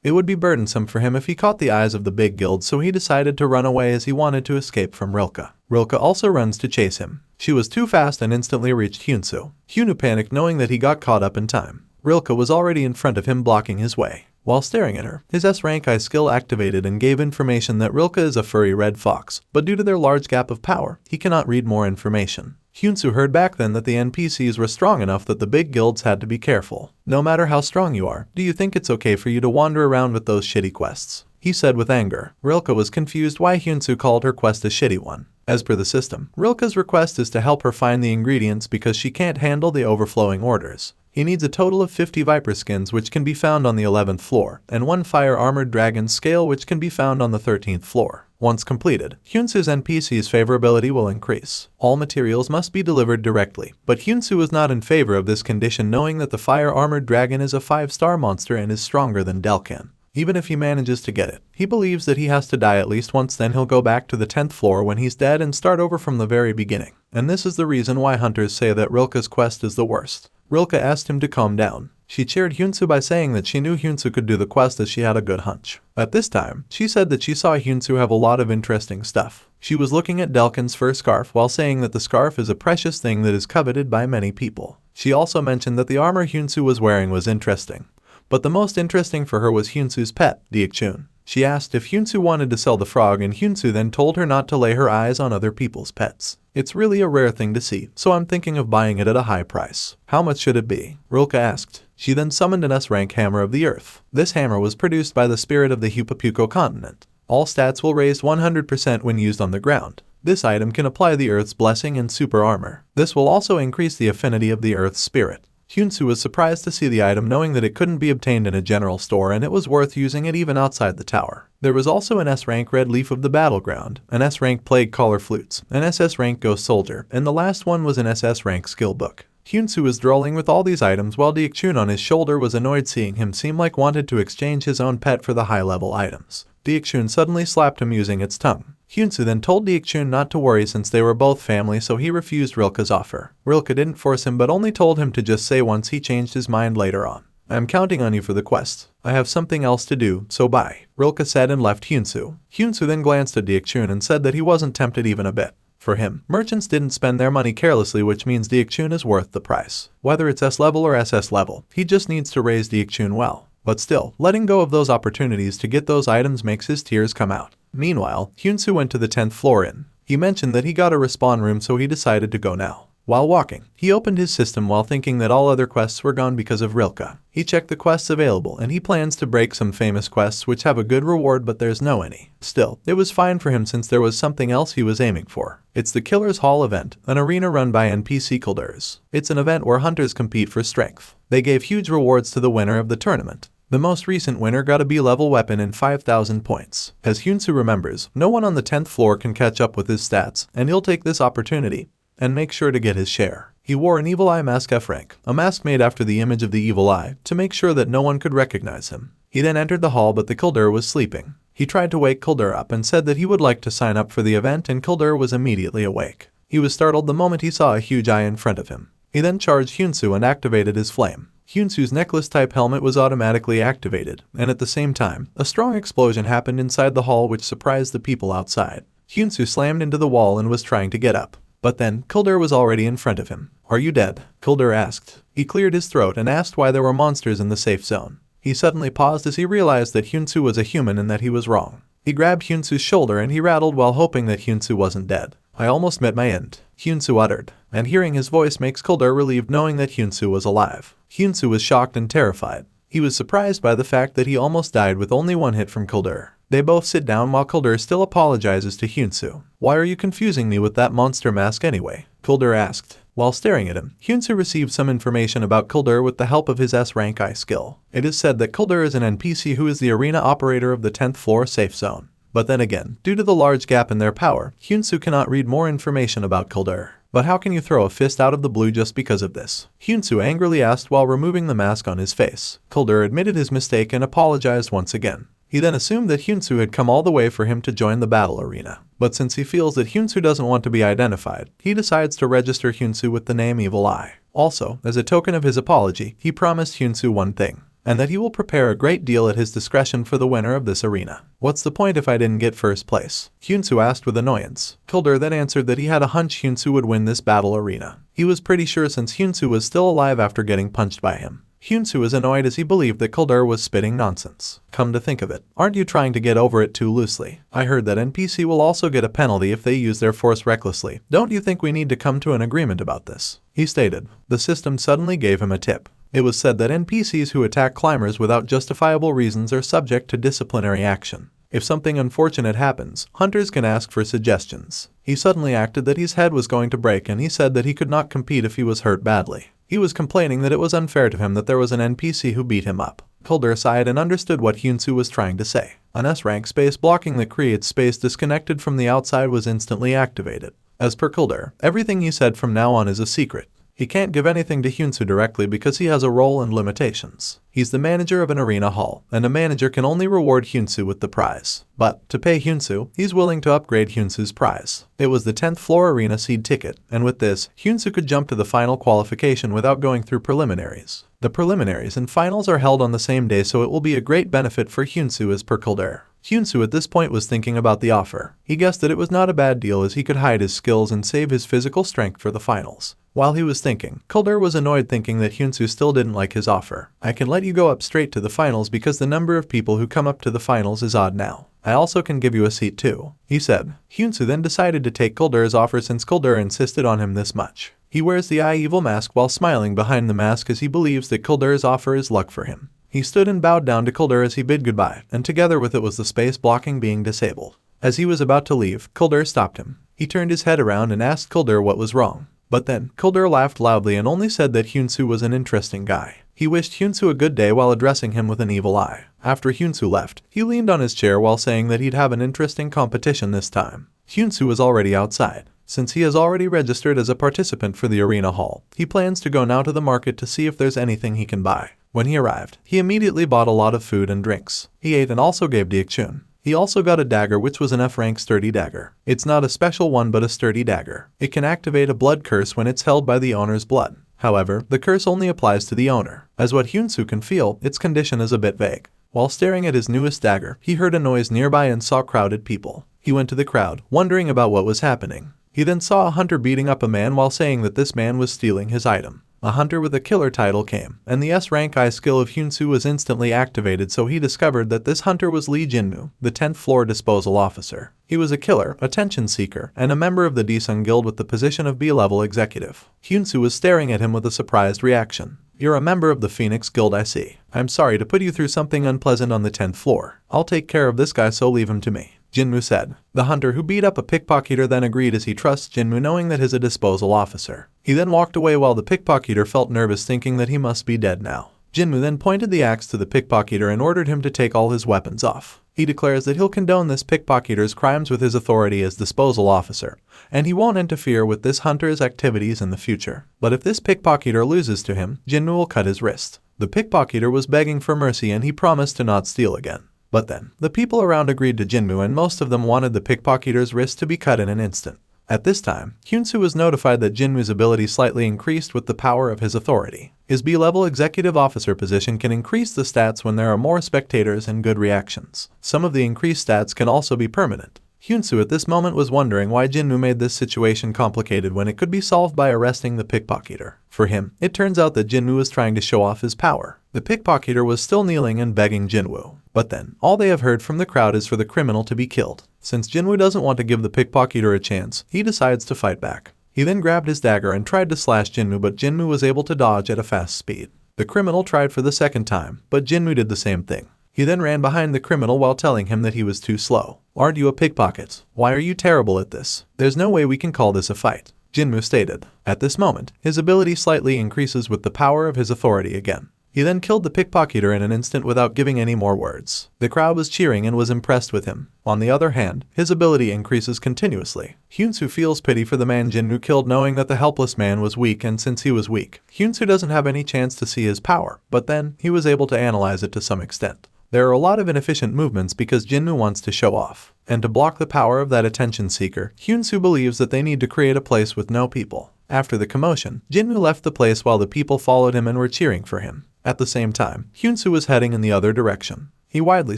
It would be burdensome for him if he caught the eyes of the big guild, so he decided to run away as he wanted to escape from Rilke. Rilke also runs to chase him. She was too fast and instantly reached Hyunsu. Hyunsu panicked knowing that he got caught up in time. Rilke was already in front of him, blocking his way. While staring at her, his S-Rank eye skill activated and gave information that Rilke is a furry red fox, but due to their large gap of power, he cannot read more information. Hyunsu heard back then that the NPCs were strong enough that the big guilds had to be careful. No matter how strong you are, do you think it's okay for you to wander around with those shitty quests? He said with anger. Rilke was confused why Hyunsu called her quest a shitty one. As per the system, Rilke's request is to help her find the ingredients because she can't handle the overflowing orders. He needs a total of 50 viper skins, which can be found on the 11th floor, and 1 fire armored dragon scale, which can be found on the 13th floor. Once completed, Hyunsu's NPC's favorability will increase. All materials must be delivered directly, but Hyunsu was not in favor of this condition, knowing that the fire armored dragon is a 5-star monster and is stronger than Delkin. Even if he manages to get it, he believes that he has to die at least once, then he'll go back to the 10th floor when he's dead and start over from the very beginning. And this is the reason why hunters say that Rilke's quest is the worst. Rilke asked him to calm down. She cheered Hyunsu by saying that she knew Hyunsu could do the quest as she had a good hunch. At this time, she said that she saw Hyunsu have a lot of interesting stuff. She was looking at Delkin's fur scarf while saying that the scarf is a precious thing that is coveted by many people. She also mentioned that the armor Hyunsu was wearing was interesting. But the most interesting for her was Hyunsu's pet, Deokchun. She asked if Hyunsu wanted to sell the frog, and Hyunsu then told her not to lay her eyes on other people's pets. It's really a rare thing to see, so I'm thinking of buying it at a high price. How much should it be? Rilke asked. She then summoned an S-Rank hammer of the earth. This hammer was produced by the spirit of the Hupapuko continent. All stats will raise 100% when used on the ground. This item can apply the earth's blessing and super armor. This will also increase the affinity of the earth's spirit. Hyunsu was surprised to see the item, knowing that it couldn't be obtained in a general store and it was worth using it even outside the tower. There was also an S-Rank Red Leaf of the Battleground, an S-Rank Plague Caller Flutes, an SS-Rank Ghost Soldier, and the last one was an SS-Rank Skill Book. Hyunsu was drolling with all these items while Deokchun on his shoulder was annoyed seeing him seem like wanted to exchange his own pet for the high-level items. Deokchun suddenly slapped him using its tongue. Hyunsu then told Deokchun not to worry since they were both family, so he refused Rilke's offer. Rilke didn't force him but only told him to just say once he changed his mind later on. I'm counting on you for the quest. I have something else to do, so bye, Rilke said and left Hyunsu. Hyunsu then glanced at Deokchun and said that he wasn't tempted even a bit. For him, merchants didn't spend their money carelessly, which means Deokchun is worth the price. Whether it's S level or SS level, he just needs to raise Deokchun well. But still, letting go of those opportunities to get those items makes his tears come out. Meanwhile, Hyunsu went to the 10th floor inn. He mentioned that he got a respawn room, so he decided to go now. While walking, he opened his system while thinking that all other quests were gone because of Rilke. He checked the quests available and he plans to break some famous quests which have a good reward, but there's no any. Still, it was fine for him since there was something else he was aiming for. It's the Killer's Hall event, an arena run by NPC Kilders. It's an event where hunters compete for strength. They gave huge rewards to the winner of the tournament. The most recent winner got a B-level weapon and 5,000 points. As Hyunsu remembers, no one on the 10th floor can catch up with his stats, and he'll take this opportunity and make sure to get his share. He wore an Evil Eye mask F-Rank, a mask made after the image of the Evil Eye, to make sure that no one could recognize him. He then entered the hall, but the Kilder was sleeping. He tried to wake Kilder up and said that he would like to sign up for the event, and Kilder was immediately awake. He was startled the moment he saw a huge eye in front of him. He then charged Hyunsu and activated his flame. Hyunsu's necklace-type helmet was automatically activated, and at the same time, a strong explosion happened inside the hall which surprised the people outside. Hyunsu slammed into the wall and was trying to get up. But then, Kilder was already in front of him. "Are you dead?" Kilder asked. He cleared his throat and asked why there were monsters in the safe zone. He suddenly paused as he realized that Hyunsu was a human and that he was wrong. He grabbed Hyunsu's shoulder and he rattled while hoping that Hyunsu wasn't dead. "I almost met my end," Hyunsu uttered, and hearing his voice makes Kuldur relieved knowing that Hyunsu was alive. Hyunsu was shocked and terrified. He was surprised by the fact that he almost died with only one hit from Kuldur. They both sit down while Kuldur still apologizes to Hyunsu. "Why are you confusing me with that monster mask anyway?" Kuldur asked. While staring at him, Hyunsu received some information about Kuldur with the help of his S-Rank eye skill. It is said that Kuldur is an NPC who is the arena operator of the 10th floor safe zone. But then again, due to the large gap in their power, Hyunsu cannot read more information about Kuldur. "But how can you throw a fist out of the blue just because of this?" Hyunsu angrily asked while removing the mask on his face. Kuldur admitted his mistake and apologized once again. He then assumed that Hyunsu had come all the way for him to join the battle arena. But since he feels that Hyunsu doesn't want to be identified, he decides to register Hyunsu with the name Evil Eye. Also, as a token of his apology, he promised Hyunsu one thing, and that he will prepare a great deal at his discretion for the winner of this arena. "What's the point if I didn't get first place?" Hyunsu asked with annoyance. Kuldur then answered that he had a hunch Hyunsu would win this battle arena. He was pretty sure since Hyunsu was still alive after getting punched by him. Hyunsu was annoyed as he believed that Kuldur was spitting nonsense. "Come to think of it, aren't you trying to get over it too loosely? I heard that NPC will also get a penalty if they use their force recklessly. Don't you think we need to come to an agreement about this?" he stated. The system suddenly gave him a tip. It was said that NPCs who attack climbers without justifiable reasons are subject to disciplinary action. If something unfortunate happens, hunters can ask for suggestions. He suddenly acted that his head was going to break and he said that he could not compete if he was hurt badly. He was complaining that it was unfair to him that there was an NPC who beat him up. Kuldur sighed and understood what Hyunsu was trying to say. An S-rank space blocking that creates space disconnected from the outside was instantly activated. As per Kuldur, everything he said from now on is a secret. He can't give anything to Hyunsu directly because he has a role and limitations. He's the manager of an arena hall, and a manager can only reward Hyunsu with the prize. But, to pay Hyunsu, he's willing to upgrade Hyunsu's prize. It was the 10th floor arena seed ticket, and with this, Hyunsu could jump to the final qualification without going through preliminaries. The preliminaries and finals are held on the same day, so it will be a great benefit for Hyunsu as per Kuldur. Hyunsu at this point was thinking about the offer. He guessed that it was not a bad deal as he could hide his skills and save his physical strength for the finals. While he was thinking, Kuldur was annoyed thinking that Hyunsu still didn't like his offer. "I can let you go up straight to the finals because the number of people who come up to the finals is odd now. I also can give you a seat too," he said. Hyunsu then decided to take Kuldur's offer since Kuldur insisted on him this much. He wears the eye evil mask while smiling behind the mask as he believes that Kuldur's offer is luck for him. He stood and bowed down to Kuldur as he bid goodbye, and together with it was the space blocking being disabled. As he was about to leave, Kuldur stopped him. He turned his head around and asked Kuldur what was wrong. But then, Kuldur laughed loudly and only said that Hyunsu was an interesting guy. He wished Hyunsu a good day while addressing him with an evil eye. After Hyunsu left, he leaned on his chair while saying that he'd have an interesting competition this time. Hyunsu was already outside. Since he has already registered as a participant for the arena hall, he plans to go now to the market to see if there's anything he can buy. When he arrived, he immediately bought a lot of food and drinks. He ate and also gave Diakchun. He also got a dagger which was an F-rank sturdy dagger. It's not a special one but a sturdy dagger. It can activate a blood curse when it's held by the owner's blood. However, the curse only applies to the owner. As what Hyunsu can feel, its condition is a bit vague. While staring at his newest dagger, he heard a noise nearby and saw crowded people. He went to the crowd, wondering about what was happening. He then saw a hunter beating up a man while saying that this man was stealing his item. A hunter with a killer title came, and the S-rank eye skill of Hyunsu was instantly activated, so he discovered that this hunter was Lee Jinmu, the 10th floor disposal officer. He was a killer, attention seeker, and a member of the Desung Guild with the position of B-level executive. Hyunsu was staring at him with a surprised reaction. "You're a member of the Phoenix Guild, I see. I'm sorry to put you through something unpleasant on the 10th floor. I'll take care of this guy, so leave him to me," Jinmu said. The hunter who beat up a pickpocketer then agreed as he trusts Jinmu knowing that he's a disposal officer. He then walked away while the pickpocketer felt nervous thinking that he must be dead now. Jinmu then pointed the axe to the pickpocketer and ordered him to take all his weapons off. He declares that he'll condone this pickpocketer's crimes with his authority as disposal officer, and he won't interfere with this hunter's activities in the future. But if this pickpocketer loses to him, Jinmu will cut his wrist. The pickpocketer was begging for mercy and he promised to not steal again. But then, the people around agreed to Jinmu and most of them wanted the pickpocketer's wrist to be cut in an instant. At this time, Hyunsu was notified that Jinmu's ability slightly increased with the power of his authority. His B-level executive officer position can increase the stats when there are more spectators and good reactions. Some of the increased stats can also be permanent. Hyunsu at this moment was wondering why Jinwoo made this situation complicated when it could be solved by arresting the pickpocketer. For him, it turns out that Jinwoo was trying to show off his power. The pickpocketer was still kneeling and begging Jinwoo. But then, all they have heard from the crowd is for the criminal to be killed. Since Jinwoo doesn't want to give the pickpocketer a chance, he decides to fight back. He then grabbed his dagger and tried to slash Jinwoo, but Jinwoo was able to dodge at a fast speed. The criminal tried for the second time, but Jinwoo did the same thing. He then ran behind the criminal while telling him that he was too slow. "Aren't you a pickpocket? Why are you terrible at this? There's no way we can call this a fight," Jinwoo stated. At this moment, his ability slightly increases with the power of his authority again. He then killed the pickpocketer in an instant without giving any more words. The crowd was cheering and was impressed with him. On the other hand, his ability increases continuously. Hyunsu feels pity for the man Jinwoo killed, knowing that the helpless man was weak, and since he was weak, Hyunsu doesn't have any chance to see his power, but then he was able to analyze it to some extent. There are a lot of inefficient movements because Jinwoo wants to show off. And to block the power of that attention seeker, Hyunsu believes that they need to create a place with no people. After the commotion, Jinwoo left the place while the people followed him and were cheering for him. At the same time, Hyunsu was heading in the other direction. He widely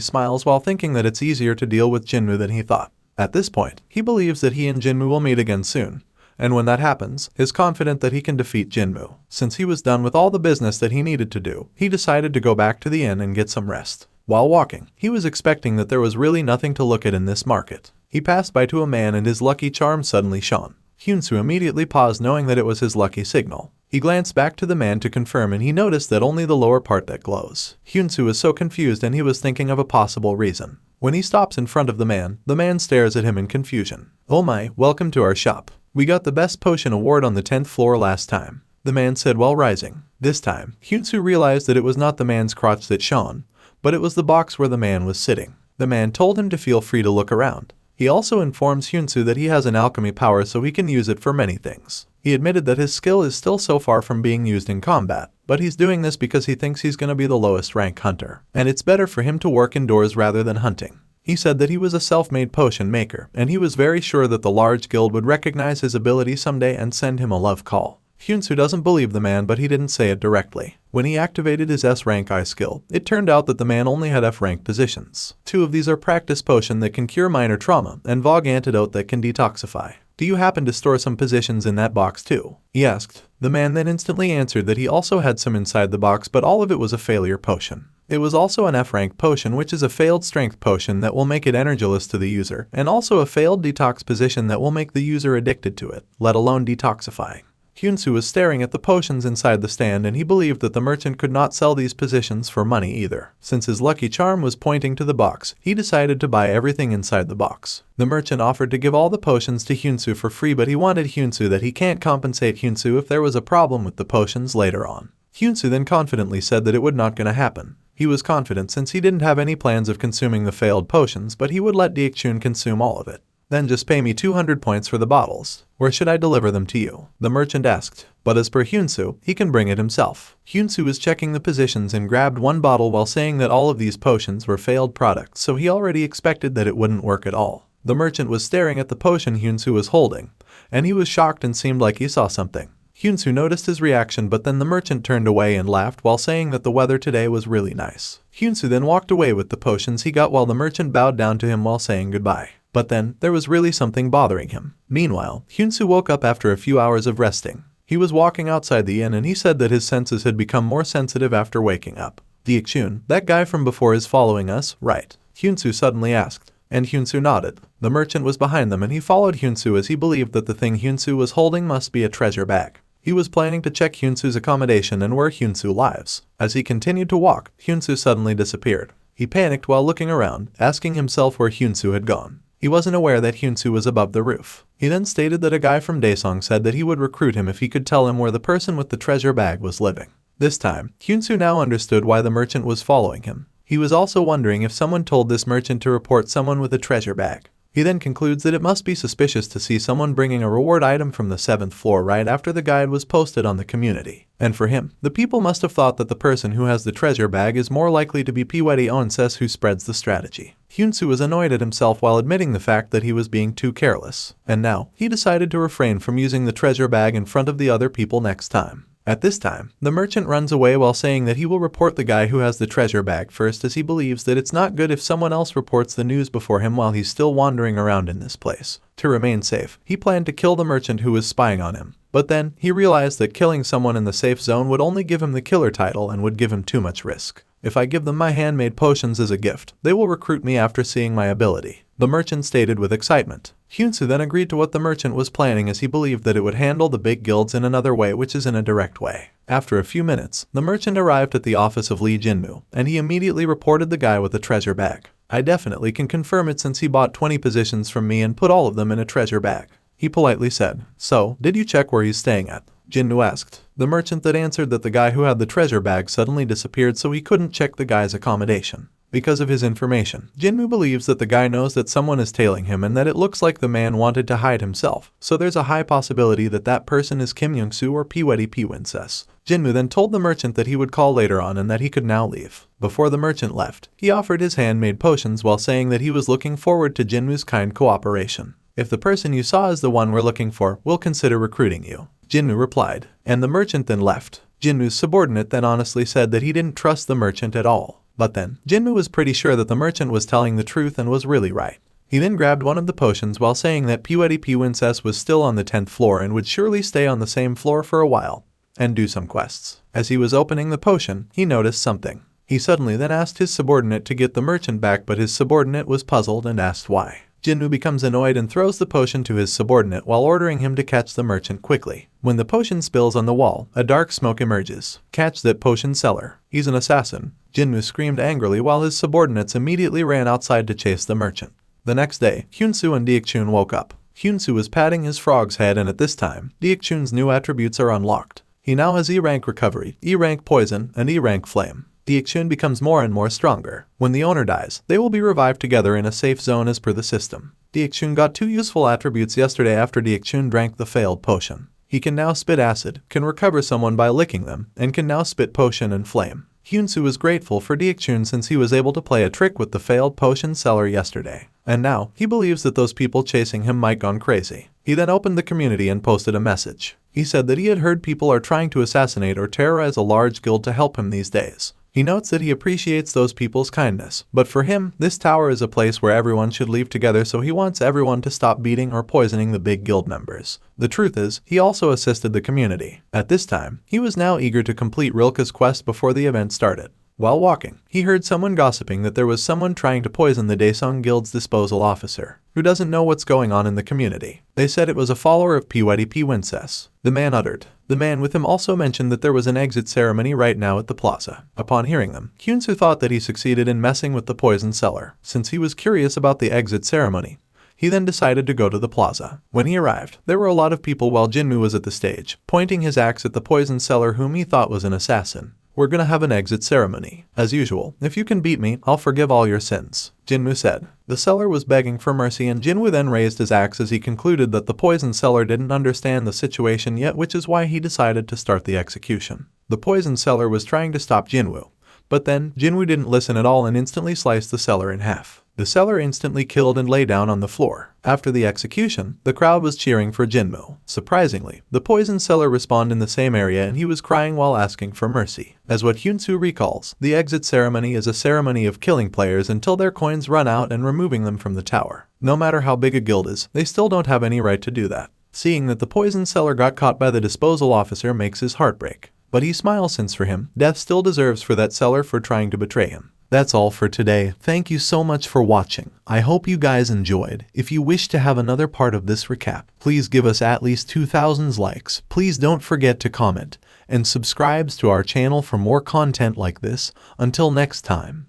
smiles while thinking that it's easier to deal with Jinwoo than he thought. At this point, he believes that he and Jinwoo will meet again soon. And when that happens, is confident that he can defeat Jinwoo. Since he was done with all the business that he needed to do, he decided to go back to the inn and get some rest. While walking, he was expecting that there was really nothing to look at in this market. He passed by to a man and his lucky charm suddenly shone. Hyunsu immediately paused, knowing that it was his lucky signal. He glanced back to the man to confirm, and he noticed that only the lower part that glows. Hyunsu was so confused and he was thinking of a possible reason. When he stops in front of the man stares at him in confusion. "Oh my, welcome to our shop. We got the best potion award on the 10th floor last time," the man said while rising. This time, Hyunsu realized that it was not the man's crotch that shone, but it was the box where the man was sitting. The man told him to feel free to look around. He also informs Hyunsu that he has an alchemy power so he can use it for many things. He admitted that his skill is still so far from being used in combat, but he's doing this because he thinks he's gonna be the lowest rank hunter, and it's better for him to work indoors rather than hunting. He said that he was a self-made potion maker, and he was very sure that the large guild would recognize his ability someday and send him a love call. Hyunsu doesn't believe the man, but he didn't say it directly. When he activated his S-rank eye skill, it turned out that the man only had F-rank positions. 2 of these are practice potion that can cure minor trauma and Vogue antidote that can detoxify. "Do you happen to store some positions in that box too?" he asked. The man then instantly answered that he also had some inside the box, but all of it was a failure potion. It was also an F-rank potion, which is a failed strength potion that will make it energyless to the user, and also a failed detox position that will make the user addicted to it, let alone detoxifying. Hyunsu was staring at the potions inside the stand, and he believed that the merchant could not sell these positions for money either. Since his lucky charm was pointing to the box, he decided to buy everything inside the box. The merchant offered to give all the potions to Hyunsu for free, but he wanted Hyunsu that he can't compensate Hyunsu if there was a problem with the potions later on. Hyunsu then confidently said that it would not gonna happen. He was confident since he didn't have any plans of consuming the failed potions, but he would let Deokchun consume all of it. "Then just pay me 200 points for the bottles. Where should I deliver them to you?" the merchant asked. But as per Hyunsu, he can bring it himself. Hyunsu was checking the positions and grabbed one bottle while saying that all of these potions were failed products, so he already expected that it wouldn't work at all. The merchant was staring at the potion Hyunsu was holding, and he was shocked and seemed like he saw something. Hyunsu noticed his reaction, but then the merchant turned away and laughed while saying that the weather today was really nice. Hyunsu then walked away with the potions he got while the merchant bowed down to him while saying goodbye. But then, there was really something bothering him. Meanwhile, Hyunsu woke up after a few hours of resting. He was walking outside the inn and he said that his senses had become more sensitive after waking up. "Deokchun, that guy from before is following us, right?" Hyunsu suddenly asked. And Hyunsu nodded. The merchant was behind them and he followed Hyunsu as he believed that the thing Hyunsu was holding must be a treasure bag. He was planning to check Hyunsu's accommodation and where Hyunsu lives. As he continued to walk, Hyunsu suddenly disappeared. He panicked while looking around, asking himself where Hyunsu had gone. He wasn't aware that Hyunsu was above the roof. He then stated that a guy from Daesong said that he would recruit him if he could tell him where the person with the treasure bag was living. This time, Hyunsu now understood why the merchant was following him. He was also wondering if someone told this merchant to report someone with a treasure bag. He then concludes that it must be suspicious to see someone bringing a reward item from the 7th floor right after the guide was posted on the community. And for him, the people must have thought that the person who has the treasure bag is more likely to be Pwede Onses who spreads the strategy. Hyunsu was annoyed at himself while admitting the fact that he was being too careless. And now, he decided to refrain from using the treasure bag in front of the other people next time. At this time, the merchant runs away while saying that he will report the guy who has the treasure bag first, as he believes that it's not good if someone else reports the news before him while he's still wandering around in this place. To remain safe, he planned to kill the merchant who was spying on him. But then, he realized that killing someone in the safe zone would only give him the killer title and would give him too much risk. If I give them my handmade potions as a gift, they will recruit me after seeing my ability, the merchant stated with excitement. Hyunsu then agreed to what the merchant was planning, as he believed that it would handle the big guilds in another way, which is in a direct way. After a few minutes, the merchant arrived at the office of Lee Jinmu, and he immediately reported the guy with the treasure bag. I definitely can confirm it, since he bought 20 positions from me and put all of them in a treasure bag, he politely said. So, did you check where he's staying at? Jinmu asked. The merchant then answered that the guy who had the treasure bag suddenly disappeared, so he couldn't check the guy's accommodation. Because of his information, Jinmu believes that the guy knows that someone is tailing him and that it looks like the man wanted to hide himself, so there's a high possibility that that person is Kim Young-soo or Pweddy Princess. Jinmu then told the merchant that he would call later on and that he could now leave. Before the merchant left, he offered his handmade potions while saying that he was looking forward to Jinmu's kind cooperation. If the person you saw is the one we're looking for, we'll consider recruiting you, Jinmu replied, and the merchant then left. Jinmu's subordinate then honestly said that he didn't trust the merchant at all. But then, Jinmu was pretty sure that the merchant was telling the truth and was really right. He then grabbed one of the potions while saying that Pweddy Princess was still on the 10th floor and would surely stay on the same floor for a while and do some quests. As he was opening the potion, he noticed something. He suddenly then asked his subordinate to get the merchant back, but his subordinate was puzzled and asked why. Jinmu becomes annoyed and throws the potion to his subordinate while ordering him to catch the merchant quickly. When the potion spills on the wall, a dark smoke emerges. Catch that potion seller. He's an assassin. Jinmu screamed angrily while his subordinates immediately ran outside to chase the merchant. The next day, Hyunsu and Deokchun woke up. Hyunsu was patting his frog's head, and at this time, Deokchun's new attributes are unlocked. He now has E-rank recovery, E-rank poison, and E-rank flame. Deokchun becomes more and more stronger. When the owner dies, they will be revived together in a safe zone as per the system. Deokchun got 2 useful attributes yesterday after Deokchun drank the failed potion. He can now spit acid, can recover someone by licking them, and can now spit potion and flame. Hyunsu was grateful for Deokchun since he was able to play a trick with the failed potion seller yesterday. And now, he believes that those people chasing him might gone crazy. He then opened the community and posted a message. He said that he had heard people are trying to assassinate or terrorize a large guild to help him these days. He notes that he appreciates those people's kindness, but for him, this tower is a place where everyone should leave together, so he wants everyone to stop beating or poisoning the big guild members. The truth is, he also assisted the community. At this time, he was now eager to complete Rilke's quest before the event started. While walking, he heard someone gossiping that there was someone trying to poison the Daesung Guild's disposal officer, who doesn't know what's going on in the community. They said it was a follower of Pweddy Princess. The man uttered. The man with him also mentioned that there was an exit ceremony right now at the plaza. Upon hearing them, Hyunsu thought that he succeeded in messing with the poison seller. Since he was curious about the exit ceremony, he then decided to go to the plaza. When he arrived, there were a lot of people while Jinmu was at the stage, pointing his axe at the poison seller whom he thought was an assassin. We're gonna have an exit ceremony. As usual, if you can beat me, I'll forgive all your sins, Jinmu said. The seller was begging for mercy, and Jinmu then raised his axe as he concluded that the poison seller didn't understand the situation yet, which is why he decided to start the execution. The poison seller was trying to stop Jinmu, but then Jinmu didn't listen at all and instantly sliced the seller in half. The seller instantly killed and lay down on the floor. After the execution, the crowd was cheering for Jinmu. Surprisingly, the poison seller respawned in the same area and he was crying while asking for mercy. As what Hyunsu recalls, the exit ceremony is a ceremony of killing players until their coins run out and removing them from the tower. No matter how big a guild is, they still don't have any right to do that. Seeing that the poison seller got caught by the disposal officer makes his heart break. But he smiles since for him, death still deserves for that seller for trying to betray him. That's all for today. Thank you so much for watching. I hope you guys enjoyed. If you wish to have another part of this recap, please give us at least 2,000 likes. Please don't forget to comment and subscribe to our channel for more content like this. Until next time.